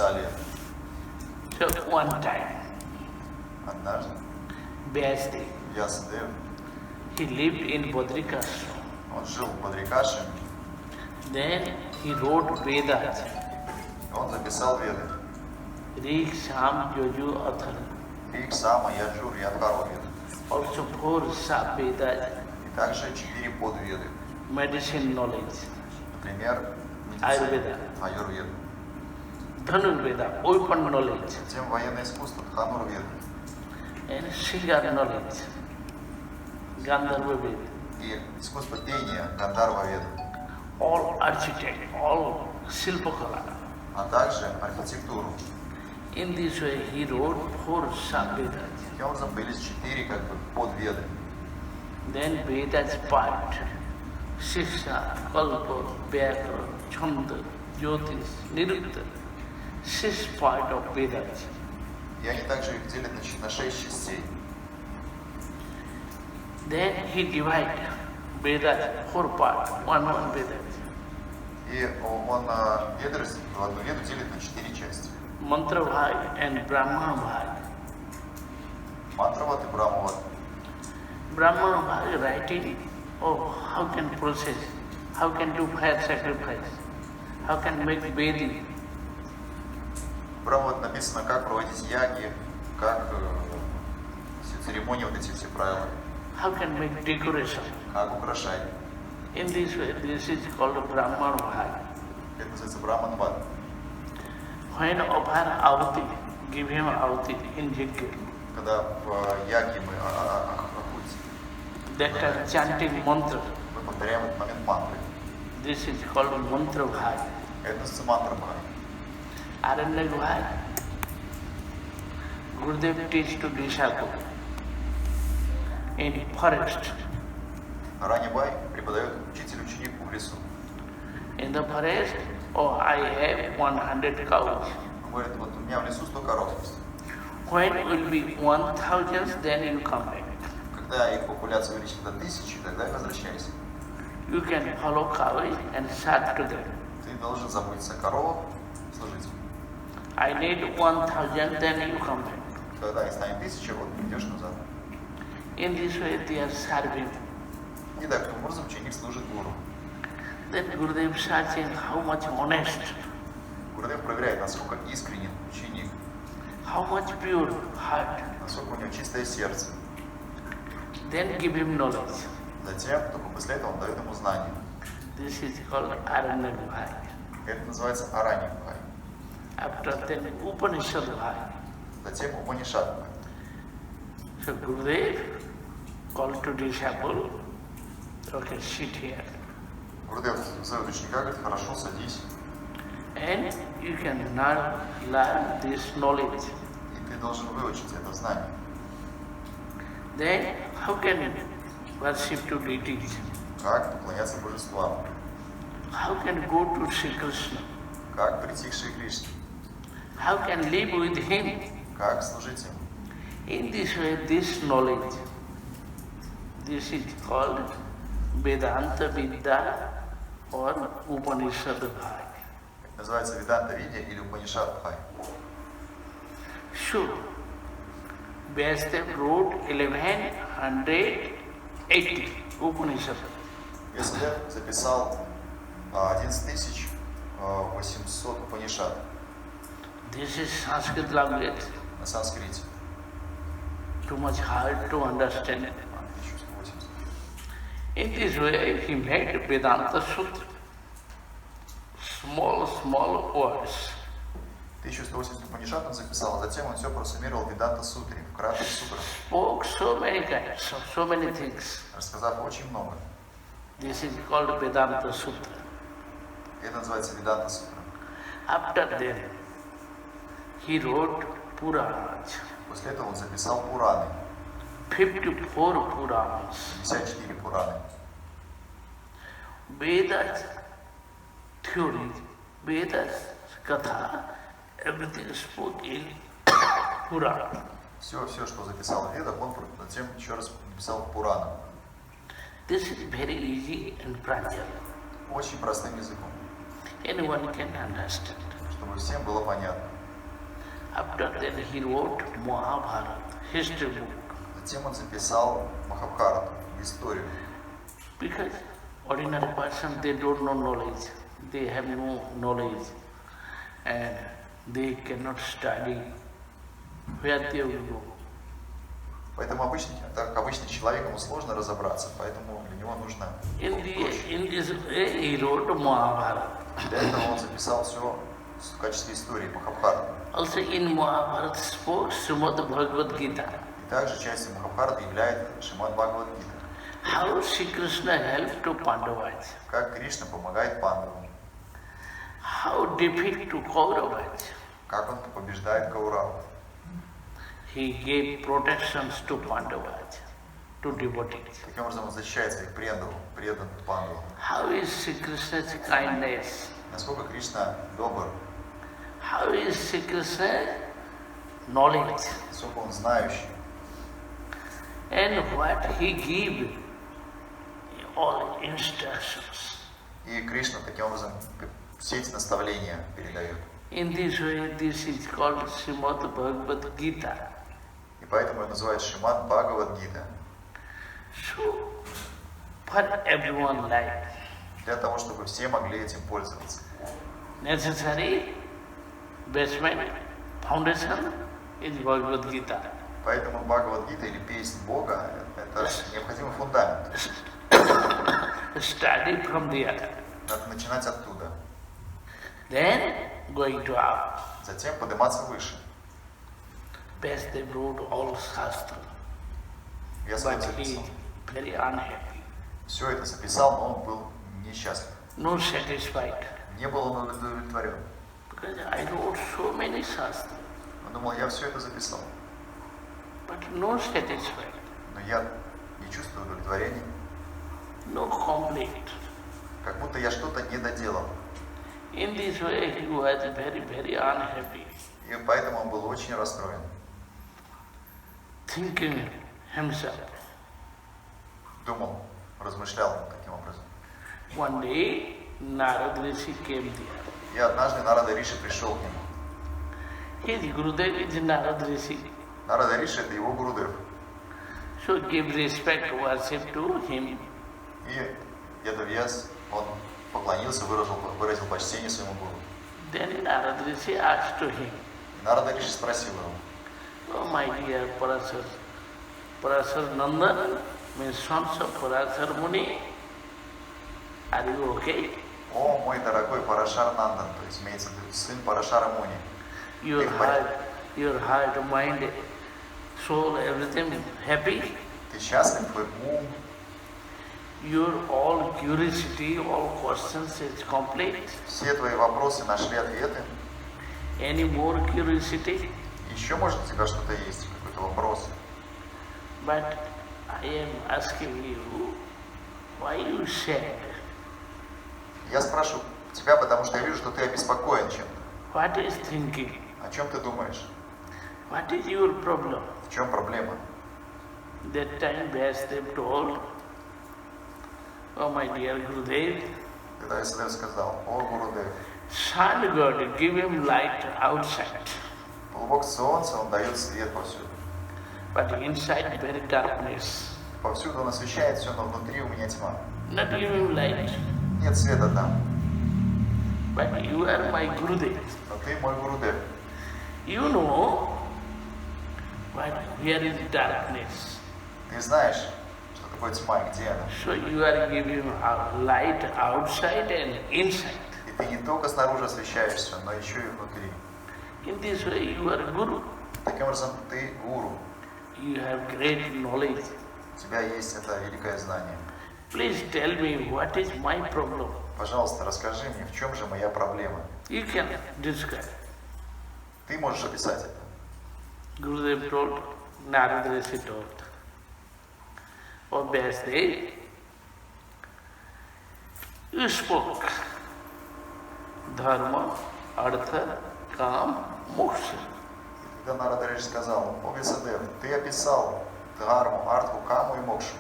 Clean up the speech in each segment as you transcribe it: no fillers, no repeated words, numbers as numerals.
лет. So one time, Однажды Vyasdev, Вьясадев, he lived in Badrikashram. он жил в Бадрикаше, Then he wrote Vedas, и он записал Веды. Rig, Sam, Yoju, Athara. Рик, Сама, Яджур и Адхарва-веды. Also 4 Sab-Vedas, И также 4 подведы. medicine knowledge, Например, Ayurveda, Аюрведа. Dhanurveda, open knowledge, Затем военное искусство, Дханур-веда. and Singer knowledge, Gandharva Veda. И искусство пения, Гандарва-веда. All architect, all Silpakala. А также архитектуру. In this way he wrote 4 Sab-Vedas. Таким образом, появились 4 как бы подведы. Then Vedas part, Shiksha, Kalpa, Vyakara, Chanda, Jyotish, Nirukta, 6 part of Vedas. И они также их делят на 6 частей. Then he divided Vedas 4 part, one Vedas. И он веды, одну веду делит на 4 части. Mantra Bhag and Brahma Bhag. Мантрават и Брамават. Brahma Bhag writing, oh, how can process, how can do fire sacrifice, how can make Vedi. Брамават написано, как проводить яги, как все церемонии, вот эти все правила, How can make decoration. как украшать. In this way, this is called Brahma Bhag. Это называется Браманват. When offer ahuti, give him ahuti in yajna. Когда в яге мы That are chanting mantra. мы повторяем этот момент мантры. This is called mantra bhag. Это называется мантра бхай. Aranya bhag. Gurudev teach to disciple in forest. Рани Бай преподает учитель ученику в лесу. In the forest, oh, I have 100 cows. Он говорит, вот у меня в лесу 100 коров есть. When will be 1000, then you come back. Когда их популяция увеличится до 1000, тогда и возвращайся. You can follow cows and serve to them. Ты должен заботиться о коровах, служить. I need 1000, then you come back. Когда их станет 1000, вот идешь назад. In this way, they are serving. И таким образом ученик служит гуру. Then Gurudev searching how much honest, Гурудев проверяет, насколько искренен ученик, how much pure heart. насколько у него чистое сердце. Then give him knowledge. Затем, только после этого он дает ему знания. This is called Aranya Bhag. Это называется Арани Бхай. After that, Upanishad Bhag. Затем Упанишад Бхай. So Gurudev called to disciple, okay, sit here. Гурудев зовет ученика, говорит, хорошо, садись. And you can now learn this knowledge. И ты должен выучить это знание. Then how can you worship to deities? Как поклоняться божествам. How can go to Sri Krishna? Как прийти к Шри Кришне. How can live with him? Как служить ему. In this way, this knowledge, this is called Vedanta Vidya or Upanishad Bhag. Это называется Веданта Видья или Упанишад Бхай. So, Vyasdev wrote 1180 Upanishad. Вьясадев записал 11800 Упанишад This is Sanskrit language, на санскрите. too much hard to understand. 1180. In this way, he made Vedanta Sutra. Small words. 1180 Упанишад он записал, а затем он все просуммировал в Веданта Сутре, в кратких сутрах, Spoke so many kinds of so many things. рассказав очень много. This is called Vedanta Sutra. Это называется Веданта Сутра. After that, he wrote Puranas. После этого он записал Пураны, 54 Puranas. 54 Пураны. Vedas theory, Vedas Katha, everything spoke in Purana. Все, что записал в Ведах, он затем еще раз написал в Пуранах. This is very easy and practical. Очень простым языком, Anyone can understand. чтобы всем было понятно. After that he wrote Mahabharata, history book. Затем он записал Махабхарату, историю. Because ordinary person, they don't know knowledge. They have no knowledge. And they cannot study. Where they will go? Поэтому обычный человек, ему сложно разобраться, поэтому для него нужно... In this way he wrote Mahabharata. Для этого он записал все в качестве истории Махабхараты. Also in Mahabharata spoke Шримад Бхагаватам. И также частью Махабхараты является Шримад Бхагаватам. How Sri Krishna helped to Pandavas. Как Кришна помогает пандавам. How defeat to Kauravas. Как он побеждает Кауравов. He gave protections to Pandavas, to devotees. Таким образом он защищает своих преданных пандавов. How is Sri Krishna's kindness? Насколько Кришна добр. How is Sri Krishna's knowledge? Насколько он знающий. And what he gave all instructions. И Кришна таким образом все эти наставления передает. In this way, this is called Шримад Бхагават Гита. И поэтому это называется Шримад Бхагават-гита. So, for everyone life. Для того, чтобы все могли этим пользоваться. Necessary basement, foundation is Bhagavad Gita. Поэтому Бхагават-гита или песнь Бога – это необходимый фундамент. Study from there. Надо начинать оттуда. Then going to up. Затем подниматься выше. Best they wrote all Shastra. Я сам But записал. he very unhappy. Все это записал, но он был несчастлив. No satisfied. Не был он удовлетворен. Because I wrote so many Shastra. Он думал, я все это записал. But no satisfied. Но я не чувствую удовлетворения. No complete. Как будто я что-то не доделал. In this way he was very, very unhappy. И поэтому он был очень расстроен. Thinking himself. Думал, размышлял таким образом. One day Narad Rishi came there. И однажды Нарада Риши пришел к нему. His Gurudev is Narad Rishi. Нарада Риши – это его Гурудев. So give respect, worship to him. И Ведавьяс, он поклонился, выразил почтение своему гуру. Then Narad Rishi asked to him, И Нарада Риши спросил его: "Oh my dear Parasar, Parasar Nandan means sons of Parasar Muni. Are you okay? о, мой дорогой Парашар Нандан, то есть имеется в виду сын Парашара Муни. Your heart, mind, soul, everything happy? Ты счастлив, твой ум, Your all curiosity, all questions is complete. все твои вопросы нашли ответы. Any more curiosity? Еще, может, у тебя что-то есть, какой-то вопрос. But I am asking you, why you sad? Я спрошу тебя, потому что я вижу, что ты обеспокоен чем-то. What is thinking? О чем ты думаешь? What is your problem? В чем проблема? That time Vyasdev told, oh my dear Gurudev, Когда Вьясадев сказал: о, Гурудев, sun God, give him light outside, полубог солнца, он дает свет повсюду. but inside very darkness. Повсюду он освещает все, но внутри у меня тьма. Not give him light, Нет света там. but you are my Gurudev. Но ты мой Гурудев. You know, but where is darkness? Ты знаешь, что такое тьма и где она. So you are giving light outside and inside. И ты не только снаружи освещаешься, но еще и внутри. In this way you are Guru. Таким образом, ты гуру. You have great knowledge. У тебя есть это великое знание. Please tell me what is my problem. Пожалуйста, расскажи мне, в чем же моя проблема. You can describe. Ты можешь описать это. Gurudev told, Narada Rishi told. Oh Vyasdev, you spoke dharma, artha, kam, moksha. Когда Нарада Риши сказал: о, Вьясадев, ты описал дхарму, артху, каму и мокшу.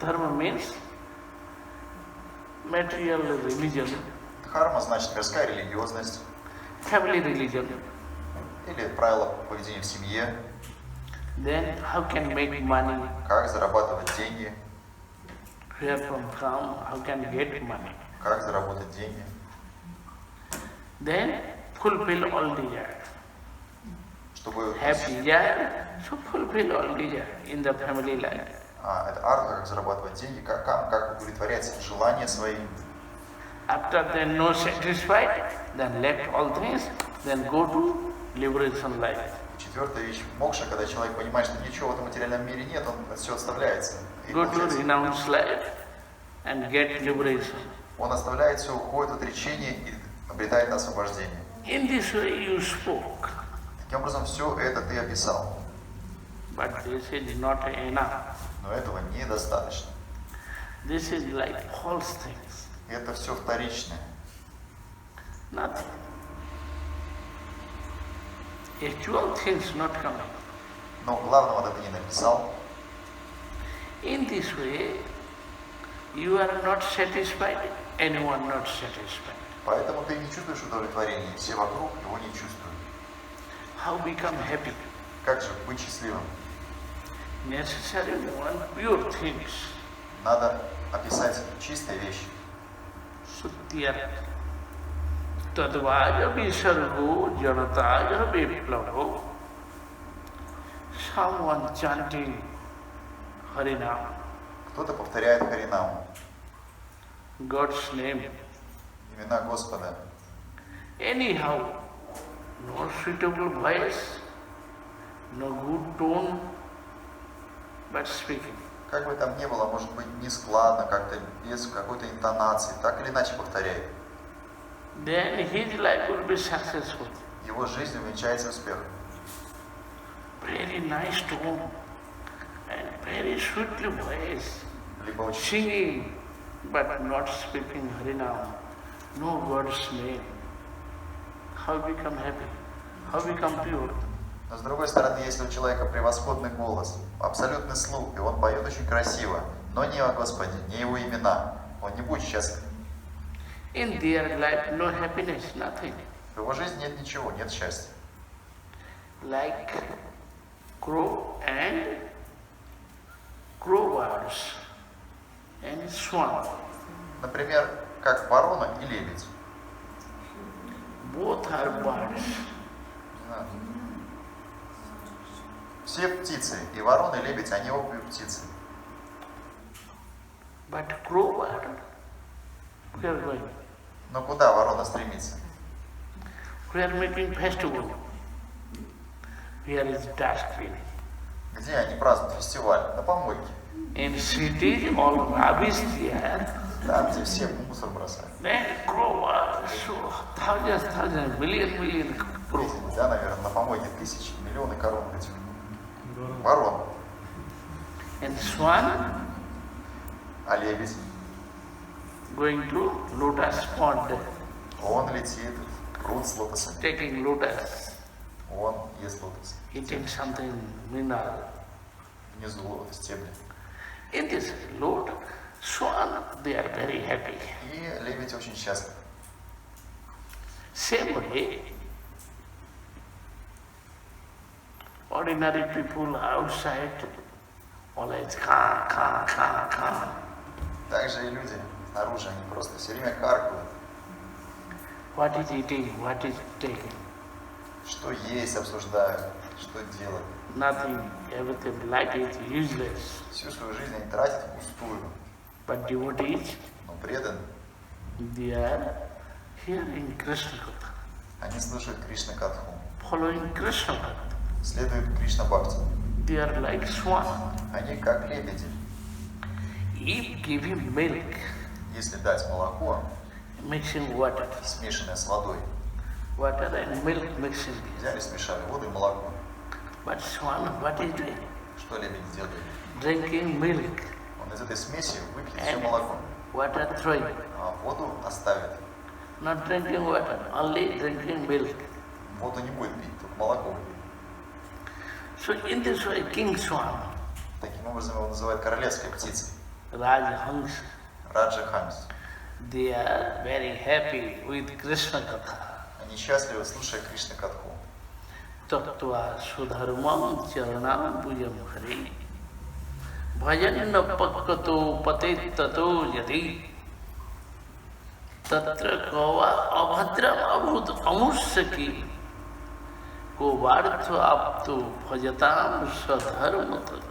Dharma means material religion Дхарма значит мирская религиозность, family religion, или правила поведения в семье, then how can make money, как зарабатывать деньги, where from come, how can get money, как заработать деньги. then fulfill all desire. Чтобы Have desire, so fulfill all desire in the family life. это арта, как зарабатывать деньги, как удовлетворять желания свои. After then no satisfied, then left all things, then go to liberation life. Четвертая вещь мокша, когда человек понимает, что ничего в этом материальном мире нет, он все оставляется. Go to renounce life and get liberation. Он оставляет все, уходит в отречение и обретает освобождение. In this way you spoke, Таким образом, все это ты описал. but this is not enough. Но этого недостаточно. This is like false things, Это все вторичное. nothing. Actual things not coming. Но главного ты не написал. In this way, you are not satisfied, anyone not satisfied. Поэтому ты не чувствуешь удовлетворения. Все вокруг его не чувствуют. How become happy? Как же быть счастливым? Necessary one pure things. Надо описать чистые вещи. Sutyar. Tadvaja visargo janataja viplavo. Someone chanting Harinam, Кто-то повторяет Харинаму, God's name. имена Господа. Anyhow, no suitable voice, no good tone, but speaking. Как бы там ни было, может быть, нескладно, как-то без какой-то интонации, так или иначе повторяет. Then his life will be successful. Его жизнь увенчается успехом. Very nice tone and very sweetly voice, Либо очень singing, but not speaking Harinam, no God's name. How become happy? How become pure? Но с другой стороны, если у человека превосходный голос, абсолютный слух, и он поет очень красиво, но не о Господе, не его имена, он не будет счастлив. In their life, no happiness, nothing. В его жизни нет ничего, нет счастья. Like crow and crowbars and swan. Например, как ворона и лебедь. Both are birds. Да. Все птицы, и ворона, и лебедь, они обе птицы. But crowbar, we are going. Но куда ворона стремится? We are making festival. Here is dustbin. Где они празднуют фестиваль? На помойке. In cities, all rubbish there. Там, где все мусор бросают. Then crowbar, so thousands, million crow. Видели, да, наверное, на помойке тысячи, миллионы коров этих ворон. And swan А лебедь? going to lotus pond, Он летит в пруд с лотосами. taking lotus, Он ест лотос. eating something mineral. Внизу лотос стебли. In this load, swan, they are very happy. И лебедь очень счастлив. Same way, ordinary people outside always ka. Также и люди снаружи, они просто все время каркают. What is eating, what is taking? Что есть, обсуждают, что делать. Nothing, everything, life is useless. Всю свою жизнь они тратят впустую. But devotees, Но предан, they are hearing Krishna Katha, они слушают Кришна Катху, following Krishna Katha. следуют Кришна Бхакти. They are like swan. Они как лебеди. If give him milk, Если дать молоко, mixing water, смешанное с водой, water and milk mixing. взяли, смешали воду и молоко. But swan, what is doing? Что лебедь делает? Drinking milk Он из этой смеси выпьет все and молоко, water throwing. а воду оставит. Not drinking water, only drinking milk. Воду не будет пить, только молоко выпьет. So in this way, King Swan, Таким образом его называют королевской птицей. Rajhans, Раджа Хамс. they are very happy with Krishna Katha. Они несчастливы, слушая Кришна Катху. Tattva sudharmam charanam bhujam hari. Bhajanna pakkato pate tato yati. Tatra kava abhadram abhut amussaki. Ko vartha aptu bhajatam sadharmata.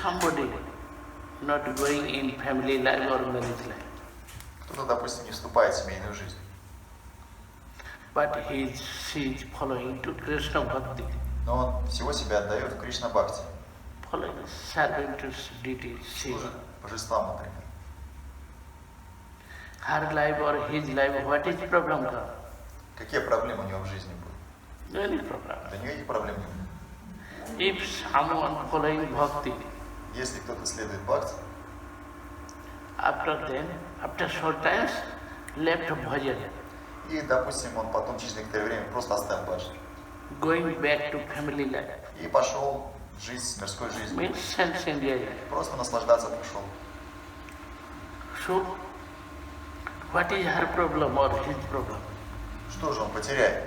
Somebody not going in family life or marriage life. Кто-то, допустим, не вступает в семейную жизнь, But she is following to Krishna Bhakti, но он всего себя отдает в Кришна Бхакти, following serving to deities. служит божествам, например. Her life or his life, what is problem come? Какие проблемы у него в жизни будут? No any problem. Для нее этих проблем не будет. If someone following Bhakti, Если кто-то следует Бхакти, after short times, left bhajan, и, допустим, он потом через некоторое время просто оставил баджан going back to family life, и пошел жить мирской жизнью, means sense enjoyment. просто наслаждаться пошел. So, what is her problem or his problem? Что же он потеряет?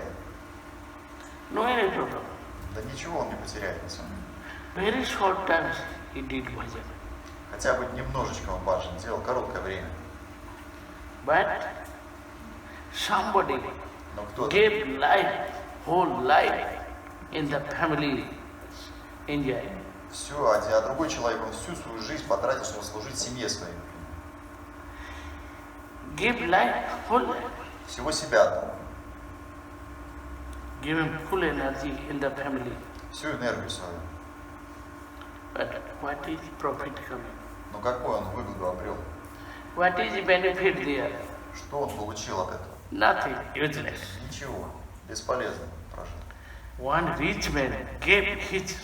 No any problem. Да ничего он не потеряет на самом деле. Very short times he did bhajan. Хотя бы немножечко он баджан делал, короткое время. But somebody Но кто-то gave life, whole life in the family enjoy. все, а другой человек, он всю свою жизнь потратил, чтобы служить семье своей. Give life, full life. Всего себя отдал, Give him full energy in the family. всю энергию свою. But what is profit coming? Но какую он выгоду обрел? What is the benefit there? Что он получил от этого? Nothing, useless. Ничего, бесполезно прожил. One rich man gave his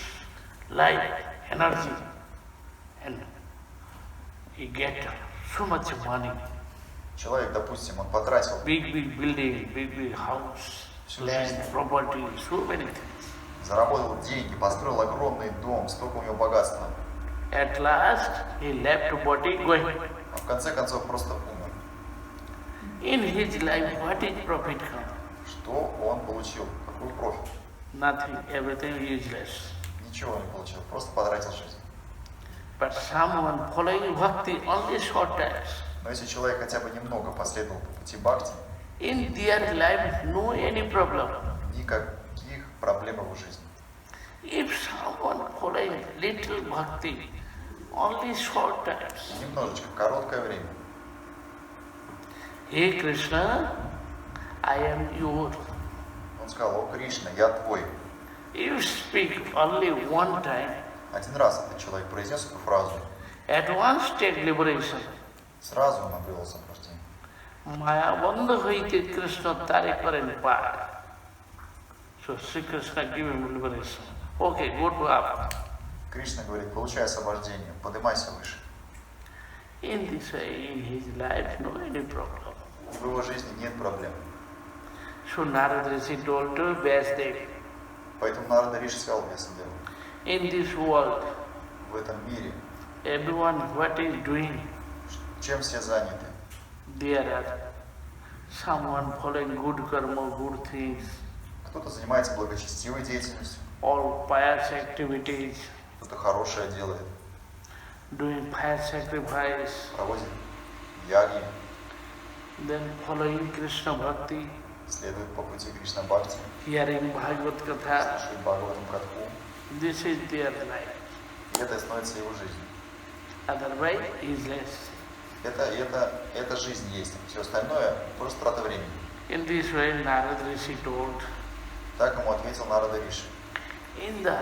life, energy, and he get so much money. Человек, допустим, он потратил Big building, big house, land, property, so many things. заработал деньги, построил огромный дом, столько у него богатства. At last, he left body going. А в конце концов просто умер. In his life, what is profit come? Что он получил? Какой профит? Nothing, everything useless. Ничего не получил, просто потратил жизнь. But someone following bhakti only short times, Но если человек хотя бы немного последовал по пути бхакти, in their life, no any problem. никаких проблем в его жизни. If someone following little bhakti, only short times, Немножечко, короткое время. Hey Krishna, I am yours. Он сказал: о Кришна, я твой. You speak only one time, Один раз этот человек произнес эту фразу, at once take liberation. сразу он обрел освобождение. মায়া বন্ধ হইতে কৃষ্ণ তারে করেন পার. So Sri Krishna give him liberation. Okay, go to up. Кришна говорит: получай освобождение, поднимайся выше. In this way, in his life, no any problem. В его жизни нет проблем. So Narada Rishi told to Vyasadeva, Поэтому Нарада Риши сказал Вьясадеву: in this world, в этом мире, everyone what is doing, чем все заняты? there are someone following good karma, good things, Кто-то занимается благочестивой деятельностью, all pious activities, кто-то хорошее делает, doing fire sacrifice, проводит яги, then following Krishna Bhakti, следует по пути Кришна Бхакти, hearing Bhagavad Katha. слушает Бхагаватам Катху. This is their life. И это становится его жизнью. Otherwise, useless. Это жизнь есть. Все остальное просто трата времени. In this way, Narada Rishi told, Так ему ответил Нарада Риши. in the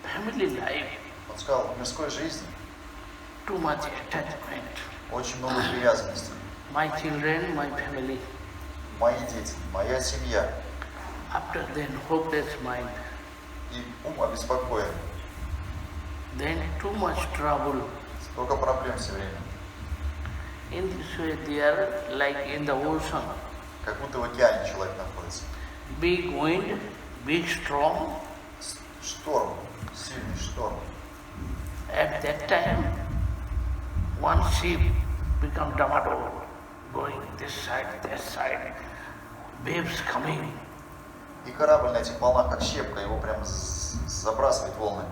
family life, Он сказал: в мирской жизни too much attachment. очень много привязанностей. My children, my family. Мои дети, моя семья. After then, hopeless mind. И ум обеспокоен. Then too much trouble. Столько проблем все время. In this way, they are like in the ocean. Как будто в океане человек находится. Big wind, big storm. Шторм, сильный шторм. At that time, one ship become Damador, going this side, that side, waves coming. И корабль на этих волнах, как щепка, его прям забрасывает волнами.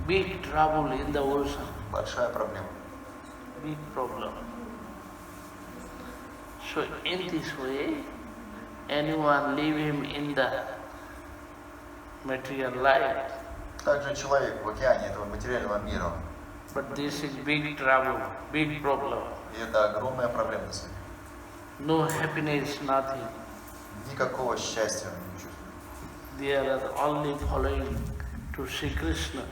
Big trouble in the ocean, Большая проблема. big problem. So in this way, anyone leave him in the material life, Также человек в океане этого материального мира. but this is big trouble, big problem. И это огромная проблема на самом деле. No happiness, nothing. Никакого счастья он не чувствует. They are only following to Sri Krishna,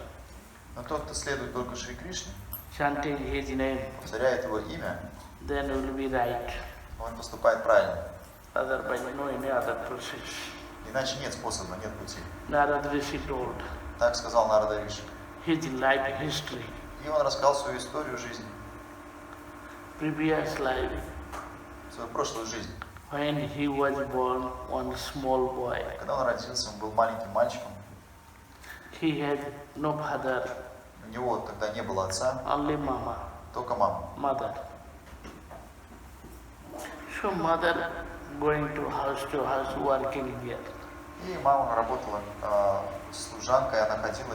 Но тот, кто следует только Шри Кришне, chanting his name, повторяет его имя, then will be right. он поступает правильно. Otherwise, no any other process. Иначе нет способа, нет пути. Narada Rishi told Так сказал Нарада Риши. his life history, И он рассказал свою историю жизни, previous life, свою прошлую жизнь. when he was born, one small boy. Когда он родился, он был маленьким мальчиком. He had no father, У него тогда не было отца, only mama, только мама. mother. So mother going to house working there. И мама работала служанкой, она ходила,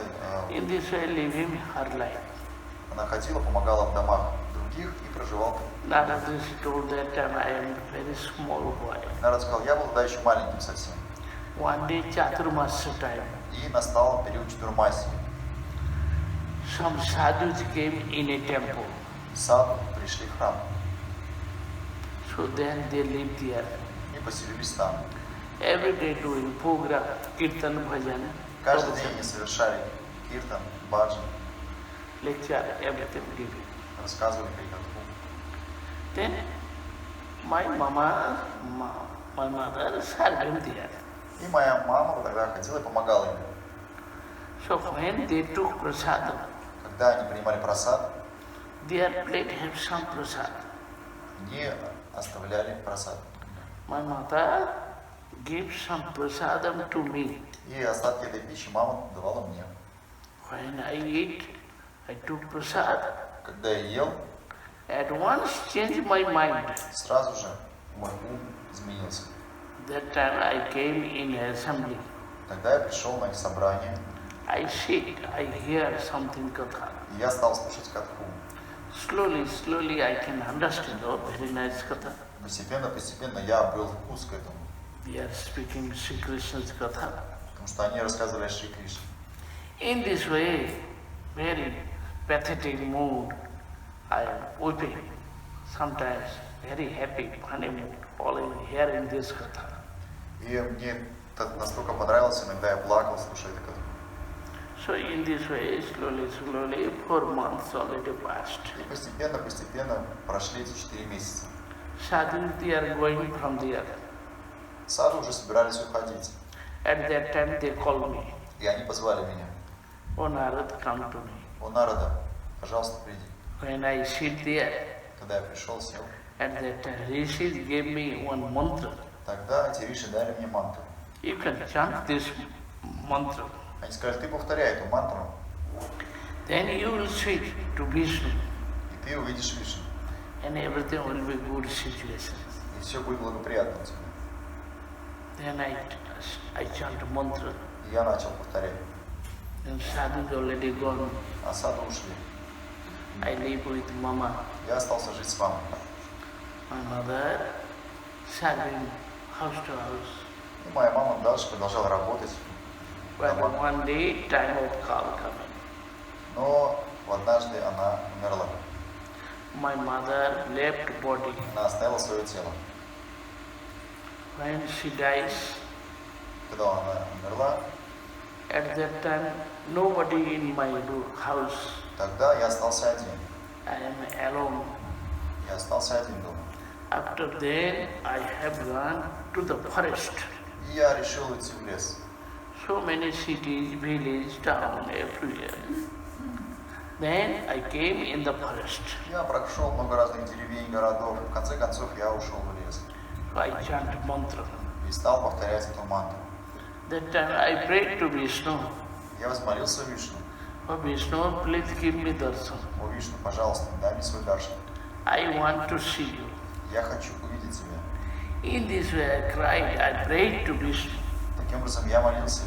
In this way living her life. помогала в домах других и проживала. Narada Rishi told that time I am very small boy. Народ сказал, я был тогда еще маленьким совсем. One day Chaturmasya time, И настал период Чатурмасии. some sadhus came in a temple. Саду пришли в храм So then they lived there. и поселились там. Every day doing program, kirtan, bhajan, Каждый день они совершали киртан, баджан, lecture, everything giving. рассказывали Харикатху. Then my mother served there. И моя мама тогда ходила и помогала им. So when they took prasad, Когда они принимали просад, their plate have some prasad. они оставляли просад. My mother gave some prasadam to me. И остатки этой пищи мама давала мне. When I ate, I took prasad. Когда я ел, At once changed my mind. сразу же мой ум изменился. That time I came in assembly. Тогда я пришел на их собрание, I sit, I hear something katha. и я стал слушать катху. Slowly I can understand. Oh, very nice katha. Постепенно я обрел вкус к этому, We are speaking Sri Krishna's katha. потому что они рассказывали о Шри Кришне. In this way, very pathetic mood, I am weeping. Sometimes very happy, funny mood, following, hearing this katha. И мне это настолько понравилось, иногда я плакал, слушая это катху. So in this way, slowly, 4 months already passed. И постепенно прошли эти 4 месяца. Sadhus, they are going from there. Саду уже собирались уходить, At that time they called me. и они позвали меня. Oh Narad, come to me. О, Нарада, пожалуйста, приди. When I sit there, Когда я пришел, сел, at that time Rishis gave me one mantra. тогда эти риши дали мне мантру. You can chant this mantra. Они сказали, ты повторяй эту мантру, Then you will see to Vishnu и ты увидишь Вишну. and everything will be good situation. И все будет благоприятно тебе. Then I chant mantra. И я начал повторять. Then sadhu is already gone. А саду ушли. I live with mama. Я остался жить с мамой. My mother serving house to house. И моя мама дальше продолжала работать. But one day time of call coming. Но однажды она умерла. My mother left body. Она оставила свое тело. When she dies, Когда она умерла, at that time nobody in my house. тогда я остался один. I am alone. Я остался один дома. After that, I have gone to the forest. И я решил идти в лес. So many cities, village, town, everywhere. Then I came in the forest. Я прошел много разных деревень, городов, и в конце концов я ушел в лес. So I chant mantra. И стал повторять эту мантру. That time I prayed to Vishnu. Я возмолился Вишну. Oh Vishnu, please give me darshan. О, Вишну, пожалуйста, дай мне свой даршан. I want to see you. Я хочу увидеть увидеть тебя. In this way I cried, I prayed to Vishnu. Таким образом я молился.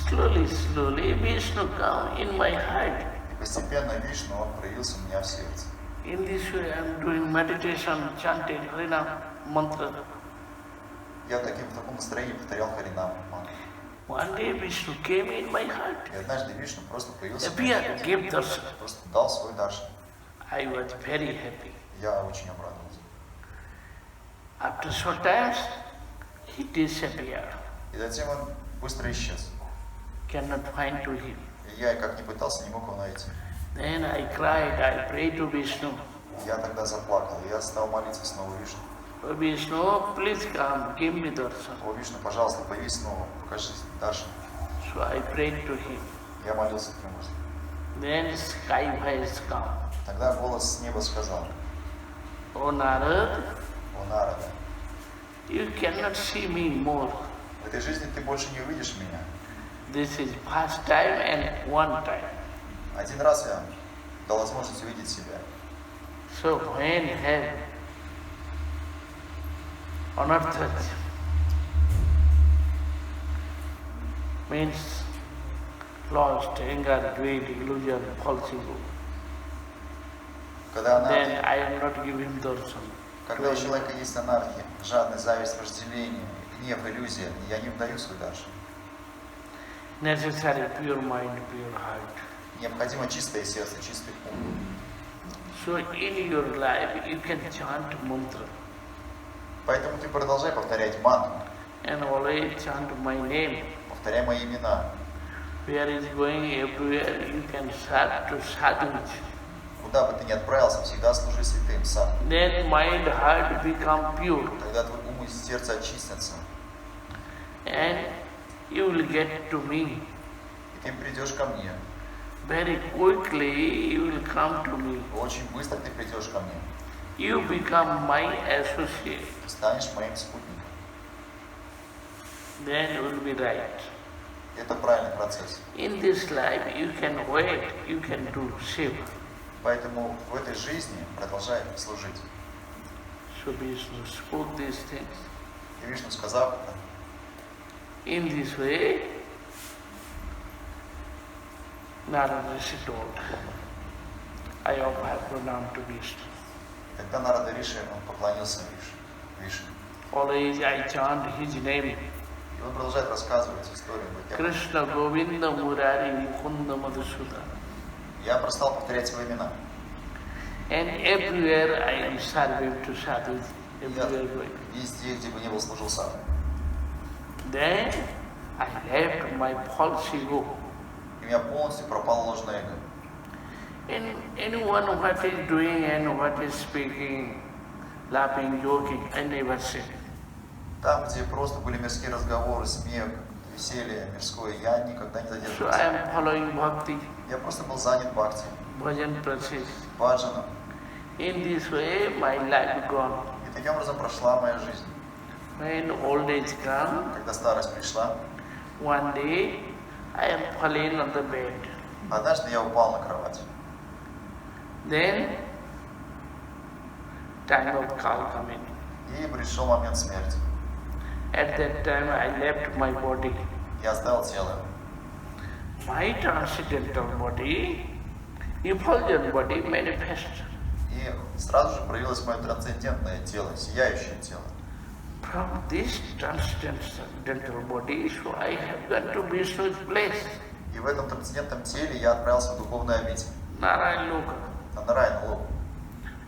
Slowly, slowly, Vishnu come in my heart. И постепенно Вишну, он проявился у меня в сердце. In this way I am doing meditation, chanting Harinam mantra. Я в таком настроении повторял Харинам мантру. One day Vishnu came in my heart. И однажды Вишну просто появился в Appeared, моей gave жизни, darshan. просто дал свой даршан. I was very happy. Я очень обрадовался. After short times, he disappeared. И затем он быстро исчез. Cannot find to him. И я как ни пытался, не мог его найти. Then I cried, I prayed to Vishnu. Я тогда заплакал, и я стал молиться снова Вишну. Oh, Vishnu, please come, give me darshan. О, Вишну, пожалуйста, появи снова, покажи даршан. So I prayed to him. Я молился к нему. Then sky voice come. Тогда голос с неба сказал: Oh Narad, о, Нарада, you cannot see me more. в этой жизни ты больше не увидишь меня. This is first time and one time. Один раз я дал возможность увидеть себя. So when have unearthed means lost, anger, greed, illusion, false ego, Когда then анархия, I am not giving him darshan. когда у человека есть анархия, жадность, зависть, вожделение, гнев, иллюзия, я не даю свой даршан. Necessary pure mind, pure heart. Необходимо чистое сердце, чистый ум. So in your life you can chant mantra Поэтому ты продолжай повторять мантру, and always chant my name. повторяй мои имена. Where is going everywhere you can serve to sadhus. Куда бы ты ни отправился, всегда служи святым сам. Then mind, heart become pure Тогда твой ум и сердце очистятся, and you will get to me. и ты придешь ко мне. Very quickly you will come to me. Очень быстро ты придешь ко мне. You become my associate. Ты станешь моим спутником. Then you will be right. Это правильный процесс. In this life you can wait, you can do seva. Поэтому в этой жизни продолжай служить. So Vishnu spoke these things. И Вишну сказал это. In this way, Narada Rishi told, I offer pranam to Vishnu. Тогда Нарада Риши, он поклонился Вишну. Always I chant his name. И он продолжает рассказывать историю. Krishna Govinda Murari Mukunda Madhusudan. Я стал повторять свои имена. And everywhere I am serving to sadhus, everywhere going. Везде, где бы ни был, служил сам. Then I left my false ego. И у меня полностью пропало ложное эго. And anyone what is doing and what is speaking, laughing, joking, I never said. Там, где просто были мирские разговоры, смех, веселье мирское, я никогда не So I задерживался. am following bhakti, Я просто был занят бхакти, bhajan process. баджаном. In this way my life gone. И таким образом прошла моя жизнь. When old age come, Когда старость пришла, one day I am falling on the bed. однажды я упал на кровать. Then time of call coming. И пришел момент смерти. At that time I left my body. Я оставил тело. My transcendental body, effulgent body manifests. И сразу же проявилось мое трансцендентное тело, сияющее тело. From this transcendental body, so I have gone to Vishnu's place, И в этом трансцендентном теле я отправился в духовную обитель, Narayan Loka. на Нарайан Локу.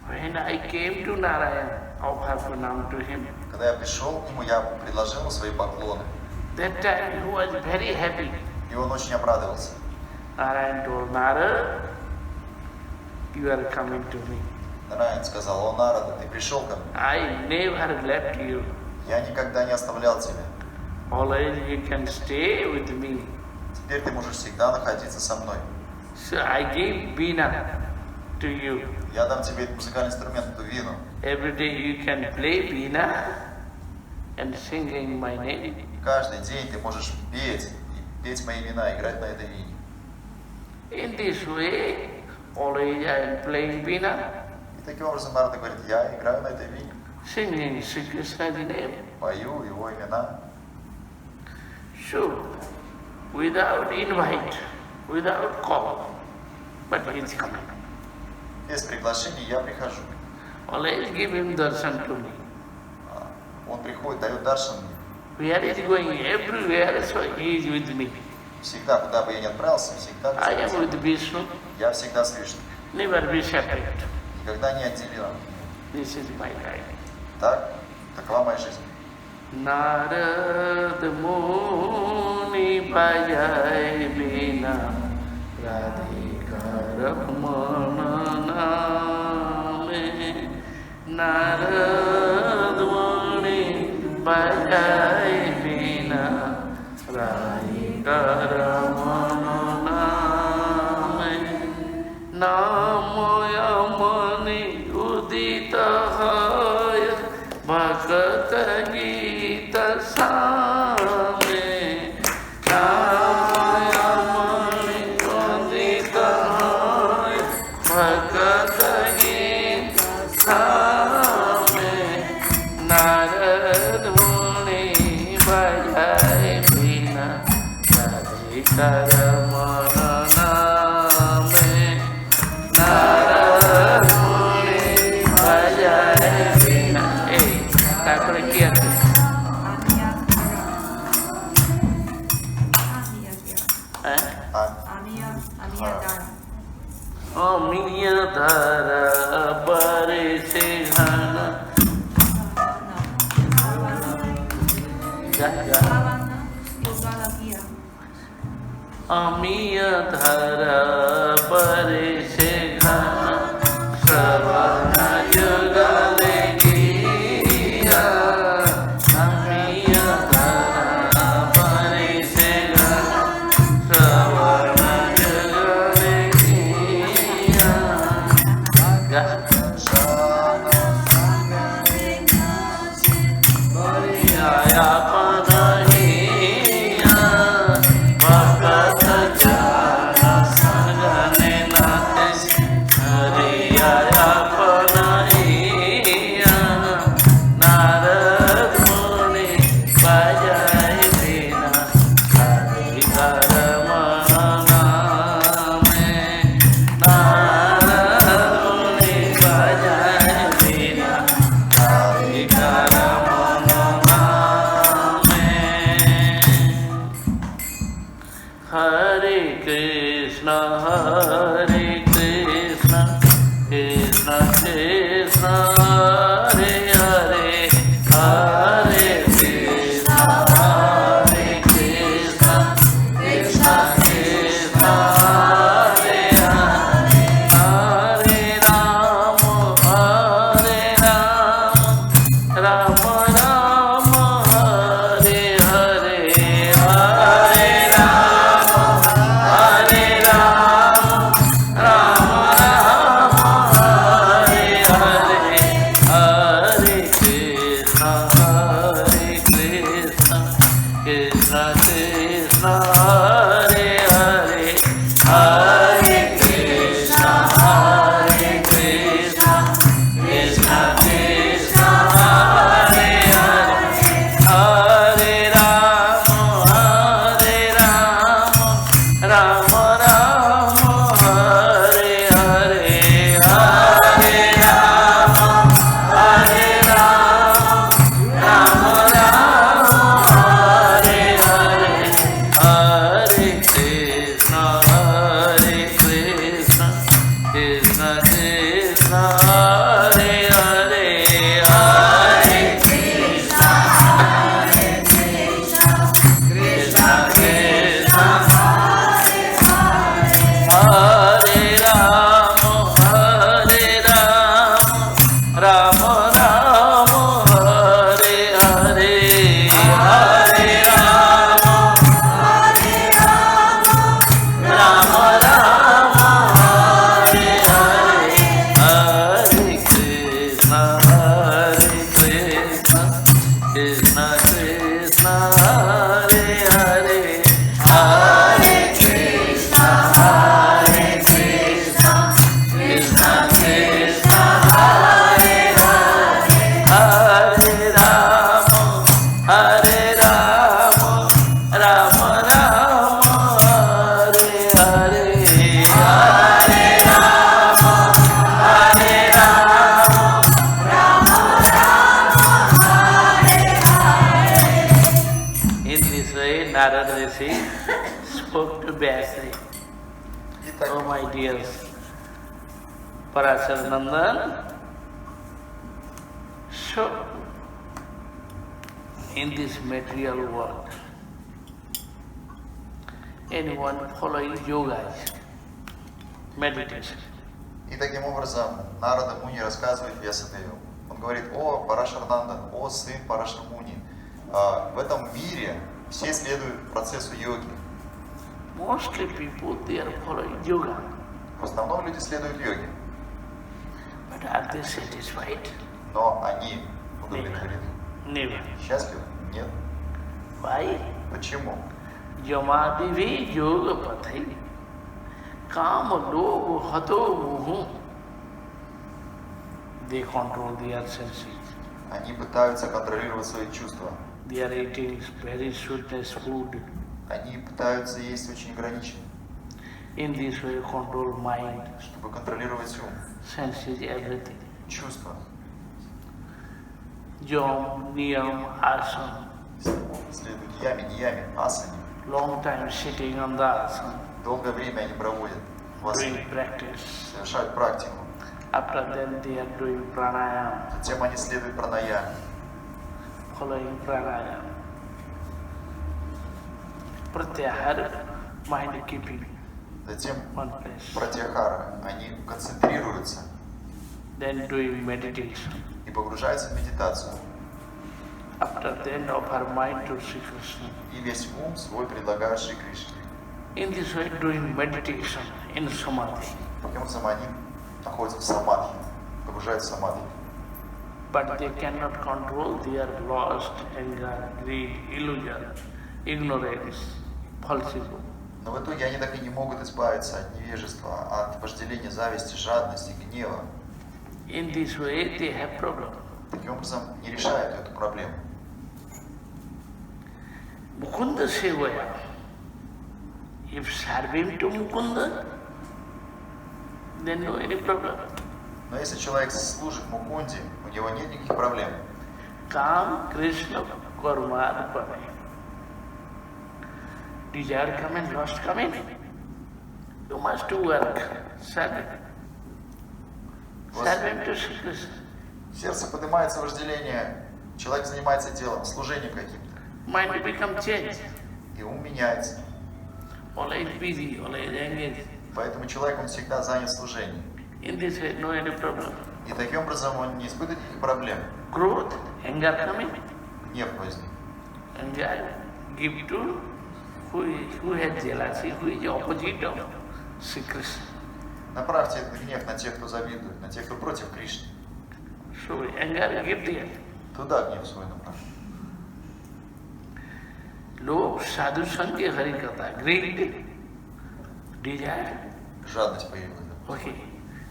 When I came to Narayan, offer pranam to him. Когда я пришел к нему, я предложил ему свои поклоны. That time he was very happy. И он очень обрадовался. Narayan told Narada, you are coming to me. Нарайан сказал: о, Нарада, ты пришел ко мне. I never left you. Я никогда не оставлял тебя. Always you can stay with me. Теперь ты можешь всегда находиться со мной. So I gave Veena to you. Я дам тебе музыкальный инструмент, эту вину. Every day you can play Veena and sing in my name. Каждый день ты можешь петь, и петь мои имена, играть на этой вине. In this way, always I am playing Veena. И таким образом Нарада говорит: я играю на этой вине. singing Sri Krishna's name. Пою его имена. So, without invite, without call, but he is coming. Без приглашения я прихожу. Always give him darshan to me. Он приходит, дает даршан мне. Where is going? Everywhere, so he is with me. Всегда, куда бы я ни отправился, всегда I am вместе. with Vishnu, Я всегда с Вишну. never be separate. Никогда не отделен. This is my life. Так, такова моя жизнь. Narad Muni Bhajai Bina Radhika Ramana Name. Narad Muni Bhajai Bina Radhika Ramana Name. Namo Yamani Udita Haya Bhagata Gita Same Nayamani Udita Haya Bhagata Gita Same Narad Muni Bhajai Bina Radhika Ramana Name Narad Muni Bhajai Bina. Tackle here. Amiya Dhara Pare Sehana. Amiya Dhara Pare Sehana. Savana Yuga Legiya. Amiya Dhara Pare Sehana. Savana Yuga Legiya. Bariya Panahiya. Bhagata Jana Sagane Nate. Hariya Panahiya. Narad Muni Bhajai Bina Radhika Ramana Name. Narad Muni Bhajai Bina Radhika Ramana Name. Hare Krishna, Hare Krishna, Krishna Krishna, Hare Hare, Hare Krishna, Hare Krishna, Krishna Krishna, Hare Hare, Hare Rama, Hare Rama, Rama Rama, Hare Hare, Hare Rama, Hare Rama, Rama Rama, Hare Hare, Hare Krishna, Hare Krishna, Krishna Krishna, Hare Hare, Hare Krishna, Hare Krishna, Krishna Krishna, Hare Hare, Hare Rama, Hare Rama, Rama Rama, Hare Hare, Hare Rama, Hare Rama, Rama Rama, Hare Hare, Hare Krishna, Hare Krishna, Krishna Krishna, Hare Hare, Hare Krishna, Hare Krishna, Krishna Krishna, Hare Rama, Hare Rama, Rama Rama, Hare Hare, Hare Rama, Hare Rama, Rama Rama, Hare Hare, Hare Krishna, Hare Krishna, Krishna Krishna, Hare Hare, Hare Krishna, Hare Krishna, Krishna Krishna, Hare Hare, Hare Rama, Rama Rama, Hare Hare, Hare Rama, Hare Rama, Rama Rama, Hare Hare. In this way, Narada Rishi spoke to Vyasdev. Oh my dears, Parasar Nandan, so in this material world, anyone following yoga, meditation. И таким образом Нарада Муни рассказывает Вьясадеву. Он говорит: о, Парашарнандан, о, сын Парашармуни, в этом мире все следуют процессу йоги. Mostly people, they are following yoga. В основном люди следуют йоге. But are they satisfied? Но они удовлетворены. Never. Счастливы? Нет. Why? Почему? Yamadivi yoga pathai kama logo hato muhu. They control their senses. Они пытаются контролировать свои чувства. They are eating very sweetness food. Они пытаются есть очень ограниченно. In this way, control mind, чтобы контролировать ум, senses, everything. Чувства. Yom, niyam, asana. Следуют яме, нияме, асане. Long time sitting on the asana. Долгое время они проводят в асане. Doing practice. Совершают практику. After that, they are doing pranayama. Затем они следуют пранаяме. Following pranayama. Pratyahara, mind keeping. Затем One place. пратьяхара, они концентрируются. Then doing meditation. И погружаются в медитацию. After then, offer mind to Sri Krishna. И весь ум свой предлагают Шри Кришне. In this way, doing meditation in samadhi. Таким образом, они находятся в самадхи, погружаются в самадхи. But they cannot control their lust, anger, greed, illusion, ignorance, falsehood. Но в итоге они так и не могут избавиться от невежества, от вожделения, зависти, жадности, гнева. In this way, they have problem. Таким образом, не решают эту проблему. Mukunda Sevaya. If serving to Mukunda, then no any problem. Но если человек служит Мукунде, у него нет никаких проблем. Kam Krishna Karma Arpane. Desire come in, lust come in. You must do work, serving. Serving to Sri Krishna. В сердце поднимается вожделение, человек занимается делом, служением каким-то. Mind become changed. И ум меняется. Always busy, always engaged. Поэтому человек, он всегда занят служением. In this way, no any problem. И таким образом он не испытывает никаких проблем. Growth, anger coming. Гнев возник. Anger give to who has jealousy, who is the opposite of Sri Krishna. Направьте этот гнев на тех, кто завидует, на тех, кто против Кришны. So anger give there. Туда гнев свой направь. Love, sadhu sange hari katha, greed, desire. Жадность появилась. Okay.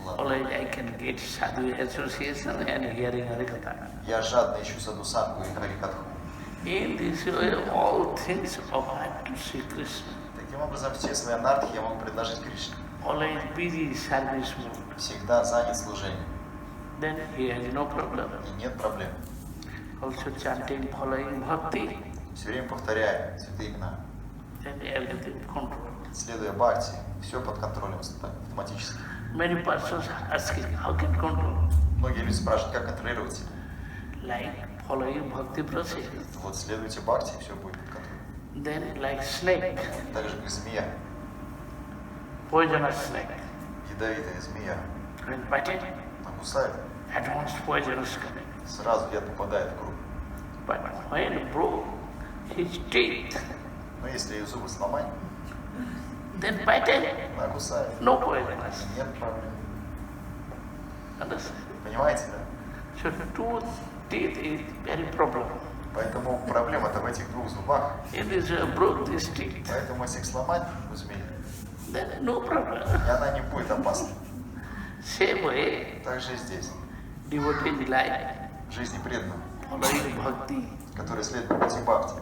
Ладно. Always I can get sadhu association and hearing hari katha. Я жадно ищу саду-сангу и харикатху. In this way, all things offered to Sri Krishna. Таким образом, все свои анархии я могу предложить Кришне. Always busy service mode. Всегда занят служением. Then he has no problem. И нет проблем. Also chanting, following bhakti, Все время повторяем святые имена. then everything controlled. Следуя бхакти, все под контролем автоматически. Many persons are asking, how can control? Многие люди спрашивают, как контролировать себя. Like following bhakti process. Вот следуйте бхакти, и все будет под контролем. Then like snake, Так же, как змея, poisonous snake. ядовитая змея, When biting, кусает, at once poisonous coming. сразу яд попадает в круг. But when broke his teeth, Но если ее зубы сломать, then biting, она кусает. no poisonous. Нет проблем. Understand? Понимаете, да? So two teeth is very problem. Поэтому проблема-то в этих двух зубах. It is broke this teeth, Поэтому если их сломать у змеи, then no problem. и она не будет опасна. Same way, Так же и здесь. devotee life, В жизни преданных, following bhakti, которые следуют пути бхакти,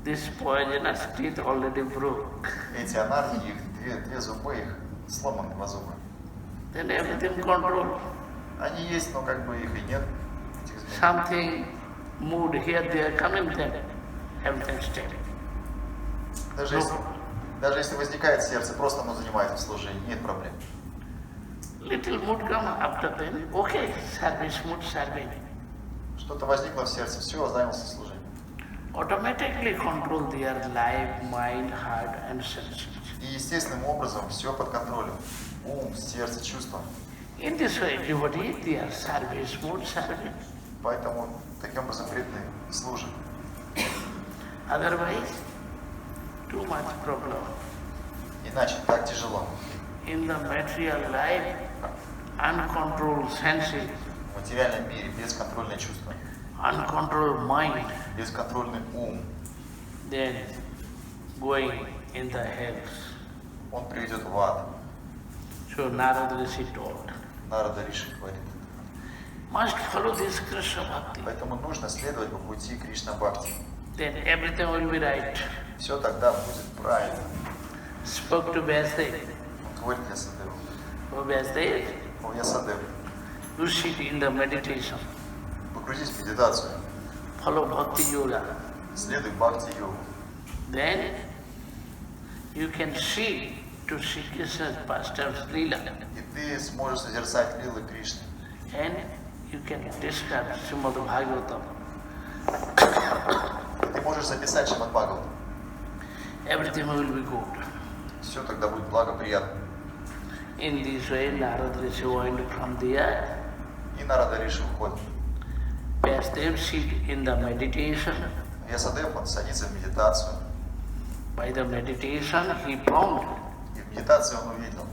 This poisonous teeth already broke. Эти анархи, их две зубы, их сломаны два зуба. Then everything control. Они есть, но как бы их и нет, этих змей. Something moved here, there, coming then, everything stable. Даже если возникает в сердце, просто оно занимается в служении, нет проблем. Little mood come after then, okay, service mood, serving. Что-то возникло в сердце, все, занялся служением. Automatically control their life, mind, heart and senses. И естественным образом все под контролем. Ум, сердце, чувства. In this way, devotee, they are service mood, serving. Поэтому таким образом преданные служат. Otherwise, too much problem. Иначе так тяжело. In the material life, uncontrolled senses, В материальном мире бесконтрольное чувство, uncontrolled mind, бесконтрольный ум, then going in the hells. он приведет в ад. So Narada Rishi told, Нарада Риши говорит. must follow this Krishna Bhakti. Поэтому нужно следовать по пути Кришна Бхакти. Then everything will be right. Все тогда будет правильно. Spoke to Vyasadeva. Он говорит Вьясадеву. Oh Vyasadeva, О, Вьясадев, you sit in the meditation. погрузись в медитацию, Follow Bhakti Yoga. следуй Бхакти-йогу. Then you can see to see Krishna's pastimes Leela. И ты сможешь созерцать лилы Кришны. And you can describe Shrimad Bhagavatam. И ты можешь записать Шримад Бхагаватам. Everything will be good. Все тогда будет благоприятно. In this way, Narada Rishi went from there. И Нарада Риши уходит. Vyasadeva sit in the meditation. Вьясадев, он садится в медитацию. By the meditation, he found И в медитации он увидел.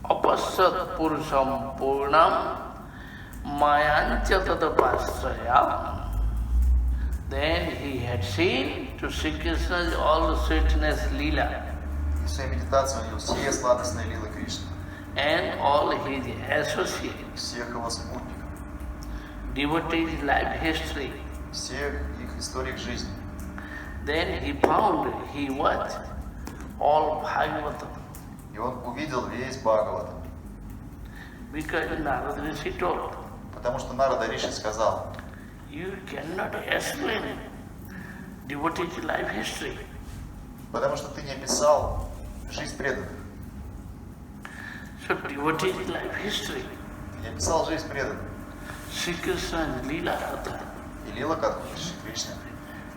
Apasat Purusham Purnam Mayancha Tadapasrayam. Then he had seen to Sri Krishna's all sweetness Leela И в своей медитации он видел все сладостные лилы Кришны. and all his associates, Всех его спутников. devotees' life history. Всех их историй жизни. Then he found he what? All Bhagavatam. И он увидел весь Бхагаватам. Because Narada Rishi told, Потому что Нарада Риши сказал, you cannot explain devotees' life history. потому что ты не описал жизнь преданных. So devotees' life history, Ты не описал жизнь преданных. Sri Krishna's Leela Katha. И лила Катху Кришны.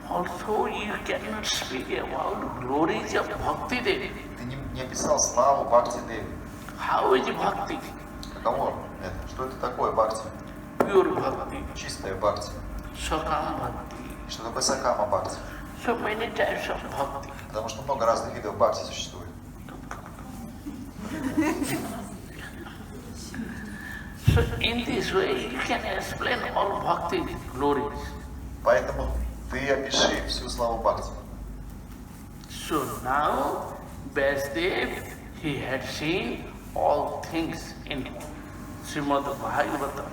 Also you cannot speak about glories of Bhakti Devi. Ты не описал славу Бхакти Деви. How is Bhakti? Каково это? Что это такое Бхакти? Pure Bhakti, Чистая Бхакти. Sakam Bhakti. Что такое Сакама Бхакти? So many types of Bhakti. Потому что много разных видов Бхакти существует. So in this way you can explain all Bhakti glories. Поэтому ты опиши всю славу Бхакти. So now Vyasadeva, he had seen all things in Shrimad Bhagavatam.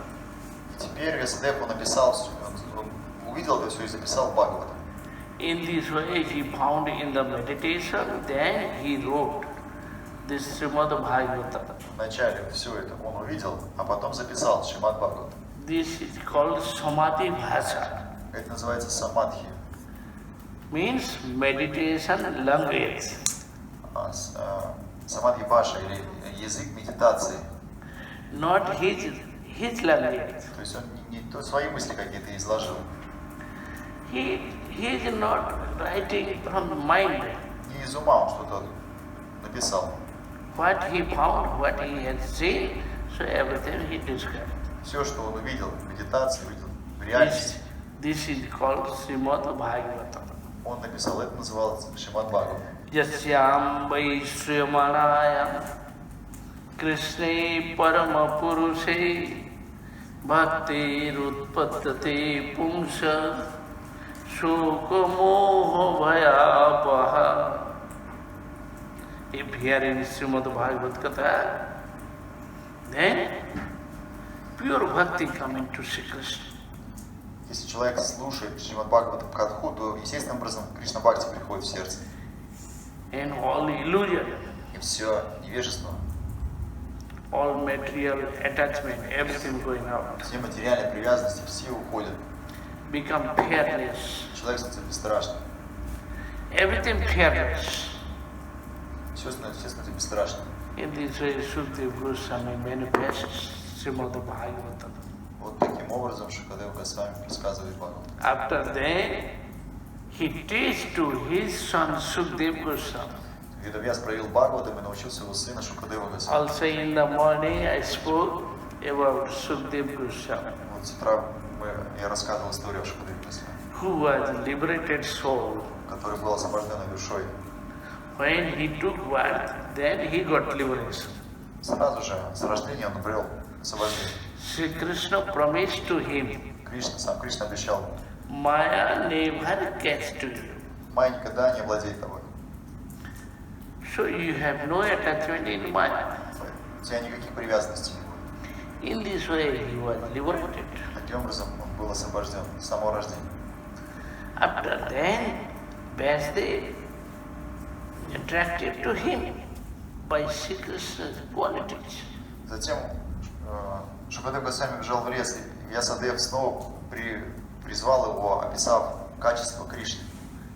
Теперь Вьясадев, он написал, он увидел это все и записал в Бхагаватам. In this way he found in the meditation, then he wrote this Shrimad Bhagavatam. Вначале все это он увидел, а потом записал Шримад Бхагаватам. This is called Samadhi Bhasha, Это называется самадхи. means meditation language. Самадхи Баша или язык медитации. Not his language. То есть он не то свои мысли какие-то изложил. He is not writing from mind. Не из ума он что-то написал. What he found, what he had seen, so everything he described. Все, что он увидел в медитации, увидел в реальности, This is called Shrimad Bhagavatam. он написал. Это называлось Шримад Бхагаватам. Yasyam Vaishyamanaya Krishne Parama Purushe Bhakti Rutpattate Pumsa Shuka Moha Bhayapaha. If hearing Srimad Bhagavad Katha, then pure bhakti coming to Sri Krishna. Если человек слушает Шримад Бхагаватам Катху, то естественным образом Кришна Бхакти приходит в сердце. And all illusion, И все невежество, all material attachment, everything going out. все материальные привязанности, все уходят. Become fearless. Человек становится бесстрашным. Everything fearless. Все становится бесстрашным. In this way, Shukdev Goswami manifests Srimad Bhagavatam. Вот таким образом Шукадев Госвами рассказывает Бхагаватам. After that, he teaches to his son Shukdev Goswami. Ведавьяс проявил Бхагаватам и научил своего сына Шукадева Госвами. Also in the morning I spoke about Shukdev Goswami, Вот с утра я рассказывал историю о Шукадеве Госвами, who was liberated soul. который был освобожденной душой. When he took birth, then he got liberation. Сразу же с рождения он обрел освобождение. Sri Krishna promised to him, Сам Кришна обещал: Maya never gets to you. Майя никогда не овладеет тобой. So you have no attachment in Maya. У тебя никаких привязанностей не будет. In this way he was liberated. Таким образом он был освобожден с самого рождения. After that, Vasudev attracted to him by Sri Krishna's qualities. Затем Шукадев Госвами бежал в лес, и Вьясадев снова призвал его, описав качество Кришны.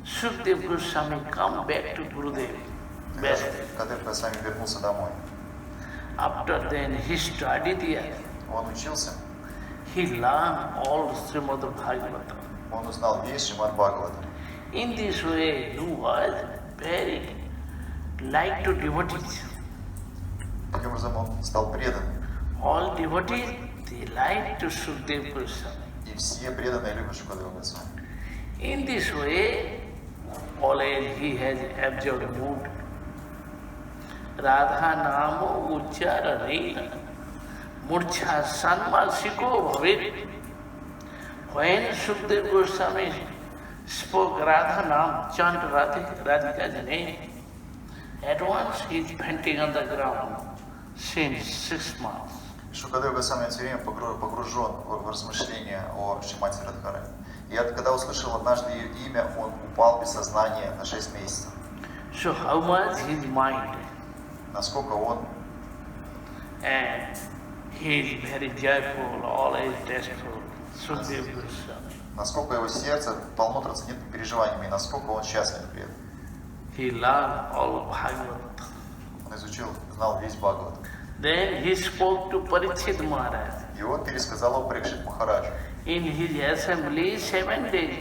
Shukdev Goswami come back to Gurudev. Vasudev. Шукадев Госвами вернулся домой. After then he studied here. Он учился, He learned all Srimad Bhagavatam. он узнал весь Шримад Бхагаватам. In this way, he was very like to devotees. Таким образом он стал преданным. All devotees, they like to Shukdev Goswami. И все преданные любят Шукадева Госвами. In this way, always he has absorbed mood. Radha Namo Uchararena Murcha Sanmasiko Bhavet. When Shukdev Goswami spoke Radha Nam, chant Radhika's name, at once he is fainting on the ground since 6 months. Шукадев Госвами все время погружен в размышления о Шримати Радхарани. И когда услышал однажды ее имя, он упал без сознания на 6 месяцев. So how much his mind? Насколько он, And he is very joyful, always tasteful. Shukdev Goswami. насколько его сердце полно трансцендентными переживаниями, и насколько он счастлив при этом. He learned all Bhagavatam. Он изучил, знал весь Бхагаватам. Then he spoke to Parikshit Maharaj. И он пересказал о Парикшит Махараджу. In his assembly, 7 days,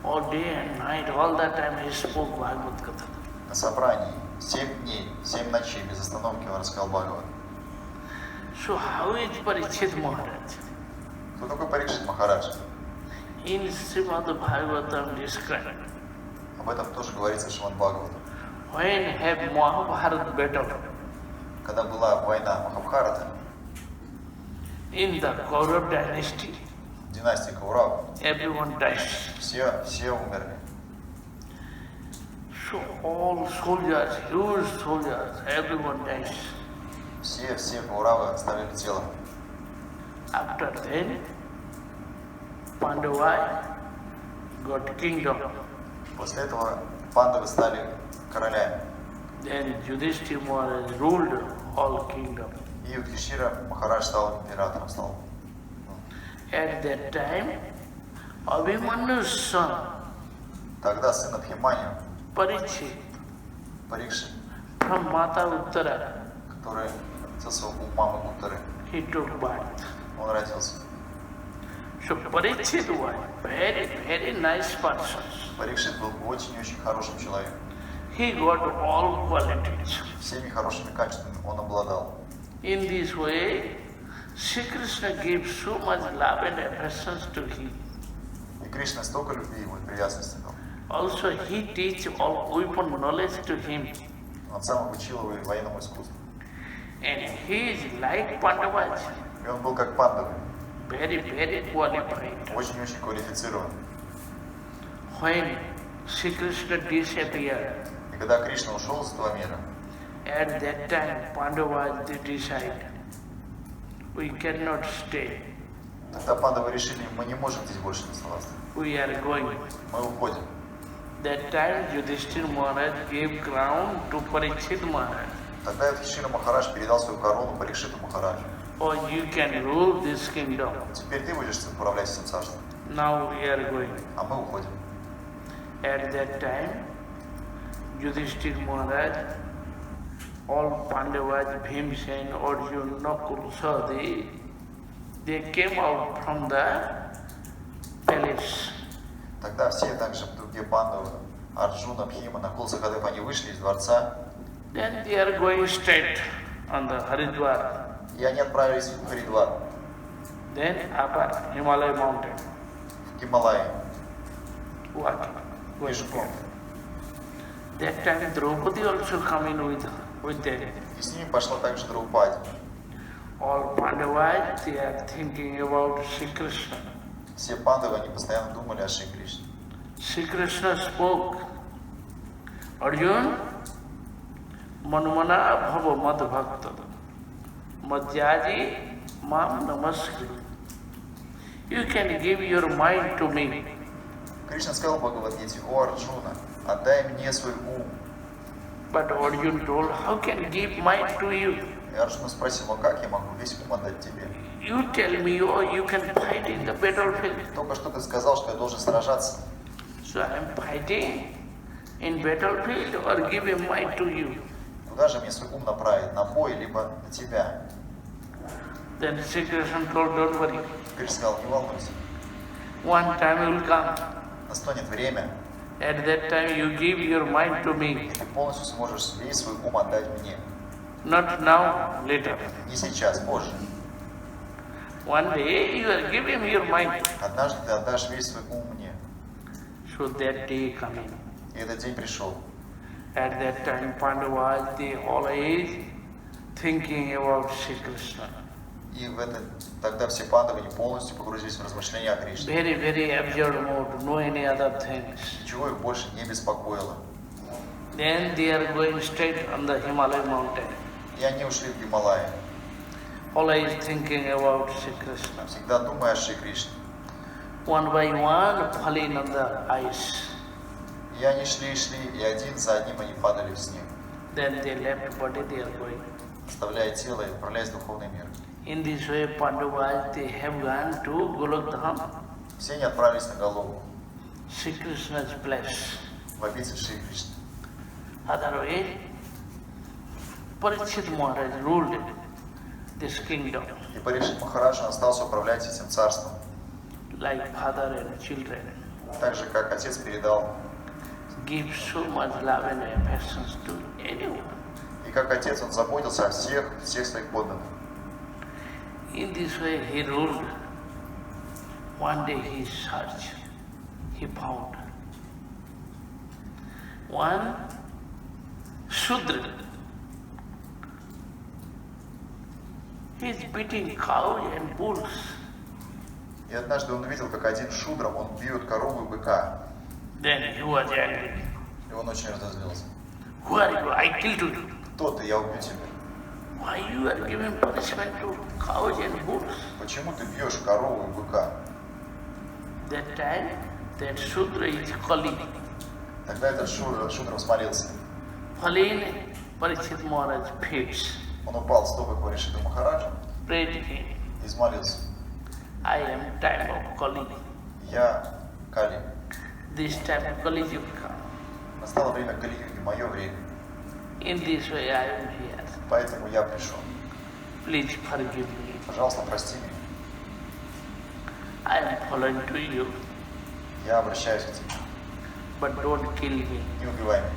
all day and night, all the time he spoke Bhagavad Gita. На собрании 7 дней, 7 ночей без остановки он рассказал Бхагаватам. So how is Parikshit Maharaj? Кто такой Парикшит Махарадж? In Srimad Bhagavatam described, Об этом тоже говорится в Шримад Бхагаватам. when have Mahabharat battle Когда была война Махабхарата, in the Kaurav dynasty, династия Каурав, everyone dies. все умерли. So all soldiers, huge soldiers, everyone dies. Все Кауравы оставили тело. After that, Pandava got kingdom. После этого пандавы стали королями. Then Yudhishthira Maharaj ruled all kingdom. И Юдхишthira Махарадж стал императором. At that time, Abhimanyu's son, Тогда сын Абхиманью, Parikshit, Парикшит, from Mata Uttara, который родился у мамы Уттары, he took birth. он родился. So Parikshit was very, very nice person. Парикшит был очень-очень хорошим человеком. He got all qualities. Всеми хорошими качествами он обладал. In this way, Sri Krishna gave so much love and affection to him. И Кришна столько любви ему и привязанности дал. Also, he teach all weapon knowledge to him. Он сам обучил его и военному искусству. And he is like Pandavas, И он был как пандавы, very, very qualified. очень-очень квалифицирован. When Sri Krishna disappeared, И когда Кришна ушел из этого мира, at that time Pandavas they decide we cannot stay. Тогда пандавы решили, мы не можем здесь больше оставаться. We are going. Мы уходим. That time Yudhishthira Maharaj gave crown to Parikshit Maharaj. Тогда Юдхиштхира Махарадж передал свою корону Парикшиту Махараджу. Oh, you can rule this kingdom. Теперь ты будешь управлять этим царством. Now we are going. А мы уходим. At that time, Yudhishthira Maharaj, all Pandavas, Bhimsen, Arjuna, Nakul, Sahdev, they came out from the palace. Тогда все также другие пандавы, Арджуна, Бхима, Накул, Сахадев, они вышли из дворца. Then they are going straight on the Haridwar. И они отправились в Харидвар, Then upper Himalaya mountain. в Гималайи, Walking. Going пешком. That time Draupadi also come in with them. И с ними пошла также Драупади. All Pandavas, they are thinking about Sri Krishna. Все пандавы, они постоянно думали о Шри Кришне. Sri Krishna spoke, Arjuna, Manumana Bhava Mad Bhakta, Madhyaji Mam Namaskar. You can give your mind to me. Кришна сказал в Бхагавадгите: «О Арджуна, отдай мне свой ум». But Arjuna told, how can I give mind to you? И Арджуна спросил: «А как я могу весь ум отдать тебе? You tell me, oh, you can fight in the battlefield. Только что ты сказал, что я должен сражаться. So I am fighting in battlefield or give a mind to you. Куда же мне свой ум направить? На бой, либо на тебя?» Then Sri Krishna told, don't worry. Кришна сказал: «Не волнуйся, One time will come. настанет время, At that time you give your mind to me. и ты полностью сможешь весь свой ум отдать мне. Not now, later. Не сейчас, позже. One day you are giving your mind. Однажды ты отдашь весь свой ум мне». So that day coming. И этот день пришел. At that time Pandavas, they always thinking about Sri Krishna. И тогда все пандавы не полностью погрузились в размышления о Кришне. Very, very absurd mode, no any other things. Ничего их больше не беспокоило. Then they are going straight on the Himalaya mountain. И они ушли в Гималайи, Always thinking about Sri Krishna. всегда думая о Шри Кришне. One by one falling on the ice. И они шли, и один за одним они падали в снег, Then they left body, they are going. оставляя тело и отправляясь в духовный мир. In this way Pandavas, they have gone to Golokdham, Все они отправились на Голову, Sri Krishna's place. в обитель Шри Кришны. Otherwise, Parikshit Maharaj ruled this kingdom И Парикшит Махарадж остался управлять этим царством, like father and children. так же, как отец передал. Give so much love and affection to anyone. И как отец, он заботился о всех своих подданных. In this way he ruled. One day he searched, he found one Shudra. He is beating cows and bulls. И однажды он увидел, как один шудром, он бьет корову и быка. Then he was angry. И он очень разозлился. Who are you? I killed you. Кто ты? Я убью тебя. Why you are giving punishment to cows and bulls? Почему ты бьешь корову и быка? That time, that Shudra is calling. Тогда этот шудром смолился. Falling Parikshit Maharaj feet. Он упал в стопы к Парикшиту Махараджу Prayed to him. и взмолился: I am time of Kali. «Я Кали. This time Kali will come. Настало время Кали-юги, мое время. In this way I am here. Поэтому я пришел. Please forgive me. Пожалуйста, прости меня. I am following to you, Я обращаюсь к тебе. but don't kill me. Не убивай меня».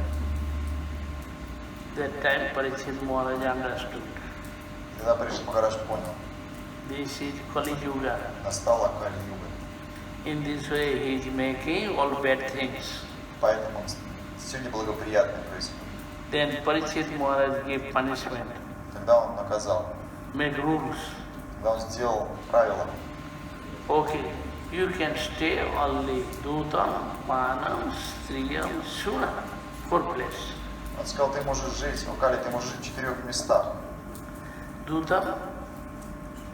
That time Parikshit Maharaj understood. Тогда Парикшит Махарадж понял: This is Kali Yuga. настала Кали-юга. In this way he is making all bad things. Поэтому все неблагоприятное происходит. Then Parikshit Maharaj gave punishment, Тогда он наказал. made rules. Тогда он сделал правила. Okay, you can stay only Dutam, Manam, Striyam, Suna, 4 places. Он сказал: ты можешь жить, в Кали ты можешь жить в 4 местах. Dutam,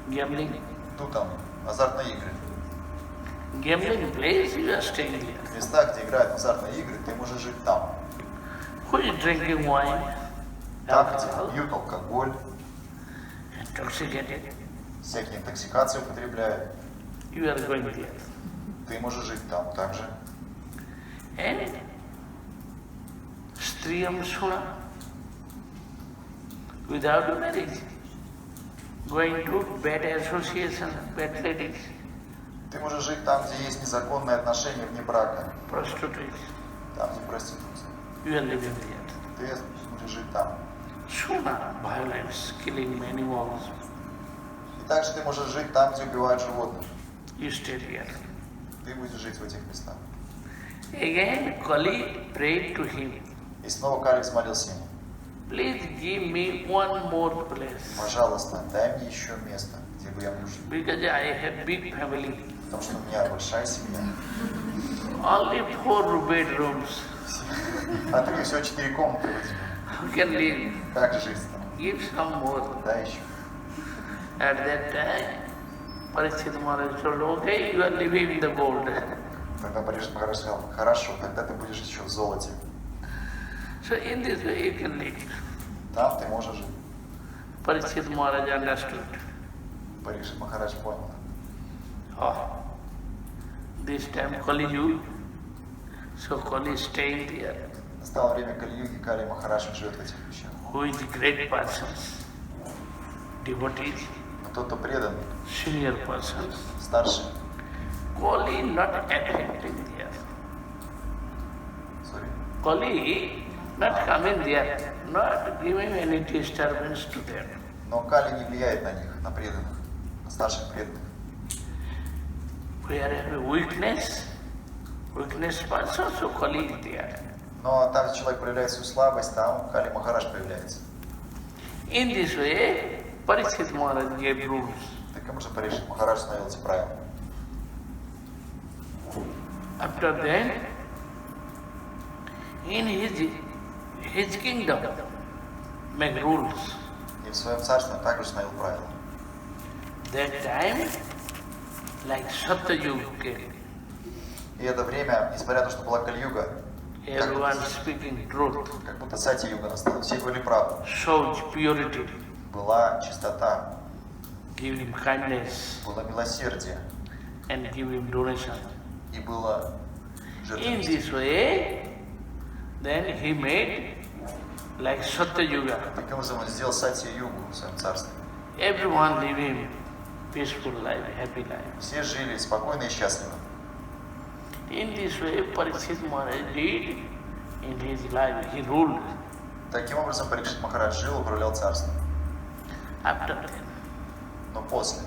gambling. Тут там азартные игры. Gambling place, you are staying there. Места, где играют в азартные игры, ты можешь жить там. Who is drinking wine, Там, где alcohol, пьют алкоголь, intoxicated, всякие интоксикации употребляют, you are going there. ты можешь жить там также. And Striyam Suna, without marriage, going to bad association, bad ladies, Ты можешь жить там, где есть незаконные отношения вне брака, prostitutes, там, где проституция. you are living there. Ты будешь жить там. Suna, violence, killing animals, И также ты можешь жить там, где убивают животных. you stay there. Ты будешь жить в этих местах. Again, Kali prayed to him, И снова Кали взмолился ему. please give me one more place, Пожалуйста, дай мне еще место, где бы я мог жить. because I have big family, Потому что у меня большая семья. only 4 bedrooms, А ты всего 4 комнаты возьми. who can live? Как жить там? Give some more. Да, еще. At that time, Parikshit Maharaj told, okay, you are living in the gold. Тогда Парикшит Махарадж сказал, хорошо, тогда ты будешь жить еще в золоте. So in this way you can live. Там ты можешь жить. Parikshit Maharaj understood. Парикшит Махарадж понял. Oh, this time Kali Yuga. So Kali is staying there. Настало время Кали-юги, Кали Махарадж живет в этих вещах. Who is great persons, devotees, Но тот, кто предан, senior persons, старший, Kali not affecting there. sorry, Kali not coming there, not giving any disturbance to them. но Кали не влияет на них, на преданных, на старших преданных. Wherever weakness person, so Kali is there. Но там, где человек проявляет свою слабость, там Кали Махарадж появляется. In this way, Parikshit Maharaj gave rules. Таким же Парикшит Махарадж установил эти правила. After that, in his kingdom, make rules. И в своем царстве он также установил правила. That time, like Satyayuga came, И это время, несмотря на то, что была Кали-юга, everyone speaking truth, как будто Сати-юга настала, все говорили правду. showed purity, Была чистота, giving kindness, было милосердие and giving donation. и было In жертвенность. this way, then he made like Satyayuga, Таким образом он сделал Сати-югу в своем царстве. everyone living peaceful life, happy life. Все жили спокойно и счастливо. In this way, Parikshit Maharaj did in his life, he ruled. Таким образом Парикшит Махарадж жил, управлял царством. After that, Но после,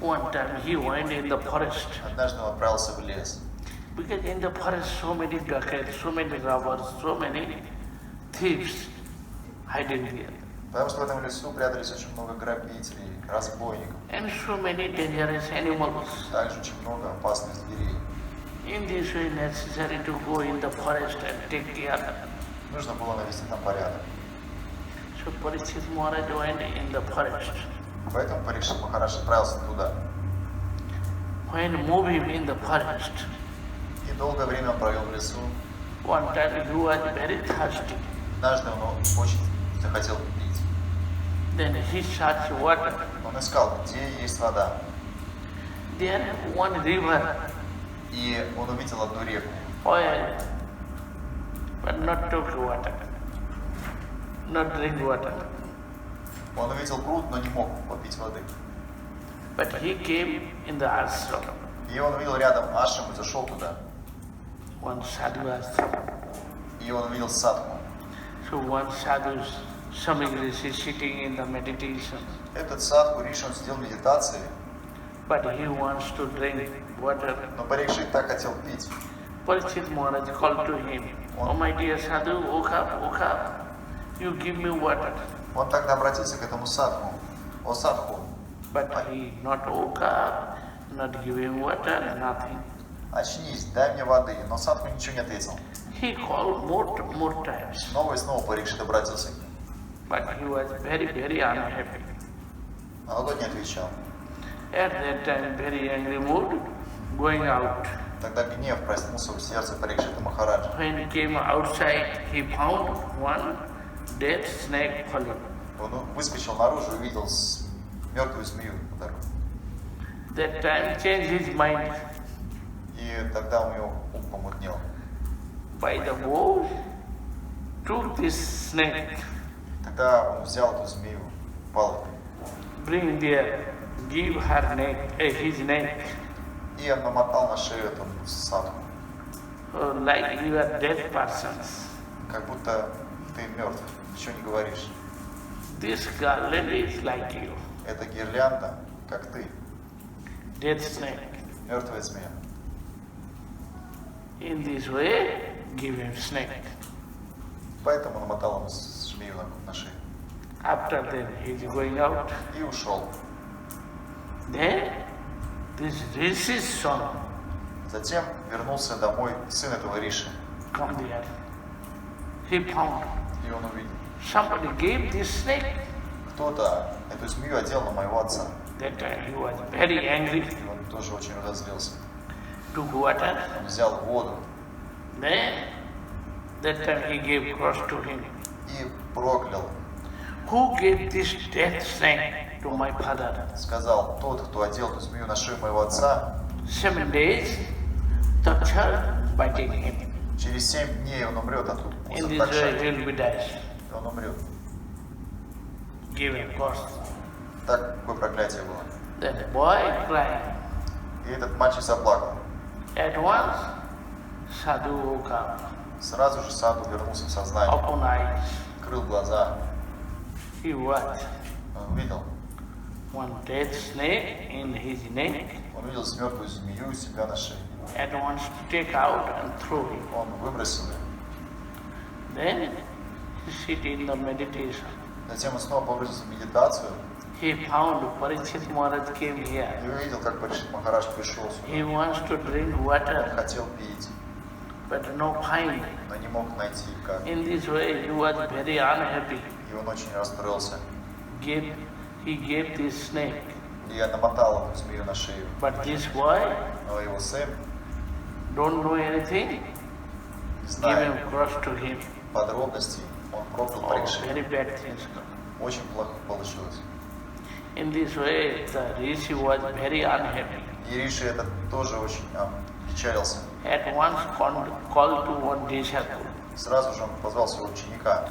one time he went in the forest, однажды он отправился в лес. because in the forest so many dacoits, so many robbers, so many thieves hiding there, Потому что в этом лесу прятались очень много грабителей, разбойников, and so many dangerous animals. также очень много опасных зверей. In this way, necessary to go in the forest and take care. Нужно было навести там порядок. So Parikshit Maharaj went in the forest. Поэтому Парикшит Махарадж отправился туда. When moving in the forest, И долгое время он провел в лесу. one time he was very thirsty. Однажды он очень захотел пить. Then he searched water. Он искал, где есть вода. There one river, И он увидел одну реку. oil, but not took water, not drink water. Он увидел пруд, но не мог попить воды. But he came in the ashram, И он увидел рядом ашрам и зашел туда. one sadhu ashram. И он увидел садху. So one sadhu, Samigri, is sitting in the meditation, Этот садху Риши, он сидел в медитации, but he wants to drink water. но Парикшит так хотел пить. Parikshit Maharaj called to him, oh my dear sadhu, woke up, you give me water. Он тогда обратился к этому садху. О садху, But he not woke up, not giving water, nothing. очнись, дай мне воды. Но садху ничего не ответил. He called more times, Снова и снова Парикшит обратился к нему. but he was very, very unhappy. Но тот не отвечал. At that time, very angry mood, going out. Тогда гнев проснулся в сердце Парикшита Махараджа. When he came outside, he found one dead snake falling. Он выскочил наружу и увидел мертвую змею на дороге. That time changed his mind. И тогда у него ум помутнел. By the bow, took this snake, Тогда он взял эту змею палкой bring there, give her neck, his neck, и намотал на шею эту садку, like you are dead persons. как будто ты мертв, ничего не говоришь. This garland is like you, Это гирлянда, как ты, dead snake. мертвая змея. In this way, give him snake. Поэтому намотал ему змею на шею. After that, he is going out. И ушел. Then, this Rishi's son Затем вернулся домой сын этого Риши. come there. He found И он увидел. somebody gave this snake. Кто-то эту змею одел на моего отца. That time he was very angry. И он тоже очень разозлился. Took water. Он взял воду Then, that time he gave cross to him. и проклял. Who gave this death snake to my father? Сказал, тот, кто одел эту змею на шею моего отца, 7 days, torture biting him. через 7 дней он умрет от In укуса this way такши. he will be died. Он умрет. Give him cross. Такое проклятие было. Then the boy cried. И этот мальчик заплакал. At once, Sadhu woke up, Сразу же Саду вернулся в сознание, open eyes. открыл глаза. He what? Он увидел One dead snake in his neck. мертвую змею у себя на шее. At once take out and throw it. Он выбросил ее. Then he sit in the meditation. Затем он снова погрузился в медитацию He found Parikshit Maharaj came here. и увидел, как Парикшит Махарадж пришел He сюда. wants to drink Он water, хотел пить, but no find. но не мог найти как. In this way, he was very unhappy. И он очень расстроился. He gave this snake, И я намотал эту змею на шею. but this boy Но его сын, don't know anything. не Give зная him cross to him. подробностей, он проклял Oh, Парикшита. very bad things. Очень плохо получилось. In this way, the Rishi was very unhappy. И Риши этот тоже очень печалился. At once called to one disciple. Сразу же он позвал своего ученика.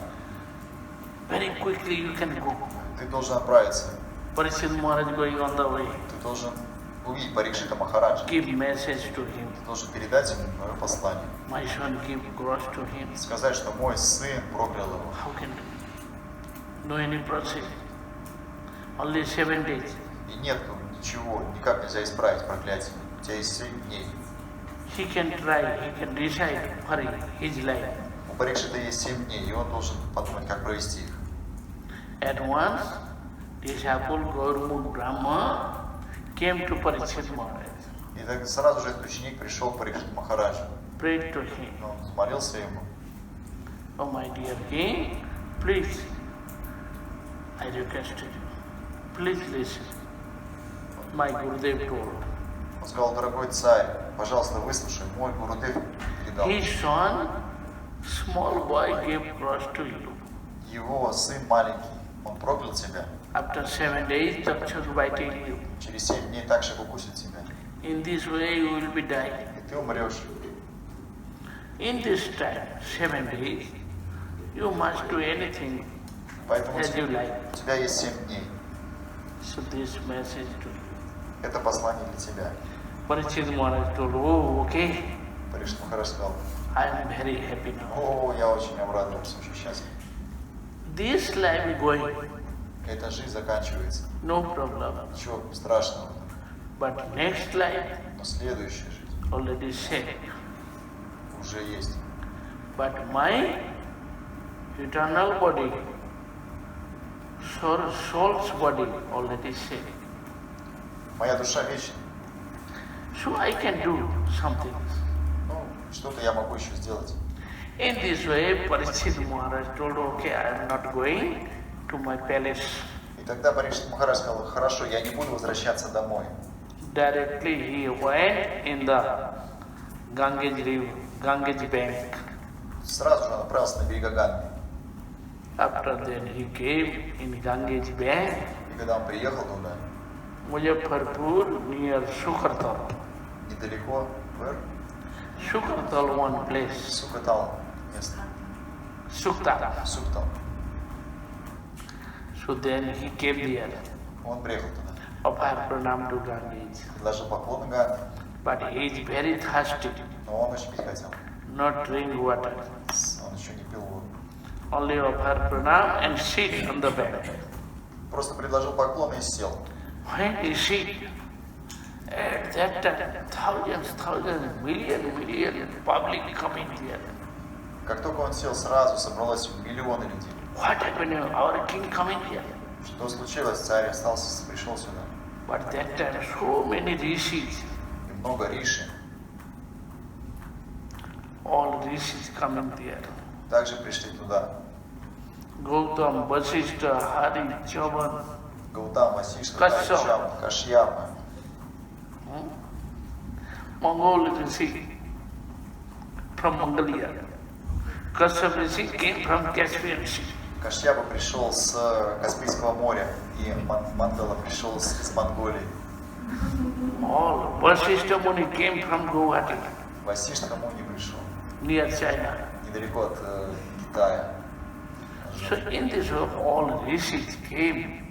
Very quickly you can go. Ты должен отправиться. Parikshit Maharaj going on the way. Ты должен увидеть Парикшита Махараджа. Give message to him. Ты должен передать ему мое послание. My son give cross to him. Сказать, что мой сын проклял его. How can no any process? Only 7 days. И нет ничего, никак нельзя исправить проклятие. У тебя есть 7 дней. He can try, he can decide for his life. У Парикшита есть 7 дней, и он должен подумать, как провести их. At once, disciple Gaurmukh Brahma came to Parikshit Maharaj, И так сразу же этот ученик пришел к Парикшиту Махараджу. prayed to him. Он взмолился ему. Oh my dear king, please, I request you, please listen. My Gurudev told. Он сказал, дорогой царь, пожалуйста, выслушай, мой Гурудев передал. His son, small boy, gave cross to you. Его сын маленький, он проклял тебя. After 7 days, Chakshus biting you. Через 7 дней так же укусит тебя. In this way, you will be dying. И ты умрешь. In this time, 7 days, you must do anything Поэтому as you у like. тебя есть 7 дней. So this message to you. Это послание для тебя. Parikshit Maharaj told, oh, okay, Парикшит Махарадж сказал, I am very happy now. о, я очень обрадовался, очень счастлив. This life going, Эта жизнь заканчивается. no problem. Ничего страшного. But next life, Но следующая жизнь already said. уже есть. But my eternal body, soul's body, already said. Моя душа вечна. So I can do something. Ну, что-то я могу еще сделать. In this way, Parikshit Maharaj told, okay, I am not going to my palace. И тогда Парикшит Махарадж сказал: хорошо, я не буду возвращаться домой. Directly he went in the Ganges bank. Сразу же он отправился на берега Ганги. After that he came in Ganges bank. И когда он приехал туда, Muzaffarpur near Sukhartal. недалеко, Sukhartal one place. Сукатал место. Sukta. Суктал. So then he came there. Он приехал туда. Offer pranam to Ganges. Предложил поклон Ганге. But he is very thirsty. Но он очень пить хотел. Not drink water. Он еще не пил воду. Only offer pranam and sit on the bank. Просто предложил поклон и сел. When he sit, at that time, thousands, million public coming here. Как только он сел, сразу собралось миллионы людей. What happened? Our king coming here. Что случилось? Царь пришел сюда. But that time, so many rishis. И много риши. All rishis coming there. Также пришли туда. Gautam, Vasishta, Hari, Chavan. Гаутам, Васишта, Кашьяпа. Mongol rishi from Mongolia. Kashyap rishi came from Caspian Sea. Кашьяпа пришел с Каспийского моря, и Мандала пришел из Монголии. All Vasishta Muni came from Guwahati, Васишта Муни пришел, near China. недалеко от Китая. So in this way, all rishis came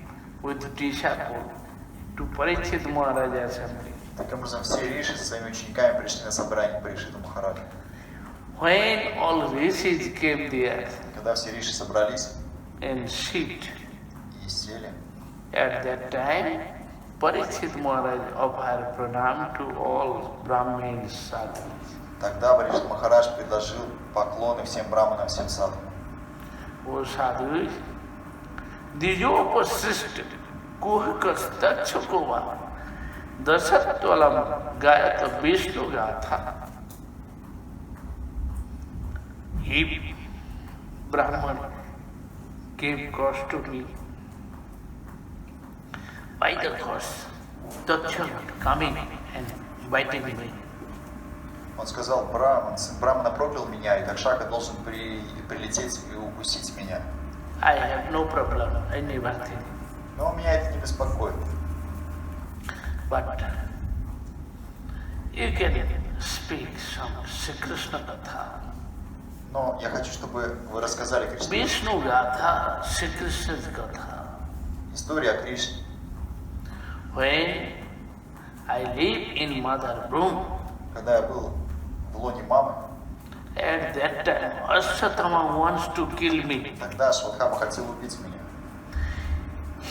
with disciples to Parikshit Maharaj assembly. Таким образом, все риши со своими учениками пришли на собрание Парикшита Махараджа. When all rishis came there Когда все риши собрались and sit, и сели, at that time, Parikshit Maharaj offered pranam to all Brahmins, sadhus. тогда Парикшит Махарадж предложил поклоны всем браманам, всем садху. O sadhus, Dijopasist Kuhakas Tachakova Dasatvalam Gayata Vishnu Gatha. He, Brahman, gave cause to me. By the cause, Tachak coming and biting me. Он сказал: сын Брамана проклял меня, и Такшака должен прилететь и укусить меня. I have no problem, I never think. Но меня это не беспокоит. But you can speak some Sri Krishna Katha. Но я хочу, чтобы вы рассказали Кришне. Vishnu Gatha, Sri Krishna's Gatha. История о Кришне. When I live in mother room, Когда я был в лоне мамы, at that time Ashwatthama wants to kill me. тогда Шватхама хотел убить меня.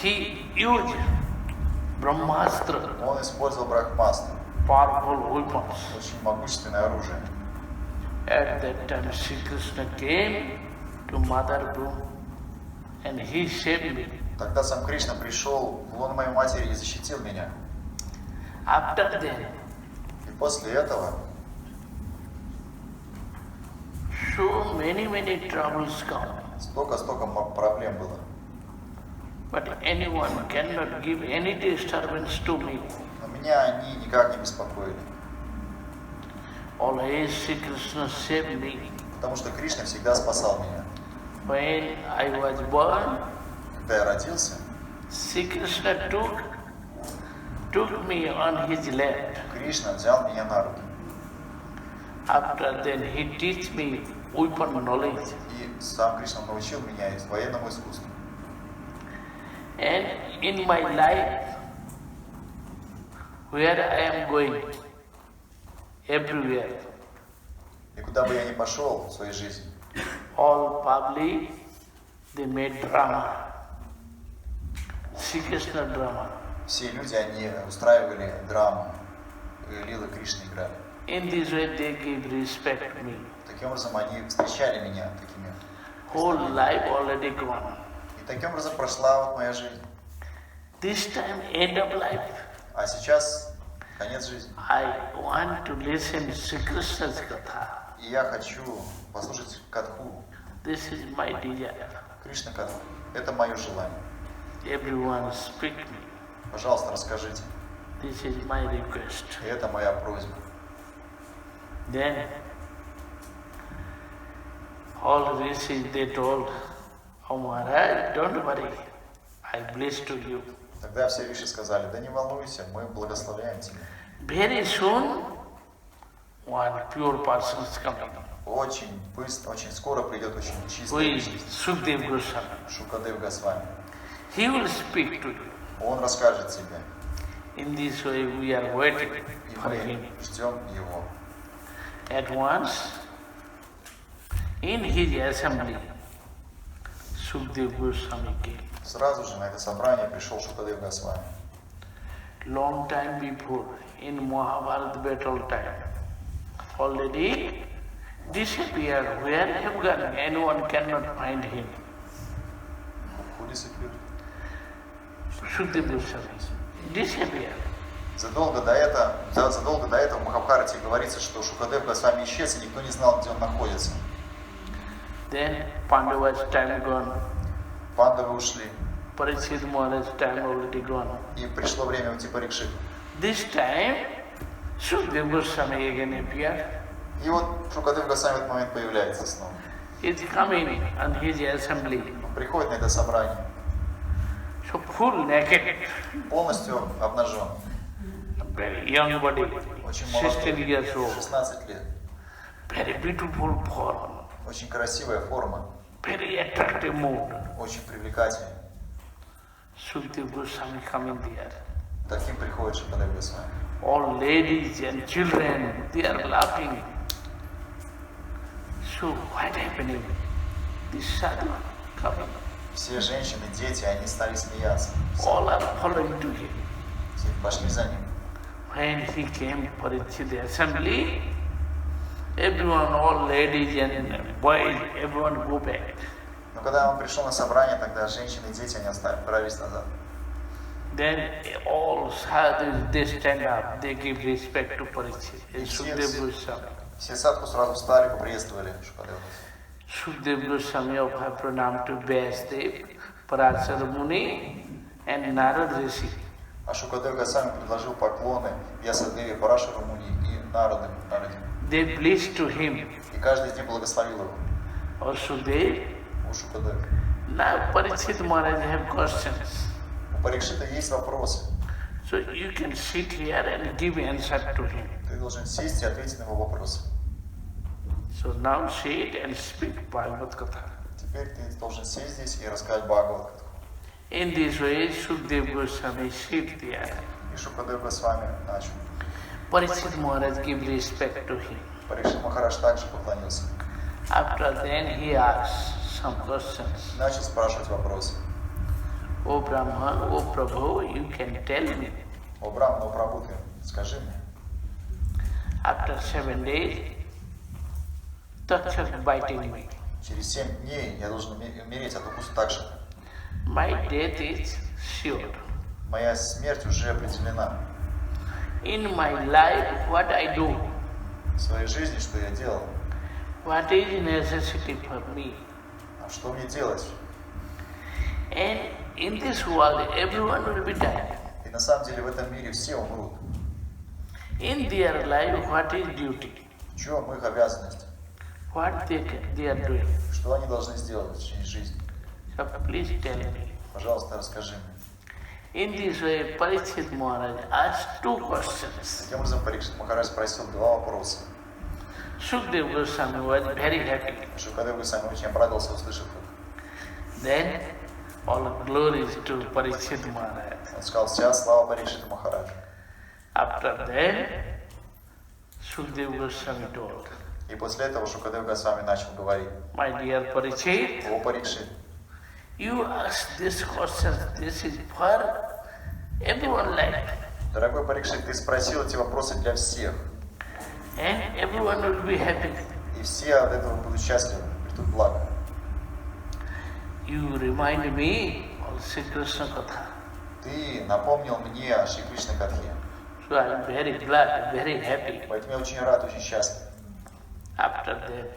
He used Brahmastra, Он использовал брахмастру, powerful weapons. очень могущественное оружие. At that time Sri Krishna came to mother room and he saved me. Тогда сам Кришна пришел в лоно моей матери и защитил меня. After that, И после этого so many troubles come. столько проблем было. But anyone cannot give any disturbance to me. Но меня они никак не беспокоили. Always Sri Krishna saved me. Потому что Кришна всегда спасал меня. When I was born, Когда я родился, Sri Krishna took me on his lap. Кришна взял меня на руки. After that, he teach me weapon knowledge. И сам Кришна научил меня военному искусству. And in my life, where I am going, everywhere, И куда бы я ни пошел в своей жизни, all public, they made drama. Sri Krishna drama. все люди, они устраивали драму, лилы Кришны играли. In this way, they give respect me. Таким образом, они встречали меня такими. Whole life already gone. И таким образом прошла вот моя жизнь. This time, end of life, А сейчас конец жизни. I want to listen Sri Krishna's Katha. И я хочу послушать Катху, This is my desire. Кришна Катху. Это мое желание. everyone speak me. Пожалуйста, расскажите. This is my request. И это моя просьба. Then all rishis they told, "Oh Maharaj, don't worry, I bless to you." Тогда все риши сказали: да не волнуйся, мы благословляем тебя. Very soon, one pure person is coming. Очень быстро, очень скоро придет очень Who чистый is Sukadeva Goswami? Шукадев Госвами. He will speak to you. Он расскажет тебе. In this way, we are waiting И for мы him. ждем его. At once, in his assembly, Sukadeva Goswami came. Сразу же на это собрание пришел Шукадев Госвами. Long time before, in Mahabharata battle time, already disappeared. Where have gone? Anyone cannot find him. Who disappeared? Sukadeva Goswami disappeared. Задолго до этого в Махабхарате говорится, что Шукадев Госвами исчез, и никто не знал, где он находится. Then Pandava's time gone. Пандавы ушли, Parikshit Maharaj's time already gone. и пришло время уйти Парикшиту. This time, Sukadeva Goswami again appeared. И вот Шукадев Госвами в этот момент появляется снова. He's coming on his assembly. Он приходит на это собрание, So full naked, полностью обнажен, very young body, очень 16 молодой, years old, 16 лет, very beautiful form, очень красивая форма, very attractive mood. очень привлекательный. Sukadeva Goswami coming there. Таким приходит Шукадев Госвами. All ladies and children, they are laughing. So what happening? This sadhu coming. Все женщины, дети, они стали смеяться. All are following to him. Все пошли за ним. When he came for the assembly, everyone, all ladies and boys, everyone go back. Но когда он пришел на собрание, тогда женщины и дети, они отправились назад. Then all sadhus, they stand up, they give respect to Parikshit. И Sukadeva Goswami. все садху сразу встали, поприветствовали Шукадева Госвами. Sukadeva Goswami offer pranam to Vyasdev, Parasara Muni and Narad Rishi. А Шукадев Госвами предложил поклоны Вьясадеве, Парашару Муни и Нараде. They blessed to him. И каждый из них благословил его. Also they, У Шукадева. now Parikshit Maharaj have questions. У Парикшита есть вопросы. So you can sit here and give answer to him. Ты должен сесть и ответить на его вопросы. So now sit and speak Bhagavad Katha. Теперь ты должен сесть здесь и рассказать Бхагаватам. In this way, Sukadeva Goswami sit there. И Шукадев Госвами начал. Parikshit Maharaj give respect to him. Парикшит Махарадж также поклонился. After then he asked some questions. Начал спрашивать вопросы. O Brahman, O Prabhu, you can tell me. О Брахмана, о Прабху, ты скажи мне. After 7 days, Takshak biting me. Через 7 дней я должен умереть от укуса Такшака. My death is sure. Моя смерть уже определена. In my life, what I do, В своей жизни, что я делал, what is necessity for me. а что мне делать? And in this world, everyone will be dying. И на самом деле в этом мире все умрут. In their life, what is duty? В чем их обязанность? What they are doing. Что они должны сделать в течение жизни? So please tell me. Пожалуйста, расскажи мне. In this way, Parikshit Maharaj asked 2 questions. Таким образом, Парикшит Махарадж спросил 2 вопроса. Sukadeva Goswami was very happy. Шукадев Госвами очень обрадовался, услышав их. Then, all glories to Parikshit Maharaj. Он сказал: вся слава Парикшиту Махараджу. After that, Sukadeva Goswami told, И после этого Шукадев Госвами начал говорить: my dear Parikshit, о Парикшит, you ask this question, this is for everyone life. дорогой Парикшит, ты спросил эти вопросы для всех. And everyone will be happy. И все от этого будут счастливы, придут благо. You remind me of Sri Krishna Katha. Ты напомнил мне о Шри Кришна Катхе. So I am very glad, very happy. Поэтому я очень рад, очень счастлив. After that,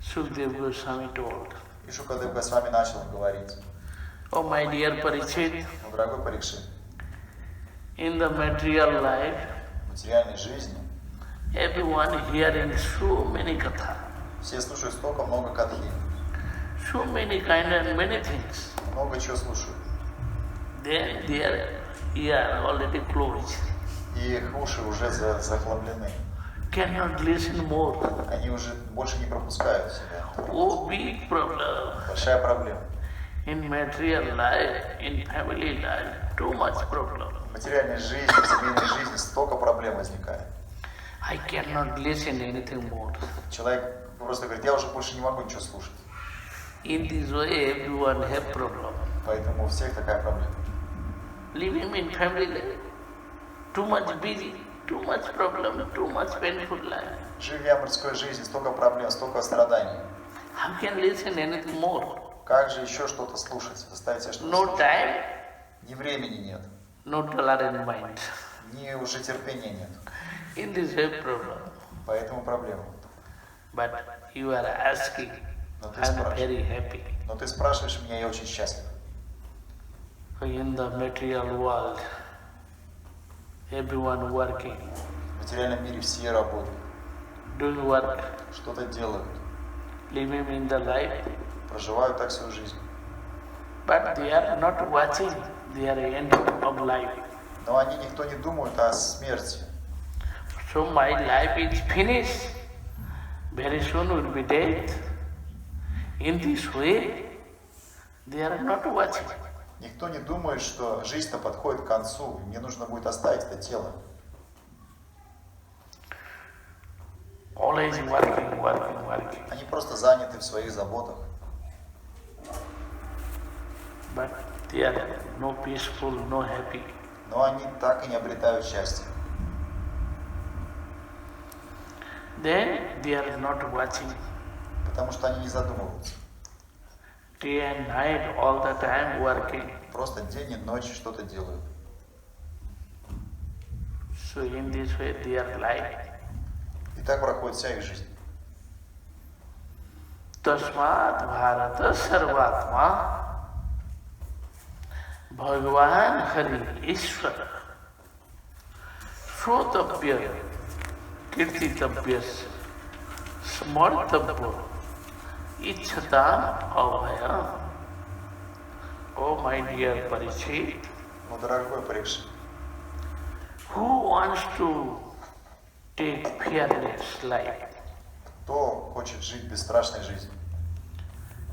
Sukadeva Goswami told, И Шукадев Госвами начал говорить: Oh, my dear Parikshit, Но, дорогой Парикшит, in the material life, в материальной жизни everyone hearing so many katha, все слушают столько много катхи, so many kind and many things. много чего слушают. Then their ear already closed, И их уши уже захламлены. cannot listen more. Они уже больше не пропускают себя. Oh, big problem. Большая проблема. In material life, in family life, too much problem. В материальной жизни, в семейной жизни столько проблем возникает. I cannot listen anything more. Человек просто говорит, я уже больше не могу ничего слушать. In this way, everyone have problem. Поэтому у всех такая проблема. Living in family life, too much busy, too much problem, too much painful life. Живя мирской жизнью, столько проблем, столько страданий. How can listen anything more? Как же еще что-то слушать? Заставить себя что-то No слушать? time, Ни времени нет, no tolerant mind. ни уже терпения нет. In this way, problem. Поэтому проблема. But you are asking, Но ты I'm спрашиваешь. very happy. Но ты спрашиваешь меня, я очень счастлив. In the material world, everyone working, В материальном мире все работают, doing work, что-то делают, living in the life, проживают так свою жизнь. but they are not watching their end of life. Но они никто не думают о смерти. So my life is finished. Very soon will be dead. In this way, they are not watching. Никто не думает, что жизнь-то подходит к концу, и мне нужно будет оставить это тело. Always working, working, working. Они просто заняты в своих заботах, But they are no peaceful, no happy. но они так и не обретают счастья. Then they are not watching. Потому что они не задумываются. Day and night, all the time working. Просто день и ночь что-то делают. So in this way, their life. И так проходит вся их жизнь. Tasmat Bharata Sarvatma Bhagavan Hari Ishvara Shrotapya Kirtitapya Smartabha Ichhatam Avaya. Oh my dear Parikshit, Но, дорогой Парикшит, who wants to take fearless life? кто хочет жить бесстрашной жизнью?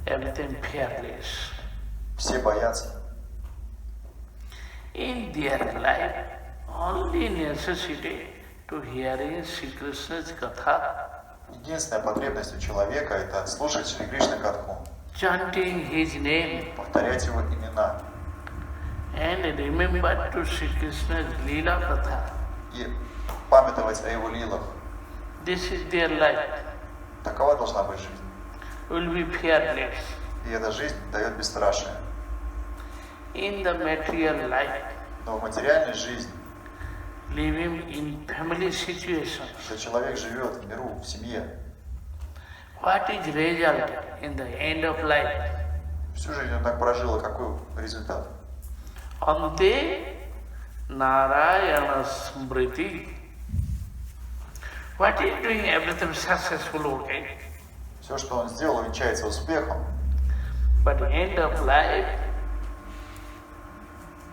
Everything fearless. Все боятся. In their life, only necessity to hearing Sri Krishna's katha, Единственная потребность у человека – это слушать Шри Кришна Катху, chanting his name, повторять его имена and remember to Sri Krishna's Leela katha. и памятовать о его лилах. This is their life. Такова должна быть жизнь. Will be fearless. И эта жизнь дает бесстрашие. In the material life, Но в материальной жизни, living in family situations, когда человек живет в миру, в семье, what is result in the end of life? всю жизнь он так прожил, и какой результат? Ante Narayana Smriti. What is doing everything successful, okay? Все, что он сделал, венчается успехом, But end of life,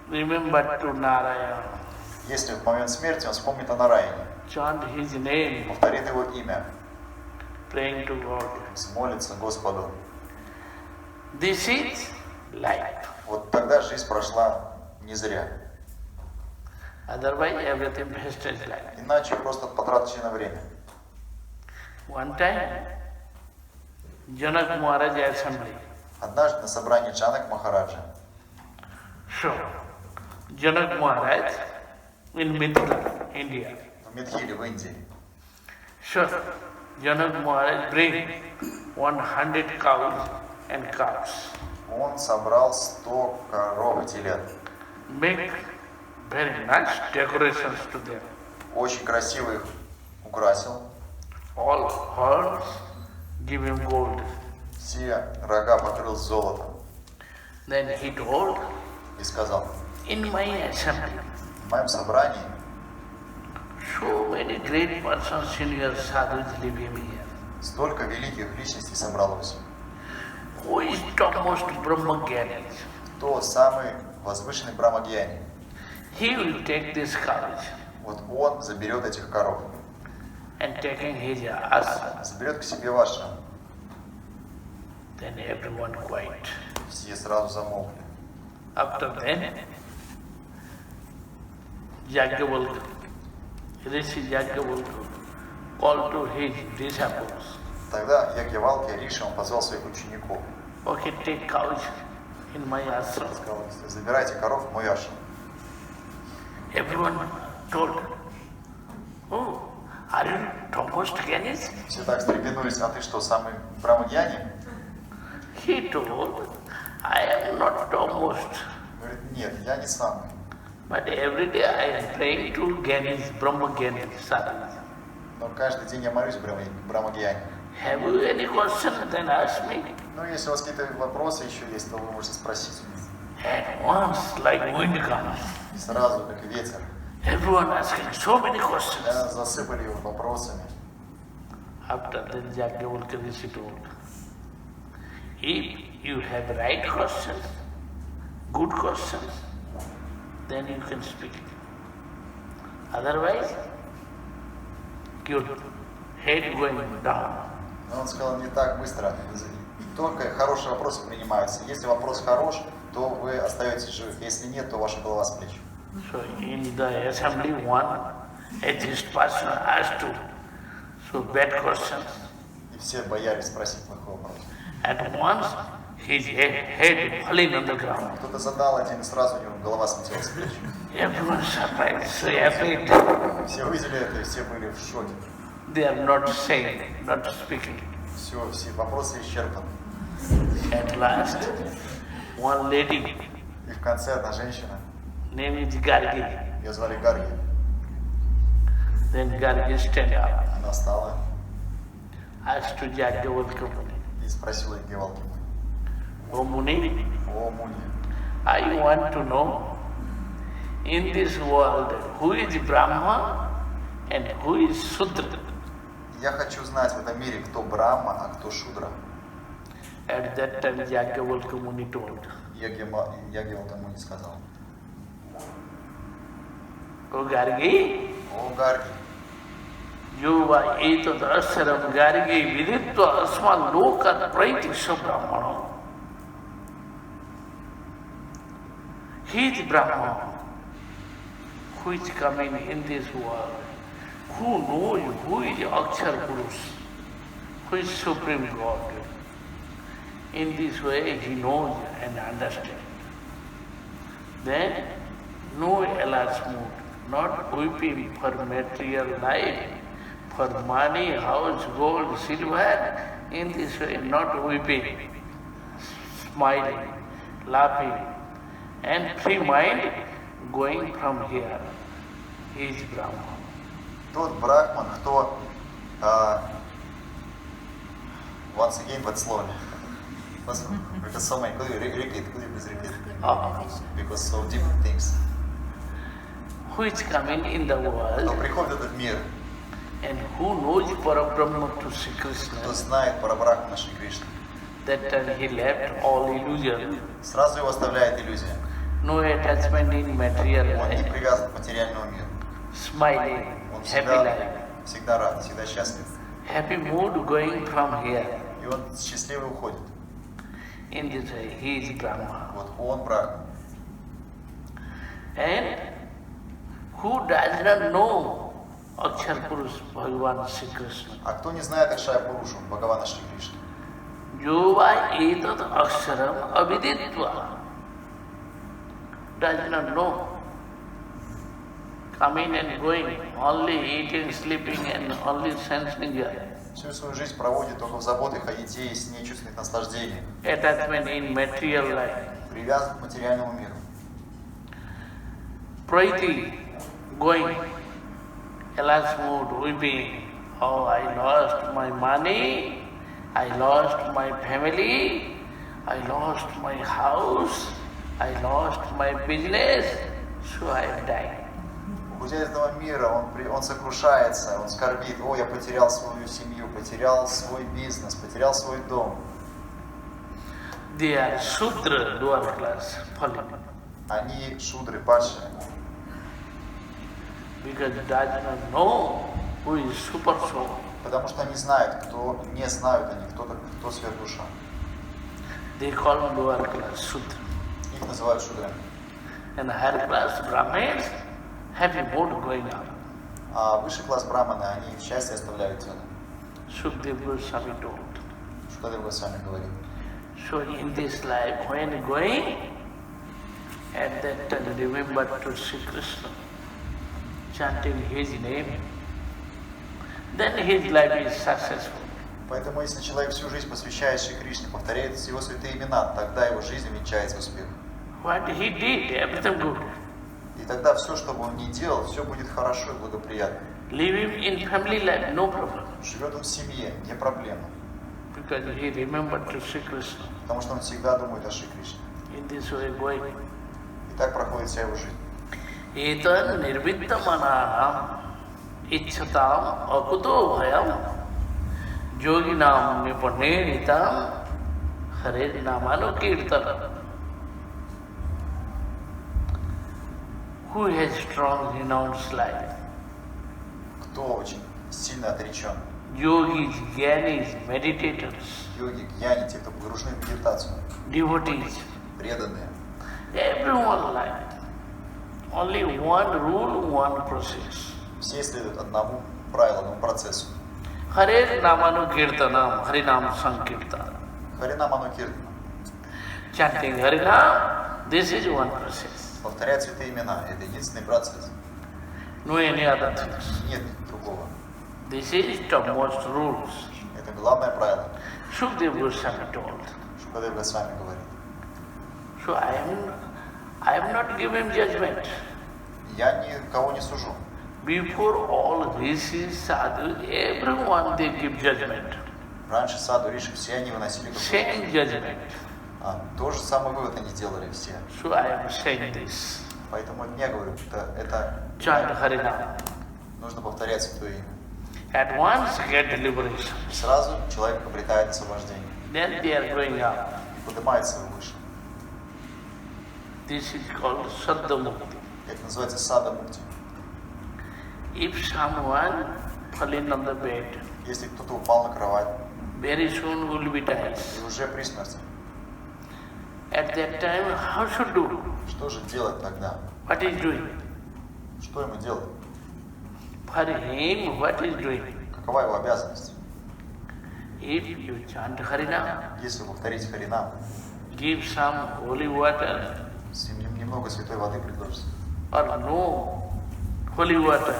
remember to Narayana. если в момент смерти он вспомнит о Нараяне, Chant his name, повторит его имя, praying to God. взмолится Господу. This is life. Вот тогда жизнь прошла не зря. Otherwise, everything wasted life. Иначе просто потрачено время. One time, Janak Maharaj assembly. Однажды на собрании Джанак Махараджа, So, Janak Maharaj in Mithila, India. в Мидхиле, в Индии, So, Janak Maharaj bring 100 cows and calves. он собрал 100 коров и телят. Make very nice decorations to them. Очень красиво их украсил. All horns give him gold. Все рога покрыл золотом. Then he told, и сказал, in my assembly, в моем собрании so many great persons, senior sadhus living here. столько великих личностей собралось. Who is topmost Brahmagyan? Кто самый возвышенный Брахмагьяни? He will take this cows Вот он заберет этих коров, and taking his ashram. заберет к себе ваши. Then everyone quiet. Все сразу замолкли. After then, Yajnavalkya, Rishi Yajnavalkya called to his disciples. Тогда Ягьявалкья Риши, он позвал своих учеников. Okay, take cows in my ashram. Сказал, забирайте коров в мой ашрам. Everyone told, oh, are you topmost Gyanis? Все так встрепенулись, а ты что, самый Брахмагьяни? He told, I am not topmost, Говорит, нет, я не самый. but every day I am praying to Gyanis, Brahmagyanis, sadhus. Но каждый день я молюсь Брахмагьяни. Have you any question? Then ask me. Ну, если у вас какие-то вопросы еще есть, то вы можете спросить у меня. At once, like wind comes, И сразу, как ветер, everyone asking so many questions. засыпали его вопросами. After that, Yajnavalkya Rishi told, if you have right questions, good questions, then you can speak. Otherwise, your head going down. Но он сказал, не так быстро. Только хорошие вопросы принимаются. Если вопрос хорош, то вы остаетесь живы. Если нет, то ваша голова с плеч. So in the assembly, one atheist person asked to so bad questions. И все боялись спросить плохой вопрос. At once, his head falling on the ground. Кто-то задал один, и сразу у него голова слетела с плеч. Everyone surprised, so afraid. Все увидели это, и все были в шоке. They are not saying, not speaking. Все вопросы исчерпаны. At last, one lady, И в конце одна женщина, name is Gargi. ее звали Гарги, Then Gargi stand up, она встала asked to Yajnavalkya Muni, и спросила Ягьявалкья: "O Muni, о Муни, I want to know in this world who is Brahma and who is Sudra." я хочу знать в этом мире, кто Брахма, а кто Шудра. At that time, Yajnavalkya Muni told, Ягьявалкья Муни сказал: "O Gargi, о Гарги, yuva etad asharam Gargi viditva asma lokat praitisha brahmana." He is Brahma, who is coming in this world, who knows who is Akshar Purush, who is Supreme God. In this way he knows and understands. Then no alas mood, not weeping for material life, for money, house, gold, silver. In this way not weeping, smiling, laughing, and free mind going from here. He is Brahma. тот Брахман, кто once again в слове. Because so many, could you repeat? Because so deep things. Who is coming in the Кто world приходит в этот мир, and who knows Parabrahma to Sri кто Krishna, знает про Брахмана Шри Кришны, that time he left all illusion, сразу его оставляет иллюзия. no attachment in material Он не life, привязан к материальному миру. smiling, Он happy life, всегда рад, всегда счастлив. happy mood going from here. И он счастливый уходит. In this way, he is Brahma. Вот он Брахман. And who does not know Akshar Purush Bhagavan Sri Krishna? А кто не знает Акшая Пурушу, Бхагавана Шри Кришны? Yuva etad aksharam aviditva. Does not know. Coming and going, only eating, sleeping, and only sense enjoy. Всю свою жизнь проводит только в заботах о еде и сне чувственных наслаждениях. Attachment in material life. Привязан к материальному миру. Praiti, going, alas mood, weeping. Oh, I lost my money, I lost my family, I lost my house, I lost my business, so I died. Уходя из этого мира, он сокрушается, он скорбит: о, я потерял свою семью, потерял свой бизнес, потерял свой дом. They are Shudra lower class, fallen. Они шудры, падшие. Because they does not know who is super soul. Потому что они знают, не знают они, кто сверхдуша. They call lower class Shudra. Их называют шудрами. And higher class Brahmins have a mood going on. А высший класс браманы, они в счастье оставляют тело. Shukdev Goswami told. Шукадев Госвами говорит. So in this life, when going, at that time remember to Sri Krishna, chanting his name, then his life is successful. Поэтому, если человек всю жизнь посвящает Шри Кришне, повторяет его святые имена, тогда его жизнь венчается успехом. What he did, everything good. И тогда все, что бы он ни делал, все будет хорошо и благоприятно. Living in family life, no problem. Живет он в семье, не проблема. Because he remembered to Sri Krishna. Потому что он всегда думает о Шри Кришне. In this way going. И так проходит вся его жизнь. Eta nirvittamanam ichchatam akuto bhayam yoginam nipanenitam hare namanu kirtanam. Who has strong renounced life? Кто очень сильно отречен? Yogis, jnanis, meditators, Йоги, гьяни, те, кто погружены в медитацию, devotees, преданные. everyone like. Only one rule, one process. Все следуют одному правилу, одному процессу. Hare namanu kirtanam, harinam sankirtanam. Харинам Анукиртана. Chanting Harinam, this is one process. Повторять святые имена – это единственный процесс. No any other things. Нет другого. This is topmost rules. Это главное правило. Shukdev Goswami told. Шукадев Госвами говорит. So I am not giving judgment. Я никого не сужу. Before all rishis, sadhus, everyone they give judgment. Раньше саду, риши, все они выносили Same judgment. то же самое вывод они делали все. So I am saying this. Поэтому я говорю, это Chant Harinam. нужно повторять святое имя. At once get liberation. И сразу человек обретает освобождение. Then they are going up. И поднимается выше. This is called Saddha Mukti. Это называется сада мукти. If someone fallen on the bed, Если кто-то упал на кровать very soon will be died. и уже при смерти, At that time, how should do? что же делать тогда? What is doing? Что ему делать? For him, what is doing? Какова его обязанность? If you chant Harinam, Если повторить Харинам, give some holy water немного святой воды предложится. or no holy water,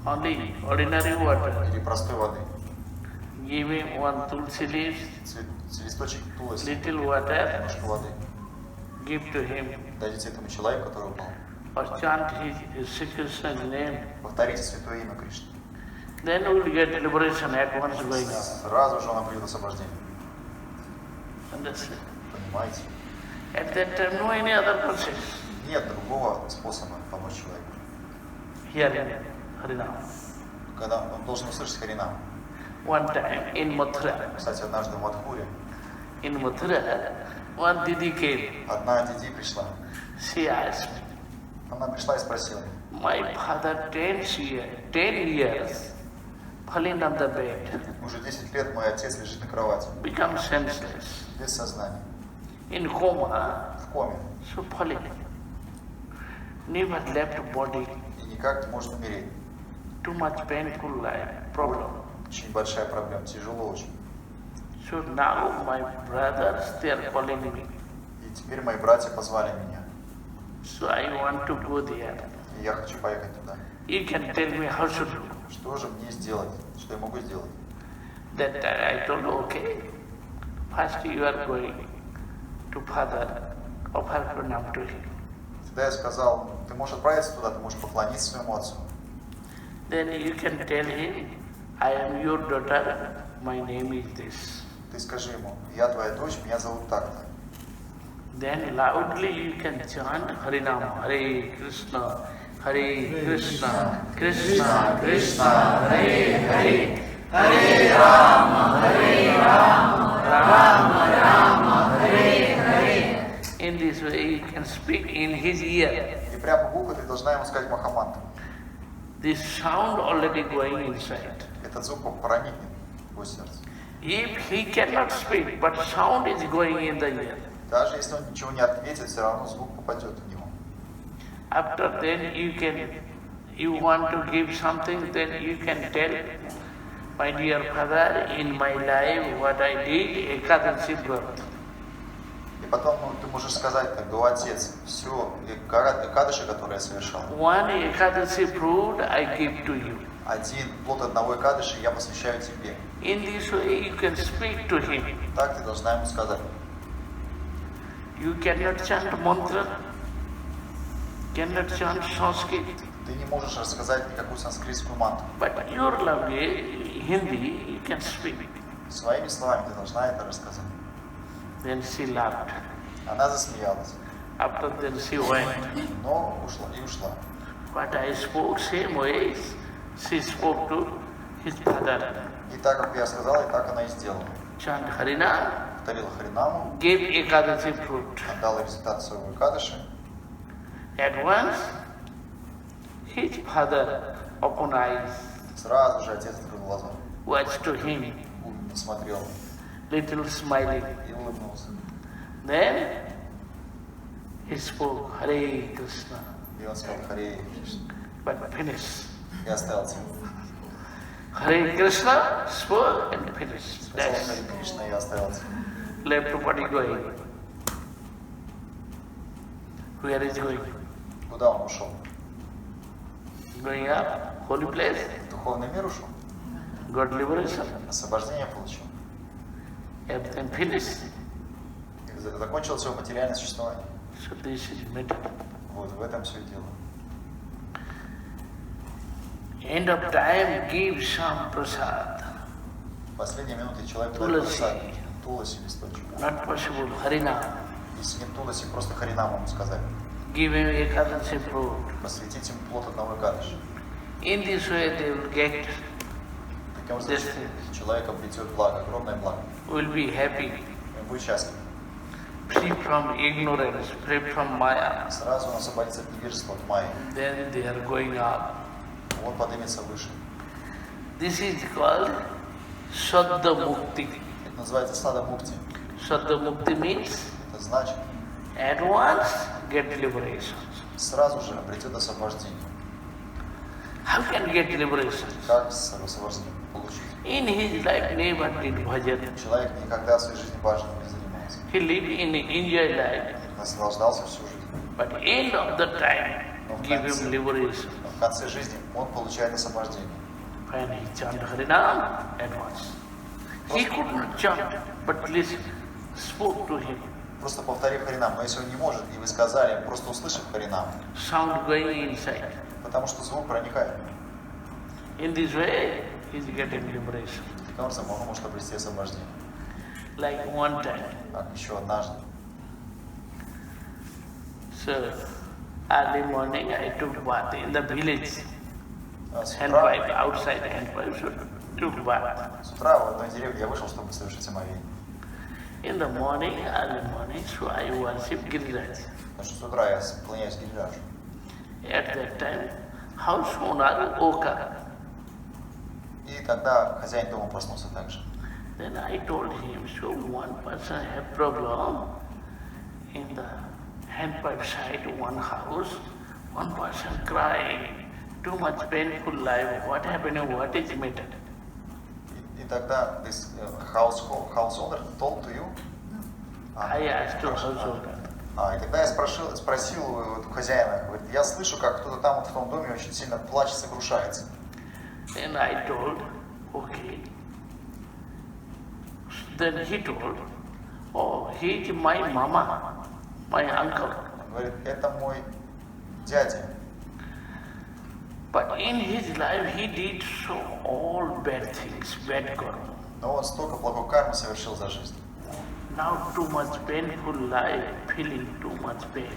only ordinary water. Или простой воды. Give him one tulsi leaf, Листочек тулоси, little water, немножко воды. give to him, Дадите этому человеку, который упал. or chant his Sri Krishna's name. Повторите святое имя Кришны. Then we will get liberation at once going up. Сразу же он обретет освобождение. Understand? Понимаете? At that time, no any other process. Нет другого способа помочь человеку. Hearing Harinam. Когда он должен услышать Харинам. One time in Mathura, Кстати, однажды в Мадхуре one Didi came. одна Диди пришла. She asked me, Она пришла и спросила: my father 10 years falling on the bed, уже 10 лет мой отец лежит на кровати, become senseless, без сознания, in coma, в коме, so falling, never left body, и никак не может умереть. too much painful life, problem. Очень большая проблема, тяжело очень. So now my brothers, they are calling me. И теперь мои братья позвали меня, So I want to go there. и я хочу поехать туда. You can tell me how to do. Что же мне сделать? Что я могу сделать? That time I told, okay, first you are going to father, offer pranam to him. Тогда я сказал: ты можешь отправиться туда, ты можешь поклониться своему отцу. Then you can tell him, I am your daughter, my name is this. ты скажи ему, я твоя дочь, меня зовут так-то. Then loudly you can chant Harinam, Hare Krishna, Krishna Krishna, Hare Hare, Hare Rama, Rama Rama, Hare Hare. In this way you can speak in his ear. И прямо в ухо ты должна ему сказать Махамантру. This sound already going inside. Этот звук проникнет в его сердце. If he cannot speak, but sound is going in the ear. Даже если он ничего не ответит, все равно звук попадет в него. After then you want to give something, then you can tell, my dear father, in my life what I did, Ekadashi Vrat. И потом ты можешь сказать, как бы, отец, все Экадаши, которые я совершал. One Ekadashi fruit I give to you. Один плод одного Экадаши я посвящаю тебе. In this way you can speak to him. Так ты должна ему сказать. You cannot chant mantra, cannot chant Sanskrit. Ты не можешь рассказать никакую санскритскую мантру. But your language, Hindi, you can speak. Своими словами ты должна это рассказать. Then she laughed. Она засмеялась. After then she went. Но ушла. But I spoke same way she spoke to his father. И так, как я сказал, и так она и сделала. Chant Harinam, Повторила Харинаму, gave Ekadashi fruit. отдала результат своего Экадаши. At once, his father opened eyes, Сразу же отец открыл глаза, watched to him, посмотрел little smiling. и улыбнулся. Then he spoke Hare Krishna, И он сказал Харе Кришна. but finished. И оставил тебя. Hare Krishna spoke and finished. Сказал That's Харе Кришна и оставил тебя. left body going. Where is going? Куда он ушел? Going up, holy place, В духовный мир ушел. got liberation, Освобождение получил. everything finished. И закончил свое материальное существование. So this is matter. Вот в этом все и дело. End of time, give some prasad. В последние минуты человек дает Туласи. просад. Туласи листочек. Not possible, Harinam. Если нет Туласи, просто Харинаму ему сказать. Give him Ekadashi fruit. Посвятить ему плод одного Экадаши. In this way they will get, Таким образом, человек обретет благо, огромное благо. will be happy, Он будет счастлив. free from ignorance, free from Maya. Сразу он освободится от невежества, от майи. Then they are going up. Он поднимется выше. This is called Saddha Mukti. Это называется сада мукти. Saddha Mukti means Это значит, at once get liberation. сразу же обретет освобождение. How can get liberation? Как освобождение получить? In his life never did bhajan. Человек никогда в своей жизни баджаном не занимался. He lived in enjoy life. Наслаждался всю жизнь. But end of the time, give him liberation. Но в конце жизни он получает освобождение. When he chanted Harinam, at once. He could not chant, but at least spoke to him. Просто повторив Харинам. Но если он не может, и вы сказали, просто услышав Харинам, Sound going inside. потому что звук проникает. In this way, he is getting liberation. Таким образом, он может обрести освобождение. Like one time. Так, еще однажды. So, early morning I took bath in the village. С Handpipe outside, handpipe, so took bath. утра в одной деревне я вышел, чтобы совершить омовение. In the morning, early morning, so I worship Giriraj. Потому что с утра я склоняюсь к Гирираджу. At that time, house owner woke up. И тогда хозяин дома проснулся также. Then I told him, so one person have problem in the handpipe side, one house, one person crying, too much painful life, what happened, what is matter? И тогда this house owner told to you? I asked to householder. И тогда я спросил у хозяина, говорит, я слышу, как кто-то там вот в том доме очень сильно плачет, сокрушается. Then I told, okay. Then he told, oh, he is my mama, my uncle. Он говорит, это мой дядя. But in his life he did so all bad things, bad karma. Но он столько плохой кармы совершил за жизнь. Now too much painful life, feeling too much pain.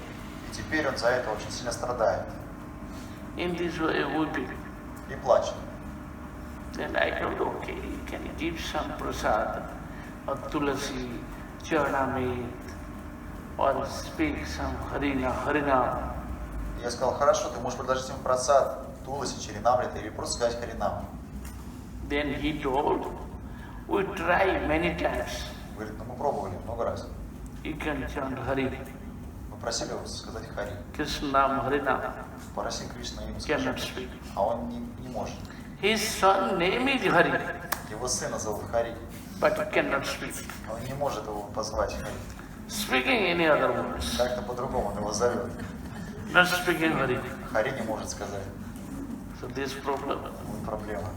И теперь он за это очень сильно страдает. In this way weeping. И плачет. Then I told, okay, you can give some prasad, or tulasi, charnamit, or speak some harina. Я сказал, хорошо, ты можешь предложить ему прасад, туласи, чаринамрита, или просто сказать харинам. Then he told, we try many times. Говорит, ну мы пробовали много раз. You can chant Hari, Мы просили его сказать хари. Krishnam Harinam, Попроси Кришну ему cannot сказать. speak. А он не может. His son name is Hari, Его сына зовут Хари. but he cannot speak. Он не может его позвать Хари. Speaking any other words, Как-то по-другому он его зовет. not speaking Hari. Хари не может сказать. So this problem. Ну, проблема.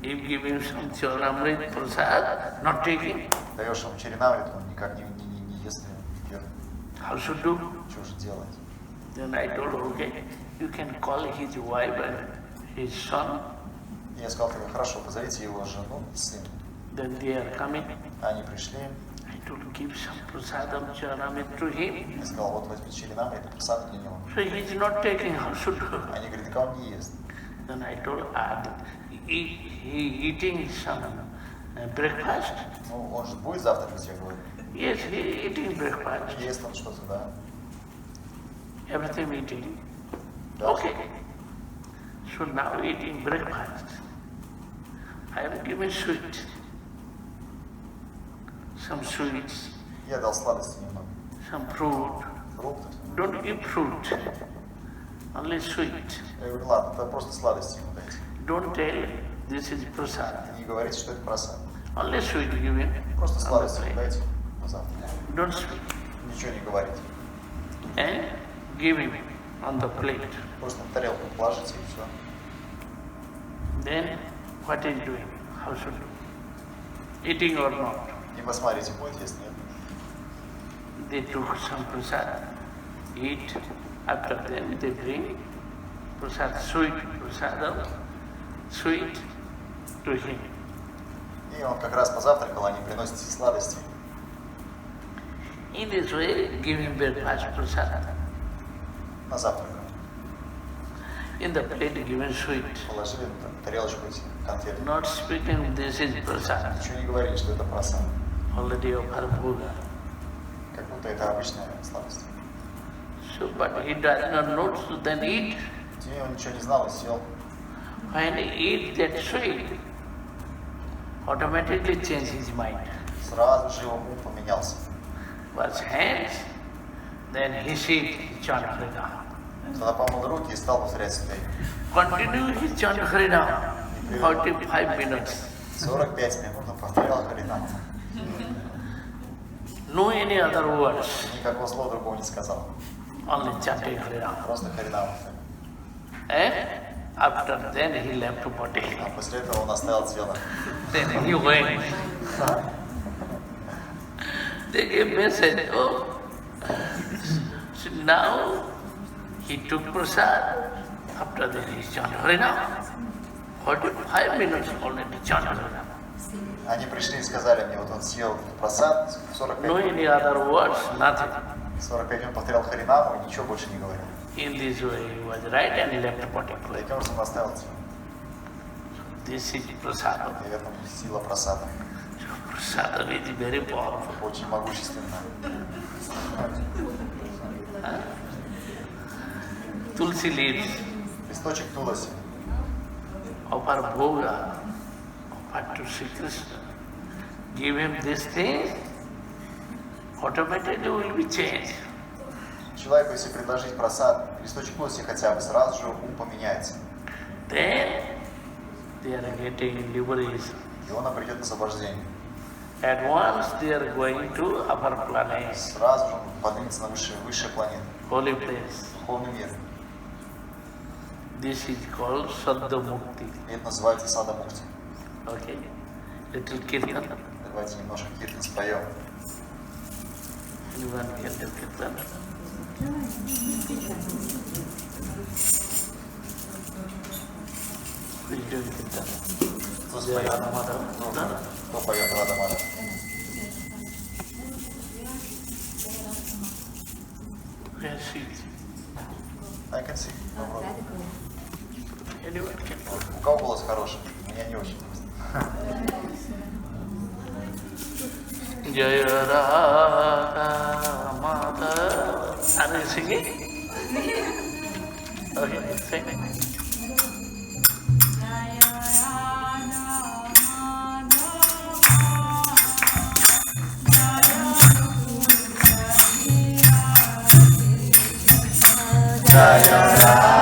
If giving some charanamrit prasad, not taking, Даешь ему чаринамрит, он никак не ест, не пьет. how should do? Что же делать? Then I told her, okay, you can call his wife and his son. Я сказал, тогда хорошо, позовите его жену и сына. Then they are coming. Они пришли. I told give some prasadam charanamrit to him. Я сказал, вот возьми чаринамрит, просад для него. So he is not taking, how should do? Они говорят, так он не ест. Then I told he eating some breakfast. Ну, он же будет завтракать, я говорю. Yes, he eating breakfast. Ест он что-то, да. Everything eating. Да. Okay. So now eating breakfast. I am giving sweet. Some sweets, Я дал сладости немного. some fruit. Фруктов. Don't give fruit, only sweet. Я говорю, ладно, это просто сладости ему дайте. Don't tell this is prasad. Не говорите, что это просад. Only sweet give him. Просто on the сладости ему plate. дайте на завтрак. Don't speak. Ничего не говорите. And give him on the plate. Просто на тарелку положите и все. Then what is doing? How should do? Eating or not? И посмотрите, будет есть, нет. They took some prasad, eat. After them they bring prasad, sweet prasadam, sweet to him. И он как раз позавтракал, они приносят эти сладости. In this way, give him breakfast prasad. На завтрак. In the plate given sweet. Положили на тарелочку эти конфеты. Not speaking this is prasad. Ничего не говорили, что это просад. Already of bhoga. Как будто это обычная сладость. So, but he does not know, so then eat. Тем он ничего не знал и съел. When he eat that sweet, automatically change his mind. Сразу же его ум поменялся. Was hands, then he sit, chant Harinam. Тогда помыл руки и стал повторять себе. Continue his chant Harinam, 45 minutes. 45 минут он повторял Харинам. No any other words, Никакого слова другого не сказал. only chanting Harinam. Просто Харинам. And after then he left body. А после этого он оставил тело. Then he went. They gave message, oh, so now he took prasad. After that he chanted Harinam. 45 minutes already chanted Harinam. Они пришли и сказали мне, вот он съел просад, 45 No any other words, nothing. 45 минут повторял Харинаму и ничего больше не говорил. In this way he was right and he left body. Таким образом он оставил тело. This is prasad. И в этом сила просада. Prasad is very powerful. Очень могущественная. Tulsi leaves, Листочек туласи. offer bhoga, offer to Sri Krishna. Give him this thing, automatically will be changed. Человеку, если предложить просад, листочек туласи хотя бы, сразу же ум поменяется. Then they are getting liberation. И он обретет освобождение. At once they are going to upper planet, Сразу же он поднимется на высшие планеты. holy place. Духовный мир. This is called Saddha Mukti. И это называется сада мукти. Okay? Little kirtan. Давайте немножко киртан споем. Anyone can do kirtan? Who is doing kirtan? Кто споет? Кто поет Рада Мадхава? I can see. No problem. У кого голос хороший? У меня не очень. Jaya Radha Madhava. Are you singing? Okay, sing. Jaya Radha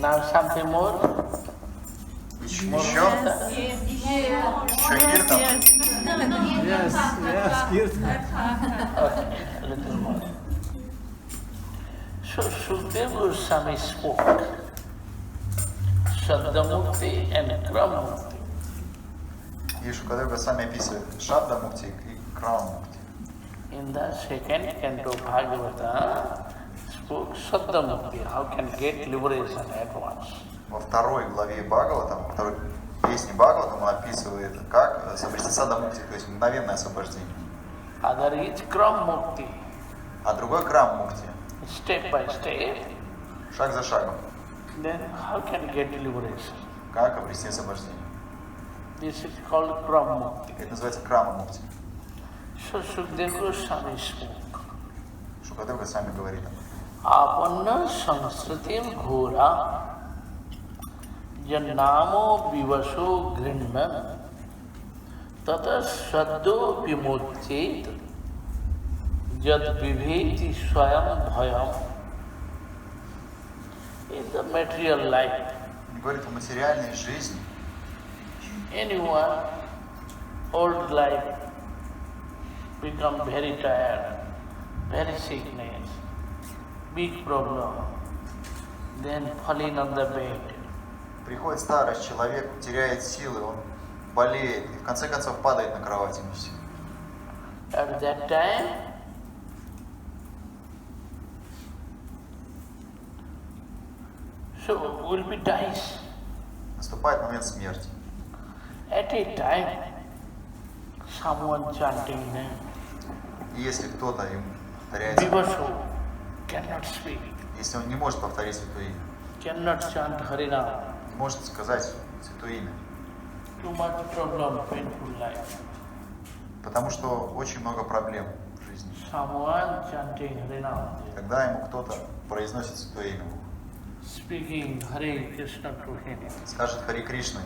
Now something more? Еще киртан? Yes, kirtan. Okay, a little more. So Sukadeva Goswami spoke Saddhamukti and Kramamukti. И Шукадев Госвами описывает Шабда Мукти и Крама Мукти. In the second canto Bhagavata spoke Saddhamukti, how can get liberation at once. Во второй главе Бхагаватам, во второй песне Бхагаватам он описывает, как обрести Саддамукти, то есть мгновенное освобождение. Other is Kramamukti, А другой Крам Мукти, step by step, шаг за шагом, then how can get liberation. как обрести освобождение. This is called Kramamukti. Это называется Крама Мукти. So Sukadeva Goswami spoke. Шукадев Госвами говорит. Apanna Sansritim Ghora Janamo Vivasho Grinna Tata Saddo Vimochet Jad Viveti Swayam Bhayam. In the material life, Он говорит о материальной жизни. anyone, old life, become very tired, very sickness, big problem, then falling on the bed. Приходит старость, человек теряет силы, он болеет и в конце концов падает на кровать и все. At that time, so will be dies. Наступает момент смерти. At a time, someone chanting name, И если кто-то ему повторяет, Vivasho cannot speak, если он не может повторить святое имя, cannot chant Harinam. не может сказать святое имя, Too much problem, painful life. потому что очень много проблем в жизни. Someone chanting Harinam, Когда ему кто-то произносит святое имя, speaking Hare Krishna to him. скажет Хари Кришна,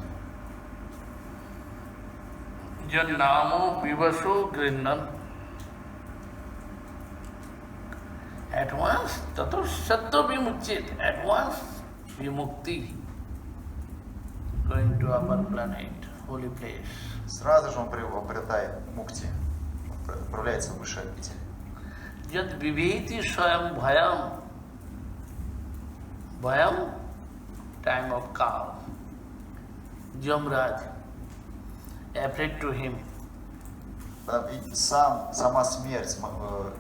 Jannamo Vivasho Grinnan. At once, tato Sattva Vimuchet, at once Vimukti, going to upper planet, holy place. сразу же он обретает мукти, отправляется в высший обитель. Jad Viveti Swayam Bhayam. Bhayam, time of calm. Jamraj, afraid to him. И сама смерть,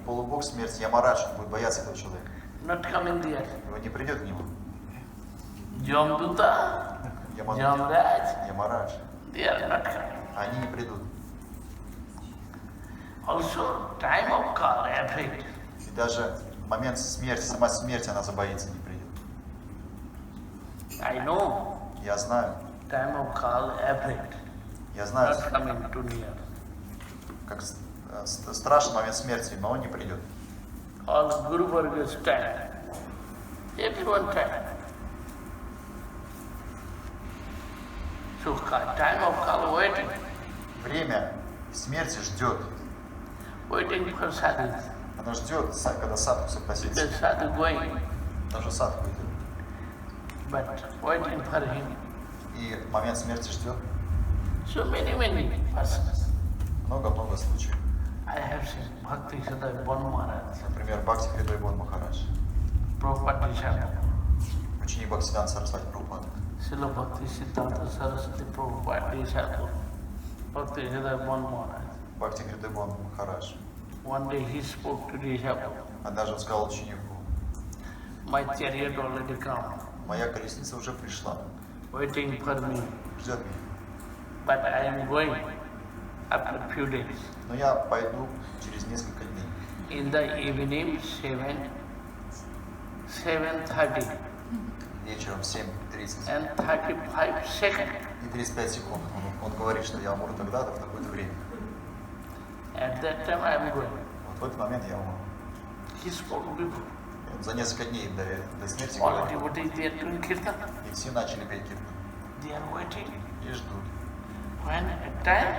полубог смерти, Ямарадж, он будет бояться этого человека. Not coming there. Его не придет к нему. Jamduta, Jamraj, Ямарадж. they are not coming. Они не придут. Also, time of call, afraid. И даже в момент смерти, сама смерть, она забоится, не придет. I know, Я знаю, time of call, afraid. я знаю, Not coming too near. как страшный момент смерти, но он не придет. All Guru Vargas time. Everyone time. So, time of call, waiting. Время смерти ждет. Waiting for sadhu. Она ждет, когда садху согласится. The sadhu going, Даже садху идет. but waiting for him. И момент смерти ждет. So many persons. Много-много случаев. I have seen Bhakti Siddhar Bon Maharaj, Например, Бхакти Хридай Бон Махарадж, Prabhupada disciple, ученик Бхактисиданта Сарасвати Прабхупады. Srila Bhakti Siddhanta Saraswati Prabhupada disciple, Bhakti Siddhar Bon Maharaj. Бхакти Хридай Бон Махарадж. One day he spoke to disciple, Однажды он сказал ученику: my chariot already come, моя колесница уже пришла, waiting for me, ждет меня. but I am going after a few days. Но я пойду через несколько дней. In the evening, 7:30 Вечером в 7:30 and 35 seconds. и 35 секунд. Он говорит, что я умру тогда-то, в такое-то время. At that time I am going. Вот в этот момент я умру. He spoke before. И он за несколько дней до смерти All говорил. devotees they are doing kirtan. И все начали петь киртан. They are waiting. И ждут. When at time,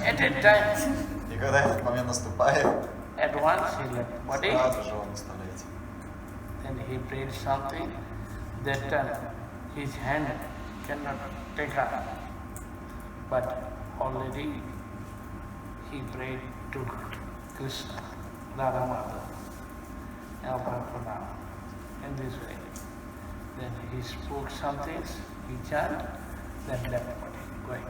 at a time, И когда этот момент наступает, at once he left body, сразу же он оставляет. then he prayed something, that time his hand cannot take up, but already he prayed to Krishna, Radha Mata, in this way. Then he spoke some things, he chanted, then left going.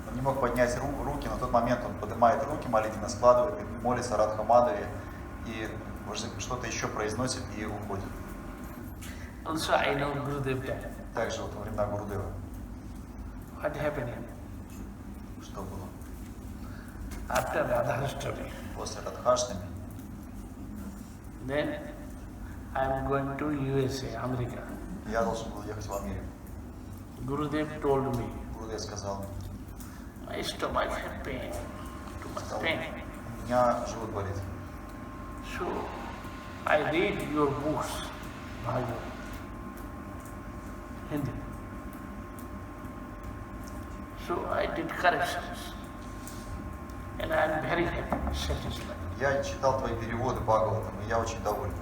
Он не мог поднять руки, но в тот момент он поднимает руки, молитвенно складывает, и молится Радха Мадхаве, и что-то еще произносит и уходит. Also I know Gurudev died. Также вот во времена Гурудева. What happened? Что было? After Radhaष्टami. После Радхаштами. Then I am going to USA, America. Я должен был ехать в Америку. Gurudev told me, Гурудев сказал мне, my stomach has pain, too much pain. у меня живот болит. So I read your books, Bhagavad, Hindi. So I did corrections, and I am very happy, satisfied. Я читал твои переводы Бхагаватам, и я очень доволен.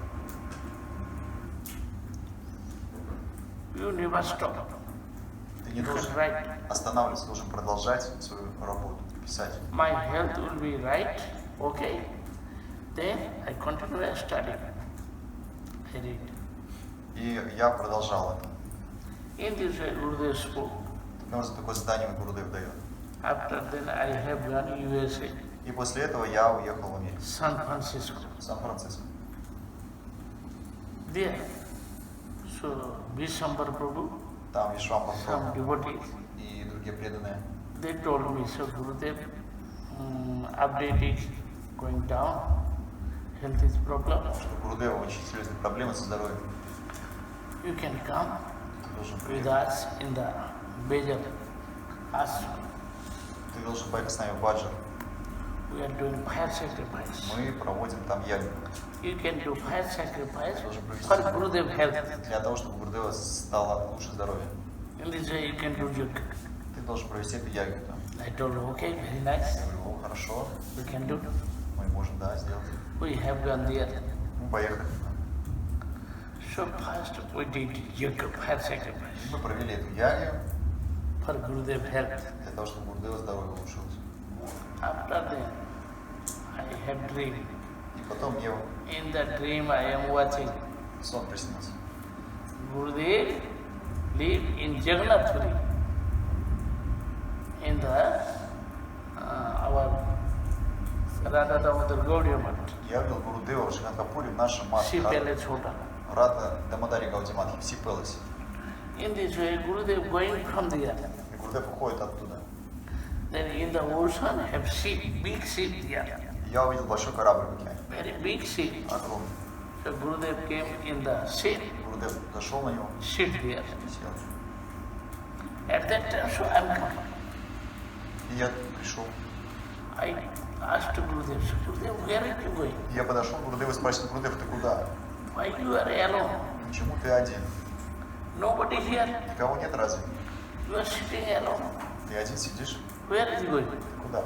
You never stop. Ты не должен останавливаться, должен продолжать свою работу, писать. My health will be right, okay. Then I continue studying. I read. И я продолжал это. In this way, Gurudev spoke. Таким образом, такое задание Гурудев дает. After then, I have gone USA, И после этого я уехал в Америку, San Francisco. в Сан-Франциско. There, so Vishwambar Prabhu, Там Вишвамбар some devotees, и другие преданные. they told me, so Gurudev, update is going down, health is problem. Что у Гурудева очень серьезные проблемы со здоровьем. You can come Ты должен with приехать. us in the Bejar ashram. Ты должен поехать с нами в Баджар. We are doing fire sacrifice. Мы проводим там ягу. You can do fire sacrifice Должен провести for Gurudev health. для того, чтобы у Гурудева стало лучше здоровье. In this way, you can do yoga. Ты должен провести эту ягу там. I told him, okay, very nice, Я говорю, о, хорошо, we can do. мы можем, да, сделать. We have gone there. Мы поехали. So first we did yoga, fire sacrifice Мы провели эту ягу for Gurudev health. для того, чтобы у Гурудева здоровье улучшилось. After that, I had dream. И потом мне In the dream, I am watching сон приснился. Gurudev live in Jagannath Puri, in the our Radha Damodar Gaudiya Math, Я видел Гурудева в Шринатхапуре в нашем Sea матхе Palace Hotel. Радха Дамодари Гаудиматхи в Си-Пэласе. In this way, Gurudev going from there. И Гурудев уходит оттуда. Then in the ocean have ship, big ship there, И я увидел большой корабль в океане. very big ship. Огромный. So Gurudev came in the ship, Гурудев зашел на него sit there. и сел. At that time, so I'm coming. И я пришел. I asked Gurudev, so Gurudev, where are you going? И я подошел к Гурудеву и спросил, Гурудев, ты куда? Why you are alone? Почему ты один? Nobody here. Никого нет разве? You are sitting alone. Ты один сидишь? Where is he going? Ты куда?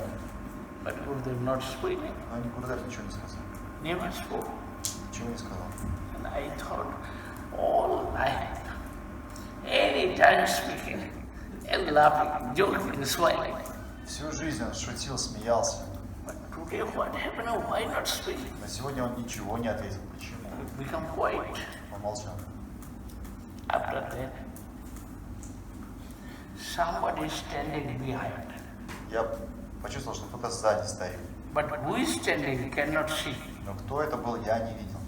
But Gurudev not speaking, Но ни Гурудев ничего не сказал. never spoke. Ничего не сказал. And I thought, all night, any time speaking and laughing, joking, smiling. Всю жизнь он шутил, смеялся. But today what happened? Why not speak? Но сегодня он ничего не ответил. Почему? Become quiet. Он молчал. After that, somebody is standing behind. Я почувствовал, что кто-то сзади стоит. But who is standing cannot see. Но кто это был, я не видел.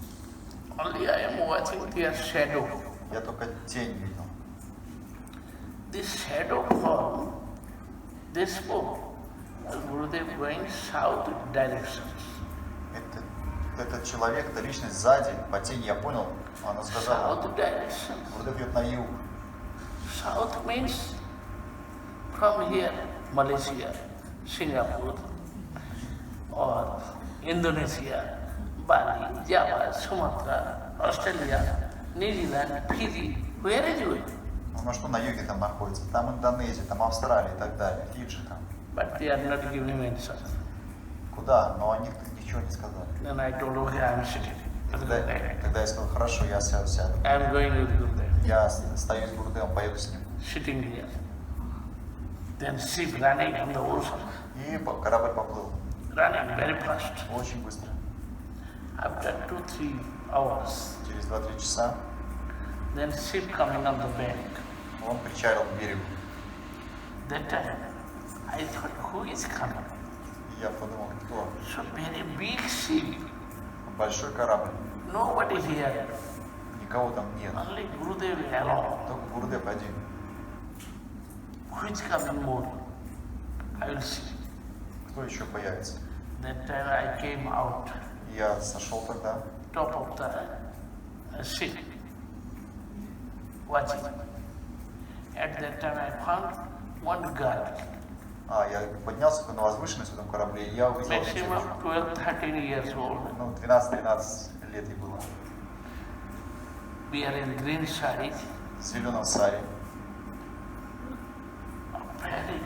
Only I am watching their shadow. Я только тень видел. This shadow form, they spoke. Gurudev going south directions. Этот человек, эта личность сзади, по тени я понял, она сказала, South direction. Гурудев идет на юг. South means from here, Malaysia, Singapore, or Indonesia, Bali, Java, Sumatra, Australia, New Zealand, Fiji. Where is he going? Ну что на юге там находится? Там Индонезия, там Австралия и так далее, Фиджи там. But they are not giving me answer. Куда? Но они ничего не сказали. Then I told, okay, I am sitting. Тогда я сказал, хорошо, я сяду. I am going with Gurudev. Я стою с Гурудевом, поеду с ним. sitting there. Then ship running on the ocean, И корабль поплыл. running very fast. Очень быстро. After 2-3 hours, Через 2-3 часа then ship coming on the bank. он причалил к берегу. That time, I thought, who is coming? И я подумал, кто? So very big ship, Большой корабль. nobody here, Никого там нет. only Gurudev alone. Только Гурудев один. Who is coming more? I will see. Кто еще появится? That time I came out, И я сошел тогда, top of the ship, watching. At that time I found one girl, я поднялся на возвышенность в этом корабле, и я увидел maximum девочку. 12-13 years old, 12-13 лет ей было. wearing green sari, В зеленом саре. very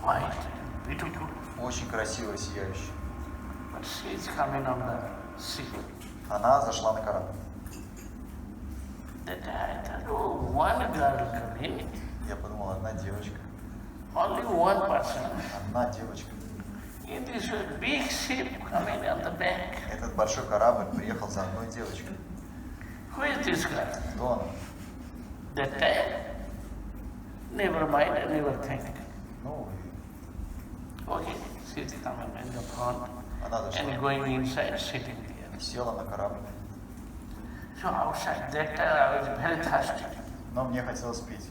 white and beautiful. Очень красивая, сияющая. But she is coming on the ship. Она зашла на корабль. That I thought, oh, one girl coming, Я подумал, одна девочка. only one person. Одна девочка. In this big ship coming on the bank. Этот большой корабль приехал за одной девочкой. Who is this girl? Кто она? That time, never mind, I never think. Ну, Okay, she's coming in the front она зашла and going inside, sitting there. и села на корабль. So outside that time I was very thirsty. Но мне хотелось пить.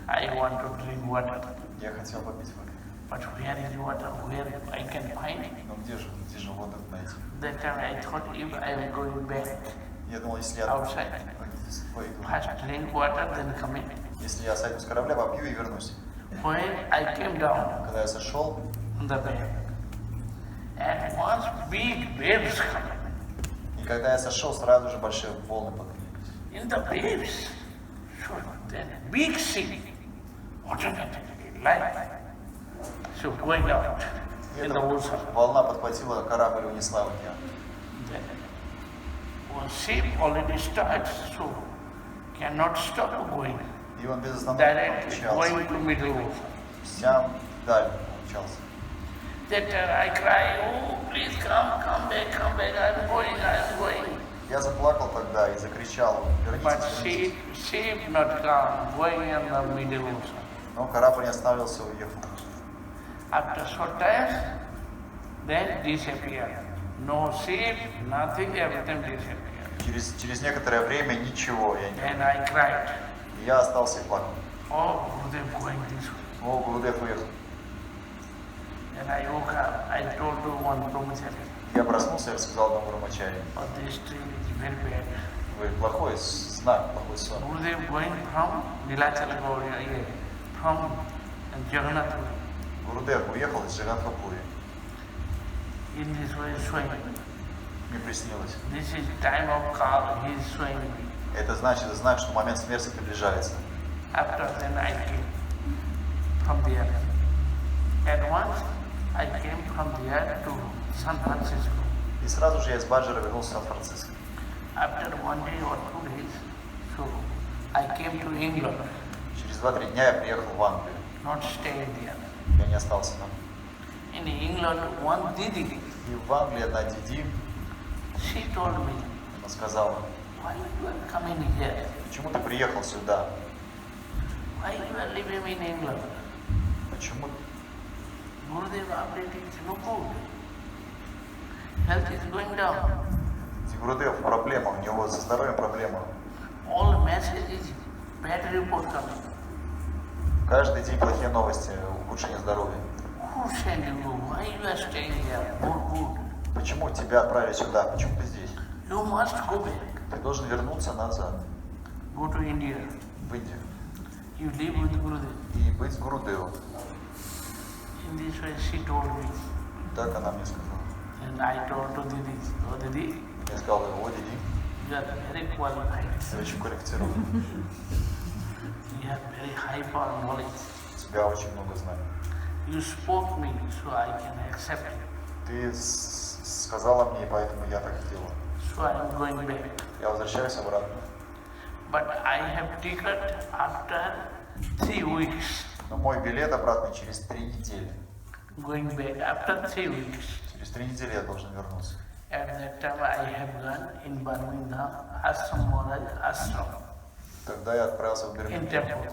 I want to drink water. Я хотел попить воду. But where is water? Where I can find it? Но где же воду найти? That time I thought if I am going back Я думал, если я outside, пойду, first drink water, then come in. если я сойду с корабля, попью и вернусь. When I came down Когда я сошел, on the bank, at once big waves coming. и когда я сошел, сразу же большие волны поднялись. In the waves, so then big sea, automatically light. So going out И in эта the ocean. волна подхватила корабль и унесла в океан. Then one ship already starts, so cannot stop going. И он без остановки Directly помчался. going to middle ocean. Вся даль помчался. That I cry, oh please come back, I'm going. Я заплакал тогда и закричал, But вернитесь, вернитесь. ship not come, going in the middle ocean. Но корабль не остановился, уехал. After short time, then disappear. No ship, nothing, everything disappear. Через некоторое время ничего я не And I cried. И я остался и плакал. Oh, Gurudev going this way. О, Гурудев уехал. And I woke up. I told to one brahmachari, Я проснулся и рассказал одному брамачари. oh, this dream is very bad. Говорит, плохой знак, плохой сон. Gurudev going from Nilachal Gauriya, from Jagannath Гурудев уехал из Джаганатхапури. in this way swimming. Мне приснилось. This is time of call, he is swimming. Это значит знак, что момент смерти приближается. After then I came from there. At once I came from there to San Francisco. И сразу же я из Баджара вернулся в Сан-Франциско. After 1 day or 2 days, so I came to England, Через 2-3 дня я приехал в Англию. not staying there. Я не остался там. In England, one Didi, И в Англии одна Диди, she told me, она сказала, why you are coming here? почему ты приехал сюда? Why you are living in England? Почему? Gurudev update is no good. Health is going down. Гурудев проблема, у него со здоровьем проблема. All messages, bad report coming. Каждый день плохие новости, ухудшение здоровья. Who sent you? Why you are staying here? More good. Почему тебя отправили сюда? Почему ты здесь? You must go back. Ты должен вернуться назад, Go to India. в Индию, You live with Gurudev. и быть с Гурудевом. In this way she told me. Так она мне сказала. And I told to Didi, oh Didi, Я сказал, о, Диди, you are very qualified. ты очень квалифицирован, You have very high power knowledge. у тебя очень много знаний. You spoke me so I can accept it. Ты сказала мне, и поэтому я так сделал. So I am going back. Я возвращаюсь обратно. But I have ticket after 3 weeks. Но мой билет обратно через 3 недели. Going back after 3 weeks. Через 3 недели я должен вернуться. At that time I have gone in Birmingham, Ashram Maharaj Ashram. Тогда я отправился в In Бирмингем. temple.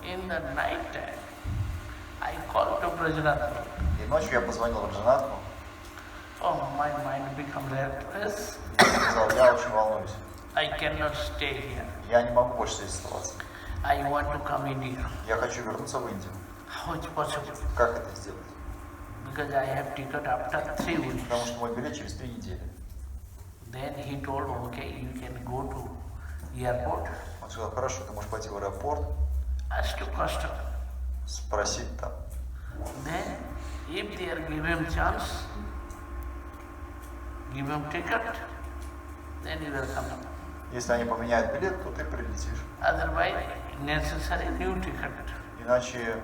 In the night time, I called to Brajanath. И ночью я позвонил Раджанатху. Oh, my mind become restless. И сказал, я очень волнуюсь. I cannot stay here. Я не могу больше здесь оставаться. I want to come in here. Я хочу вернуться в Индию. How it's possible? Как это сделать? Because I have ticket after 3 weeks. Потому что мой билет через 3 недели. Then he told, okay, you can go to airport. Он сказал, хорошо, ты можешь пойти в аэропорт, Ask to customer. спросить там. Then, if they are give him chance, give him ticket, then he will come. Если они поменяют билет, то ты прилетишь. Otherwise, necessary new ticket. Иначе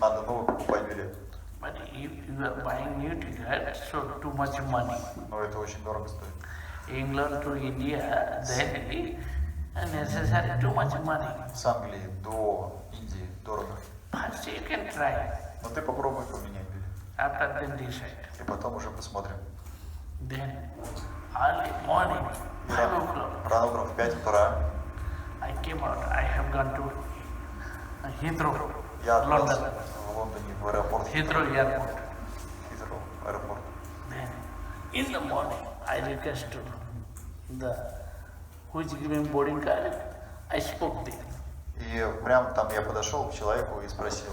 надо новый покупать билет. But if you are buying new ticket, so too much money. Но это очень дорого стоит. England to India, Delhi, necessary too much money. С Англии до Индии дорого. First you can try, Но ты попробуй поменять билет. after then decide. И потом уже посмотрим. Then, early morning, 5 o'clock, Рано утром в 5 утра I came out. I have gone to Heathrow, я отправился London, в Лондоне в аэропорт. Heathrow Airport. Хитроу, аэропорт. Then, in the morning, I requested the who is giving boarding card. I spoke there. И прямо там я подошел к человеку и спросил,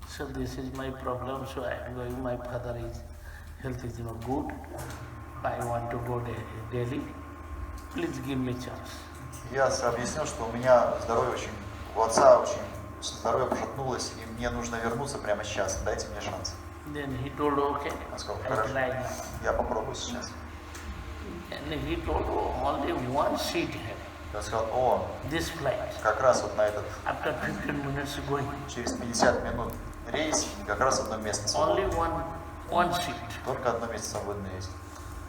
So this is my problem. So I am going. My father is health is not good. I want to go to Delhi. Please give me chance. я объяснил, что у меня здоровье очень, у отца очень здоровье пошатнулось, и мне нужно вернуться прямо сейчас, дайте мне шанс. Then he told, okay, Он сказал, I'll хорошо, try now. я попробую сейчас. And he told, oh, only one seat here. Я сказал, о, This flight. как раз вот на этот, After 15 minutes going, через 50 минут рейс, как раз одно место only свободно. one seat. Только одно место свободное есть.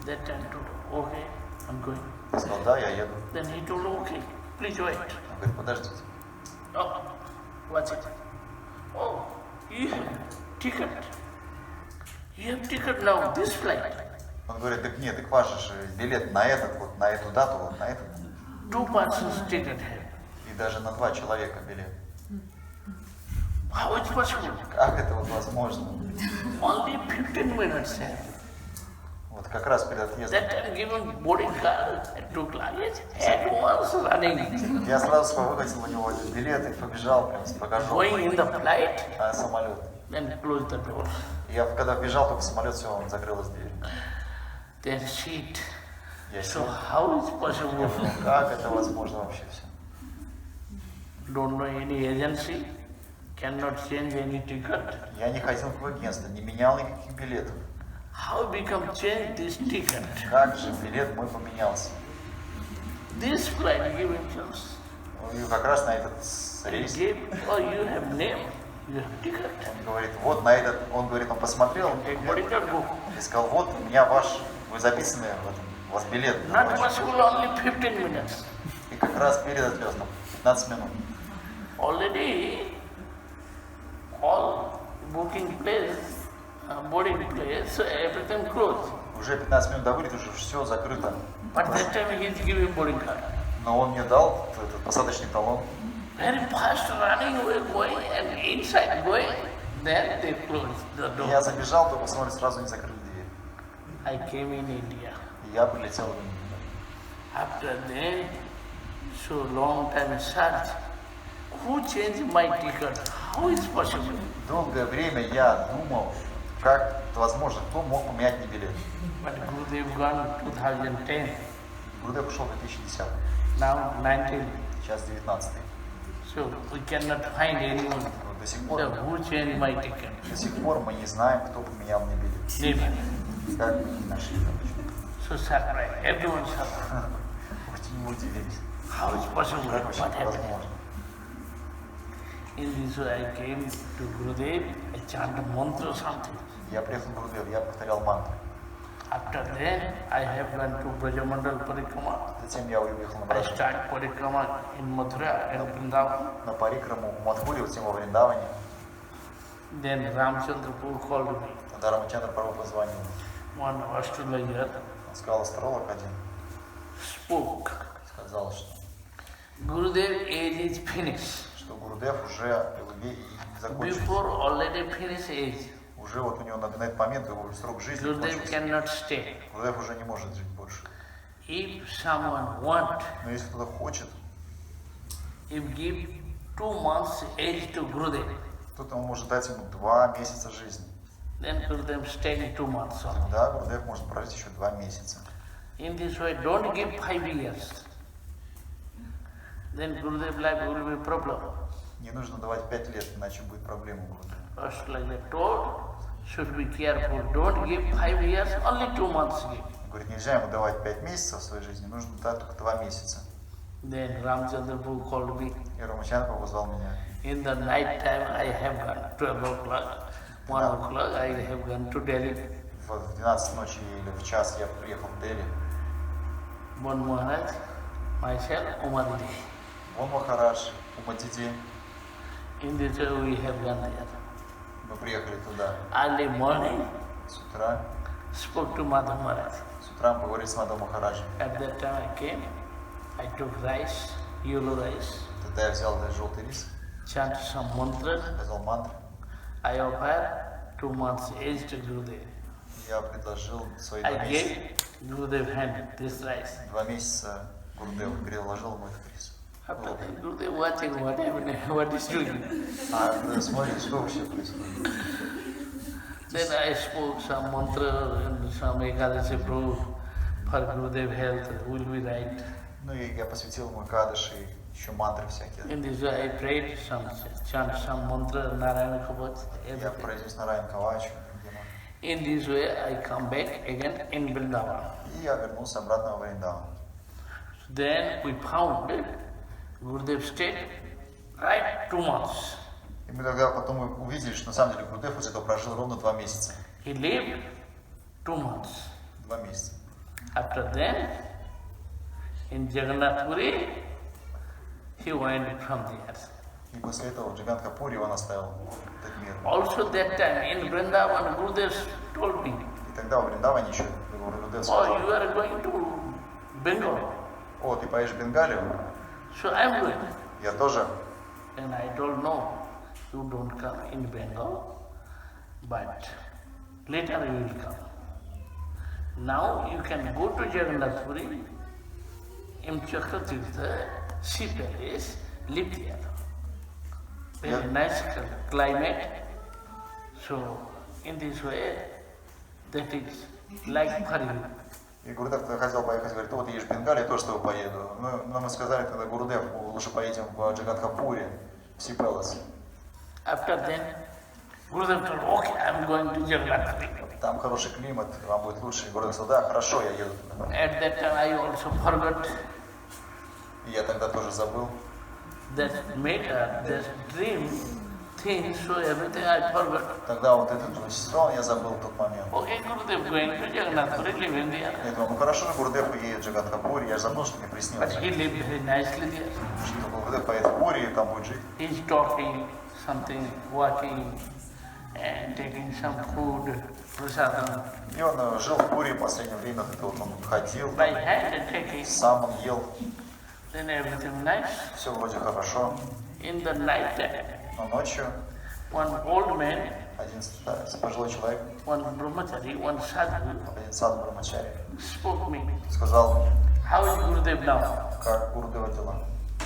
That time told, okay, I'm going. Я сказал, да, я еду. Then he told, okay, please wait. Он говорит, подождите. Oh, what's it? Oh, you have ticket. You have ticket now, this flight. Он говорит, так нет, так ваш же билет на этот, вот на эту дату, вот на этот. 2 persons ticket here. И даже на 2 человека билет. How it's possible? Как это вот возможно? Only 15 minutes here. Вот как раз перед отъездом. That time given boarding card, I took luggage, at once running. Я сразу выхватил у него билет и побежал прям с багажом Going in the flight, на самолет. then close the door. Я когда вбежал только в самолет, все, он закрылась дверь. Then seat. Я So сел. how is possible? Как это возможно вообще все? Don't know any agency, cannot change any ticket. Я не ходил в агентство, не менял никаких билетов. How become change this ticket? Как же билет мой поменялся? This flight given chance. Ну, и как раз на этот He рейс gave, oh, you have name, you have ticket. он говорит, вот на этот, он говорит, он посмотрел Take boarding card, go. и сказал, вот у меня ваш, вы записаны, вот, у вас билет. Not possible, only 15 minutes. И как раз перед отлетом, 15 минут. Already, all booking place, boarding place, so everything closed. Уже 15 минут до вылета, уже все закрыто. But that time he is giving boarding card. Но он мне дал этот посадочный талон. Very fast running away, going and inside going, then they closed the И я door. забежал, только посмотрели, сразу не закрыли дверь. I came in India. И я прилетел в Индию. After then, so long time search. Who changed my ticket? How is possible? Долгое время я думал, как это возможно, кто мог поменять мне билет. But Gurudev gone 2010, Гурдев ушел в 2010, now 19. сейчас 19. So we cannot find anyone. До сих So пор, who changed my ticket? до сих пор мы не знаем, кто поменял мне билет. Never. Как мы не нашли там. So surprised. Everyone surprised. Очень удивились. How is possible? Как вообще What это happened? возможно? In this way I came to Gurudev, I chant a mantra or something. Я приехал в Гурдев, я повторял мантру. After that, I have gone to Brajamandal Parikrama. Затем я уехал на I Браджу, start Parikrama in Mathura and Vrindavan. на Парикраму в Мадхуре, затем во Вриндаване. Then Ramchandrapur called me. Тогда Рамачандра Прабху позвонил. One astrologer Он сказал, астролог один, spoke. сказал, что Gurudev age is finished. Гурудев уже закончился. Before already finished age, Уже вот у него на этот момент его срок жизни Gurudev кончился. cannot stay. Гурудев уже не может жить больше. If someone want, Но если кто-то хочет, if give 2 months age to Gurudev, кто-то может дать ему 2 месяца жизни. then Gurudev stay 2 months only. Тогда Гурудев может прожить еще 2 месяца. In this way, don't give 5 years. Then Gurudev life will be problem. Не нужно давать 5 лет, иначе будет проблема у Гурудева. First, like that told, should be careful. Don't give 5 years, only 2 months give. Говорит, нельзя ему давать 5 месяцев в своей жизни, нужно дать только 2 месяца. Then Ramchandrapur called me. И Рамачандра позвал меня. In the night time, I have gone 12 o'clock, 1 o'clock, I have gone to Delhi. В 12 ночи или в час я приехал в Дели. One Maharaj, myself, Umarji. Вон Махарадж, Умадиди. In this way, we have gone there. Мы приехали туда Early morning, с утра. spoke to Madhav Maharaj. С утра мы поговорили с Мадхав Махараджем. At that time, I came, I took rice, yellow rice, Тогда я взял желтый рис, chant some mantra. сказал мантру. I offered 2 months age to Gurudev. Я предложил свои I 2 месяца. gave Gurudev hand this rice. 2 месяца Гурудев переложил ему этот рис. After that, Gurudev watching what happened, what is doing. А смотрите, что вообще происходит. Then I spoke some mantra and some Ekadashi proof for Gurudev health will be right. Ну и я посвятил ему Кадыши, еще мантры всякие. In this way, I prayed some, chant some mantra, Narayana Kavat, Я everything. произнес Нараян Кавачу. In this way, I come back again in Vrindavan. И я вернулся обратно в Вриндаван. Then we found Gurudev stayed right 2 months. И мы тогда потом увидели, что на самом деле Гурудев после этого прожил ровно 2 месяца. He lived 2 months. 2 месяца. After that, in Jagannath Puri, he went from there. И после этого в Джаганатхапуре он оставил этот мир. Also that time in Vrindavan, Gurudev told me, И тогда в Вриндаване еще Гурудев oh, сказал, you are going to Bengal. о, ты поедешь в Бенгалию? So I'm going. Я тоже. And I told, no, you don't come in Bengal, but later you will come. Now you can go to Jagannath Puri, in Chakratirtha, sea palace, live there. Very nice climate. So in this way, that is like for you. И Гурудев тогда хотел поехать, говорит, вот едешь в Бенгалию, я тоже с тобой поеду. Но мы сказали тогда, Гурудев, лучше поедем в Джаганатхапуре, в Sea Palace. After that, Gurudev told, okay, I'm going to Jagannath Puri. Там хороший климат, вам будет лучше. И Гурудев сказал, да, хорошо, я еду туда. At that time, I also forgot И я тогда тоже забыл. that matter, that dream thing, so everything I forgot. Тогда вот этот сон я забыл в тот момент. Okay, Gurudev going to Jagannath Puri, live in there. Я думал, ну хорошо, Гурудев поедет в Джаганатхапуре, я же забыл, что мне But приснилось. he lived very nicely there. Что Гурудев поедет в Пури и там будет жить. He's talking something, walking, and taking some food, prasadam. И он жил в Пури в последнее время, это вот он ходил, By hand and taking, сам он ел, then everything nice. все вроде хорошо. In the night time, Но ночью one old man, один пожилой человек, one brahmachari, one sadhu один саду Брамачари, spoke me. сказал, How is Gurudev now? как Гурудева дела.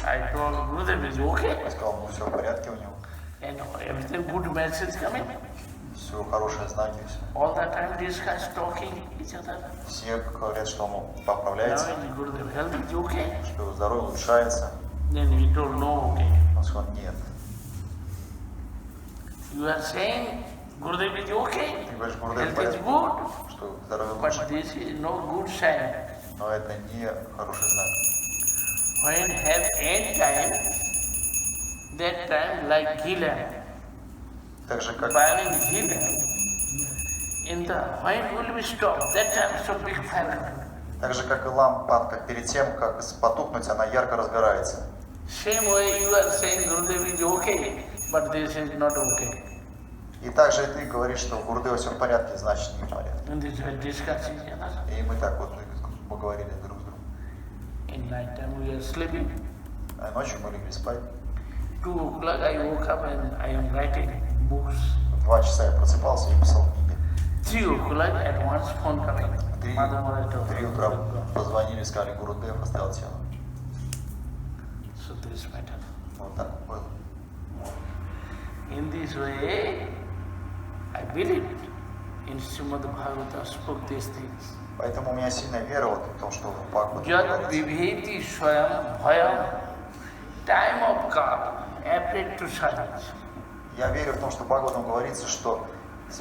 I told Gurudev is okay. Я сказал, ну все в порядке у него, And everything good message coming. все хорошие знаки, все. All the time discuss, talking each other. Все говорят, что он Now поправляется, is Gurudev health is okay. что его здоровье улучшается. Then he told no, okay. Он сказал, нет. You are saying Gurudev is okay. Ты говоришь, Гурудев в Health is порядке, good. что здоровье But лучше. this is no good sign. Но это не хороший знак. When have end time, that time like ghee lamp, Так же, как burning ghee lamp, When will we stop? That time so big fire. Так же, как и лампадка, перед тем, как потухнуть, она ярко разгорается. Same way you are saying Gurudev is okay, but this is not okay. И также и ты говоришь, что у Гурудева все в порядке, значит не в порядке. And this is discussing. И мы так вот поговорили друг с другом. In night time we are sleeping. А ночью мы легли спать. 2 o'clock I woke up and I am writing books. В 2 часа я просыпался и писал книги. 3 o'clock at once phone coming. 3 утра позвонили, сказали, Гурудев оставил тело. So this matter. Вот так было. In this way, I believe in Shrimad Bhagavatam spoke these things. Поэтому у меня сильная вера вот в том, что в Бхагаватам Jat говорится. vibheti swayam bhayam, time of God, applied to silence. Я верю в том, что в Бхагаватам говорится, что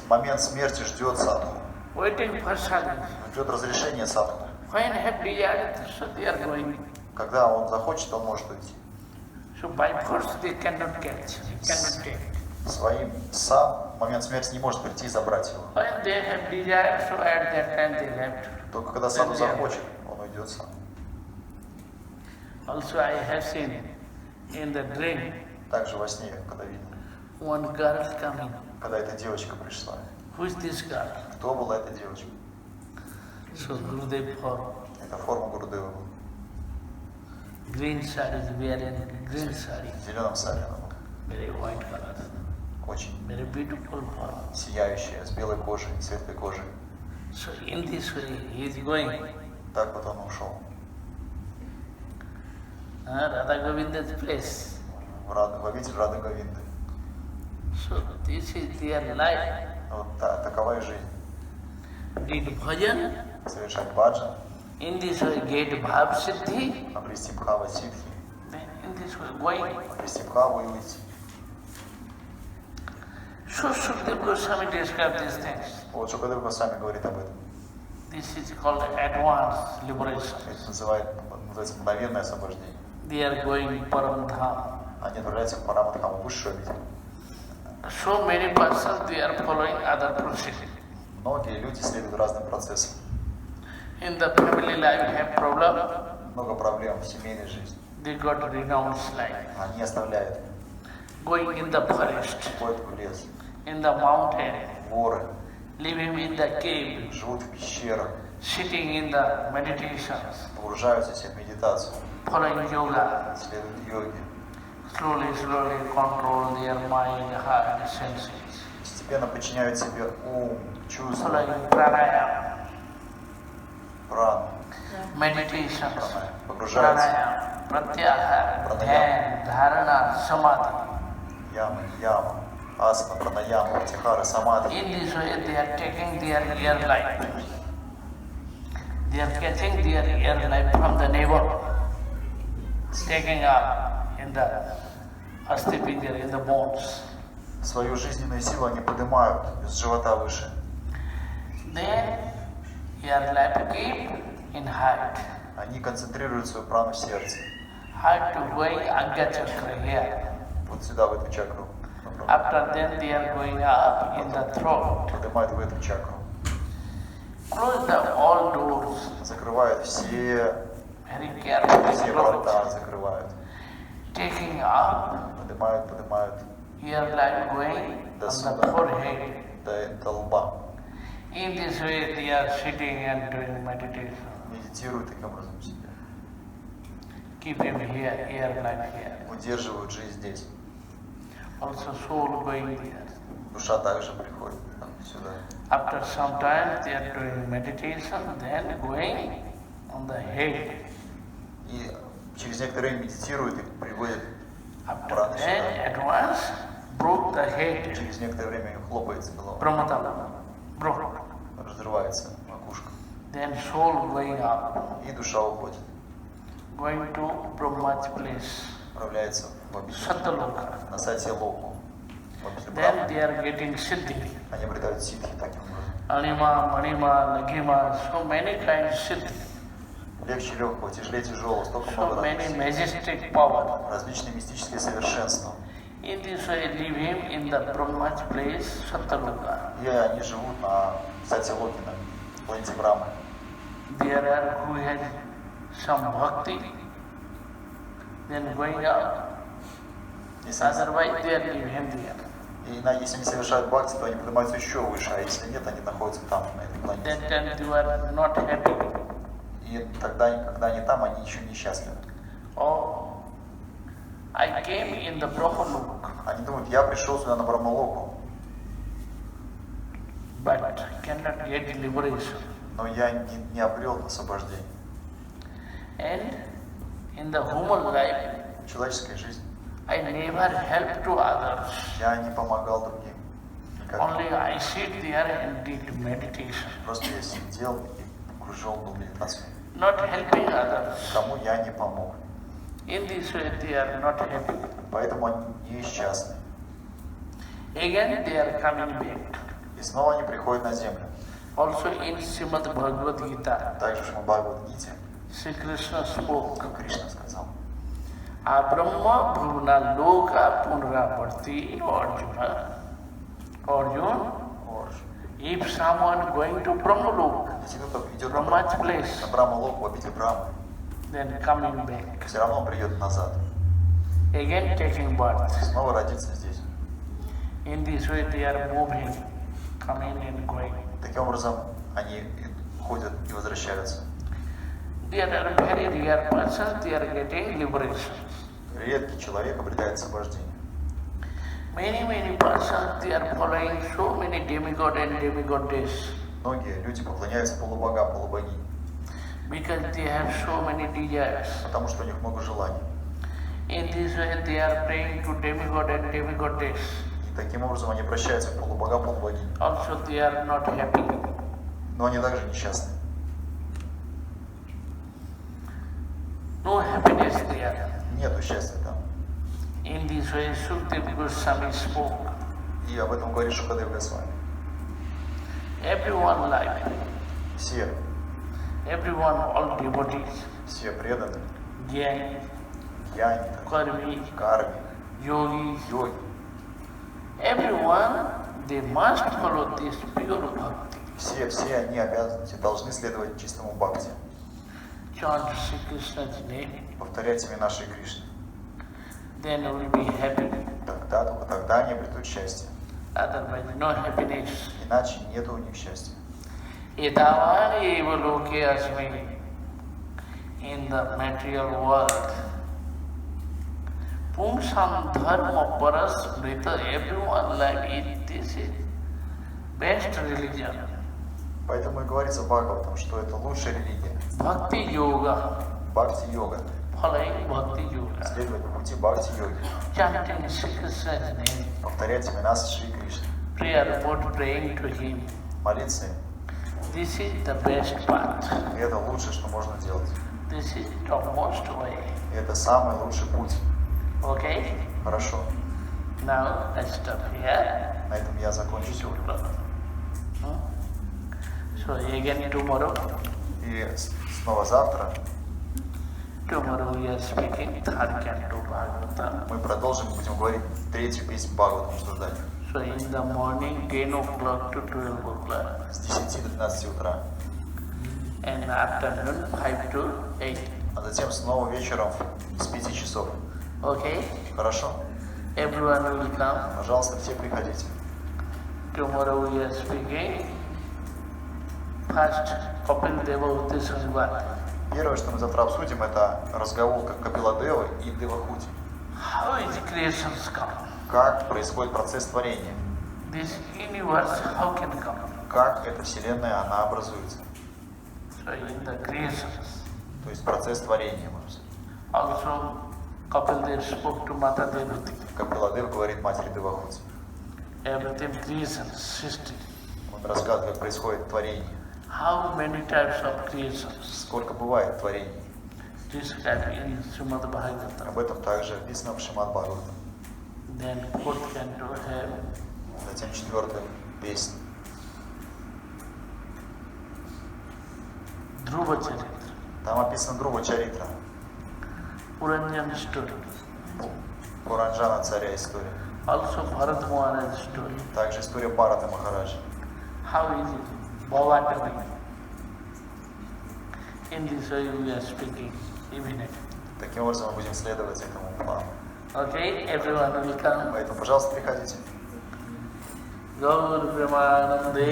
момент смерти ждет садху, Waiting for silence. ждет разрешения садху. When have desired, so they are going. Когда он захочет, он может уйти. So by force they cannot catch, cannot take. Своим сам в момент смерти не может прийти и забрать его. When they have desired, so at that time they left. Только когда садху захочет, он уйдет сам. Also I have seen in the dream Также во сне, когда видел, one girl coming. когда эта девочка пришла. Who is this girl? Кто была эта девочка? So Gurudev for Это форма Гурудева была. green sari is wearing green sari, В зеленом саре она была. very white color, Очень very beautiful form. сияющая, с белой кожей, светлой кожей. So in this way he is going. Так вот он ушел. Radha Govinda's place. В обитель Рады Говинды. So this is their life. Вот такова и жизнь. Did bhajan, Совершать баджан, in this way get bhav siddhi, обрести бхава ситхи, then in this way going. обрести бхаву и уйти. So Shukdev Goswami described these things. Вот Шукадев Госвами говорит об этом. This is called advanced liberation. Это называется мгновенное освобождение. They are going Paramdham. Они отправляются в Парамадхаму, высшую обитель. So many persons they are following other processes. Многие люди следуют разным процессам. In the family life have problem, Много проблем в семейной жизни. they got renounced life. Они оставляют, Going in the forest, ходят в лес, in the mountain, в горы, living in the cave, живут в пещерах, sitting in the meditations, погружаются все в медитацию, following yoga, следуют йоге. slowly, slowly control their mind, heart, and senses. Постепенно подчиняют себе ум, чувства, Following pranayama, прану, meditations, погружаются pranayama, pratyahara, dhyan, dharana, samadhi. яма, асана, пранаяма, пратихара, самадхи. In this way they are taking their air life. They are catching their air life from the navel, taking up in the asti finger, in the bones. Свою жизненную силу они поднимают из живота выше. Then air life keep in heart. Они концентрируют свою прану в сердце. Heart to going Agya Chakra here. Вот сюда, в эту чакру. After then they are going up in the throat. Поднимают в эту чакру. Close the all doors. Закрывают все Very carefully врата, close. закрывают. Taking up Поднимают air life going on the forehead. до лба. In this way they are sitting and doing meditation. Медитируют таким образом себя. Keep him here, air life here. Удерживают жизнь здесь. Also soul going there. Душа также приходит сюда. After some time they are doing meditation, then going on the head. И через некоторое время медитируют и приводят After праны then сюда. at once broke the head. Через некоторое время хлопается голова. Brahmatala broke. Разрывается макушка. Then soul going up, И душа уходит. going to Brahma's place, Отправляется в обитель. Sattaloka. На сайте Локу. В обитель Then Брахмы. they are getting siddhi. Они обретают ситхи таким образом. Anima, Manima, Laghima, so many kinds of siddhi. Легче легкого, тяжелее тяжелого, столько So много many разных. majestic power. Различные мистические совершенства. In this way, leave him in the Brahma's place, Sattaloka. И они живут на Сатилоке, на планете Брамы. There are who has some bhakti, then going out. Otherwise, they leave him there. И если они совершают бхакти, то они поднимаются еще выше, а если нет, они находятся там, на этой планете. That time you are not happy. И тогда, когда они там, они еще несчастливы. Oh, I came in the Brahmalok, Они думают, я пришел сюда на Брамалоку, but cannot get liberation. но я не обрел освобождение. And in the human life, В человеческой жизни I never help to others. я не помогал другим. Никогда. Only I sit there and did meditation. Просто я сидел и погружен был в медитацию. Not helping others. Никому я не помог. In this way, they are not happy. Поэтому они несчастны. Again, they are coming back. И снова они приходят на землю. Also in Shrimad Bhagavatam, Также в Шримад Бхагаватам Sri Krishna spoke, как Кришна сказал. Abrahma bhuvna loka punravarti Arjuna. Arjuna, if someone going to Brahmalok, Если кто-то идет Brahma's place, на Брамалоку, в обитель Брамы, then coming back, все равно он придет назад. again taking birth. Снова родится здесь. In this way, they are moving, coming and going. Таким образом, они ходят и возвращаются. There are very rare persons, they are getting liberation. Редкий человек обретает освобождение. Many persons, they are following so many demigod and demigoddess Многие люди поклоняются полубогам, полубогинь, because they have so many desires. потому что у них много желаний. In this way, they are praying to demigod and demigoddess. И таким образом они обращаются к полубогам, полубогинь. Also, they are not happy. Но они также несчастны. No happiness there. Нету счастья там. In this way, Sukdev Goswami spoke. И об этом говорит Шукадев Госвами. Everyone like, Все, everyone, all devotees, все преданы, Dhyani, гьяни, Karmi, карми, Yogi, йоги. everyone, they must follow this pure bhakti. Все они обязаны, должны следовать чистому бхакти. Chant Sri Krishna's name, Повторять имена Шри Кришны. then will be happy. Тогда, только тогда они обретут счастье. Otherwise, no happiness. Иначе нету у них счастья. Etavani eva loke asmi, in the material world. Pumsam dharma paras mrita, everyone like it. This is best religion. Поэтому и говорится в Бхагаватам, что это лучшая религия. Bhakti yoga, Бхакти-йога. following bhakti yoga. Следовать по пути бхакти-йоги. Chanting Sri Krishna's name, Повторять имена Шри Кришны. prayer about praying to him. Молиться им. This is the best path. И это лучшее, что можно делать. This is the most way. И это самый лучший путь. Okay? Хорошо. Now I stop here. На этом я закончу сегодня. So again tomorrow. И снова завтра Tomorrow we are speaking third canto Bhagavatam. мы продолжим, будем говорить третью песню Бхагаватам обсуждать. So in the morning 10 o'clock to 12 o'clock. С 10 до 12 утра. And afternoon 5 to 8. А затем снова вечером с 5 часов. Okay? Хорошо? Everyone will come. Пожалуйста, все приходите. Tomorrow we are speaking first Kapil Deva Uttesangvat. Первое, что мы завтра обсудим, это разговор как Капиладевы и Девахути. How is creations come? Как происходит процесс творения? This universe how can come? Как эта вселенная, она образуется? So in the creations. То есть процесс творения. мы обсудим. Also Kapil Dev spoke to Mata Devati. Капиладев говорит матери Девахути. Everything creations, system. Он рассказывает, как происходит творение. How many types of creations? Сколько бывает творений. Described in Shrimad Bhagavatam. Об этом также описано в Шримад Бхагаватам. Then fourth canto have Затем 4-я песня. Dhruva Charitra, Там описано Друва Чаритра. Puranjan story. Пуранджана царя история. Also Bharat Maharaj's story. Также история Бхарата Махараджа. How is it? Bhavatami. In this way we are speaking, Imенно. Таким образом мы будем следовать этому плану. Okay, everyone will come. Поэтому, пожалуйста, приходите. Gaur Premanande.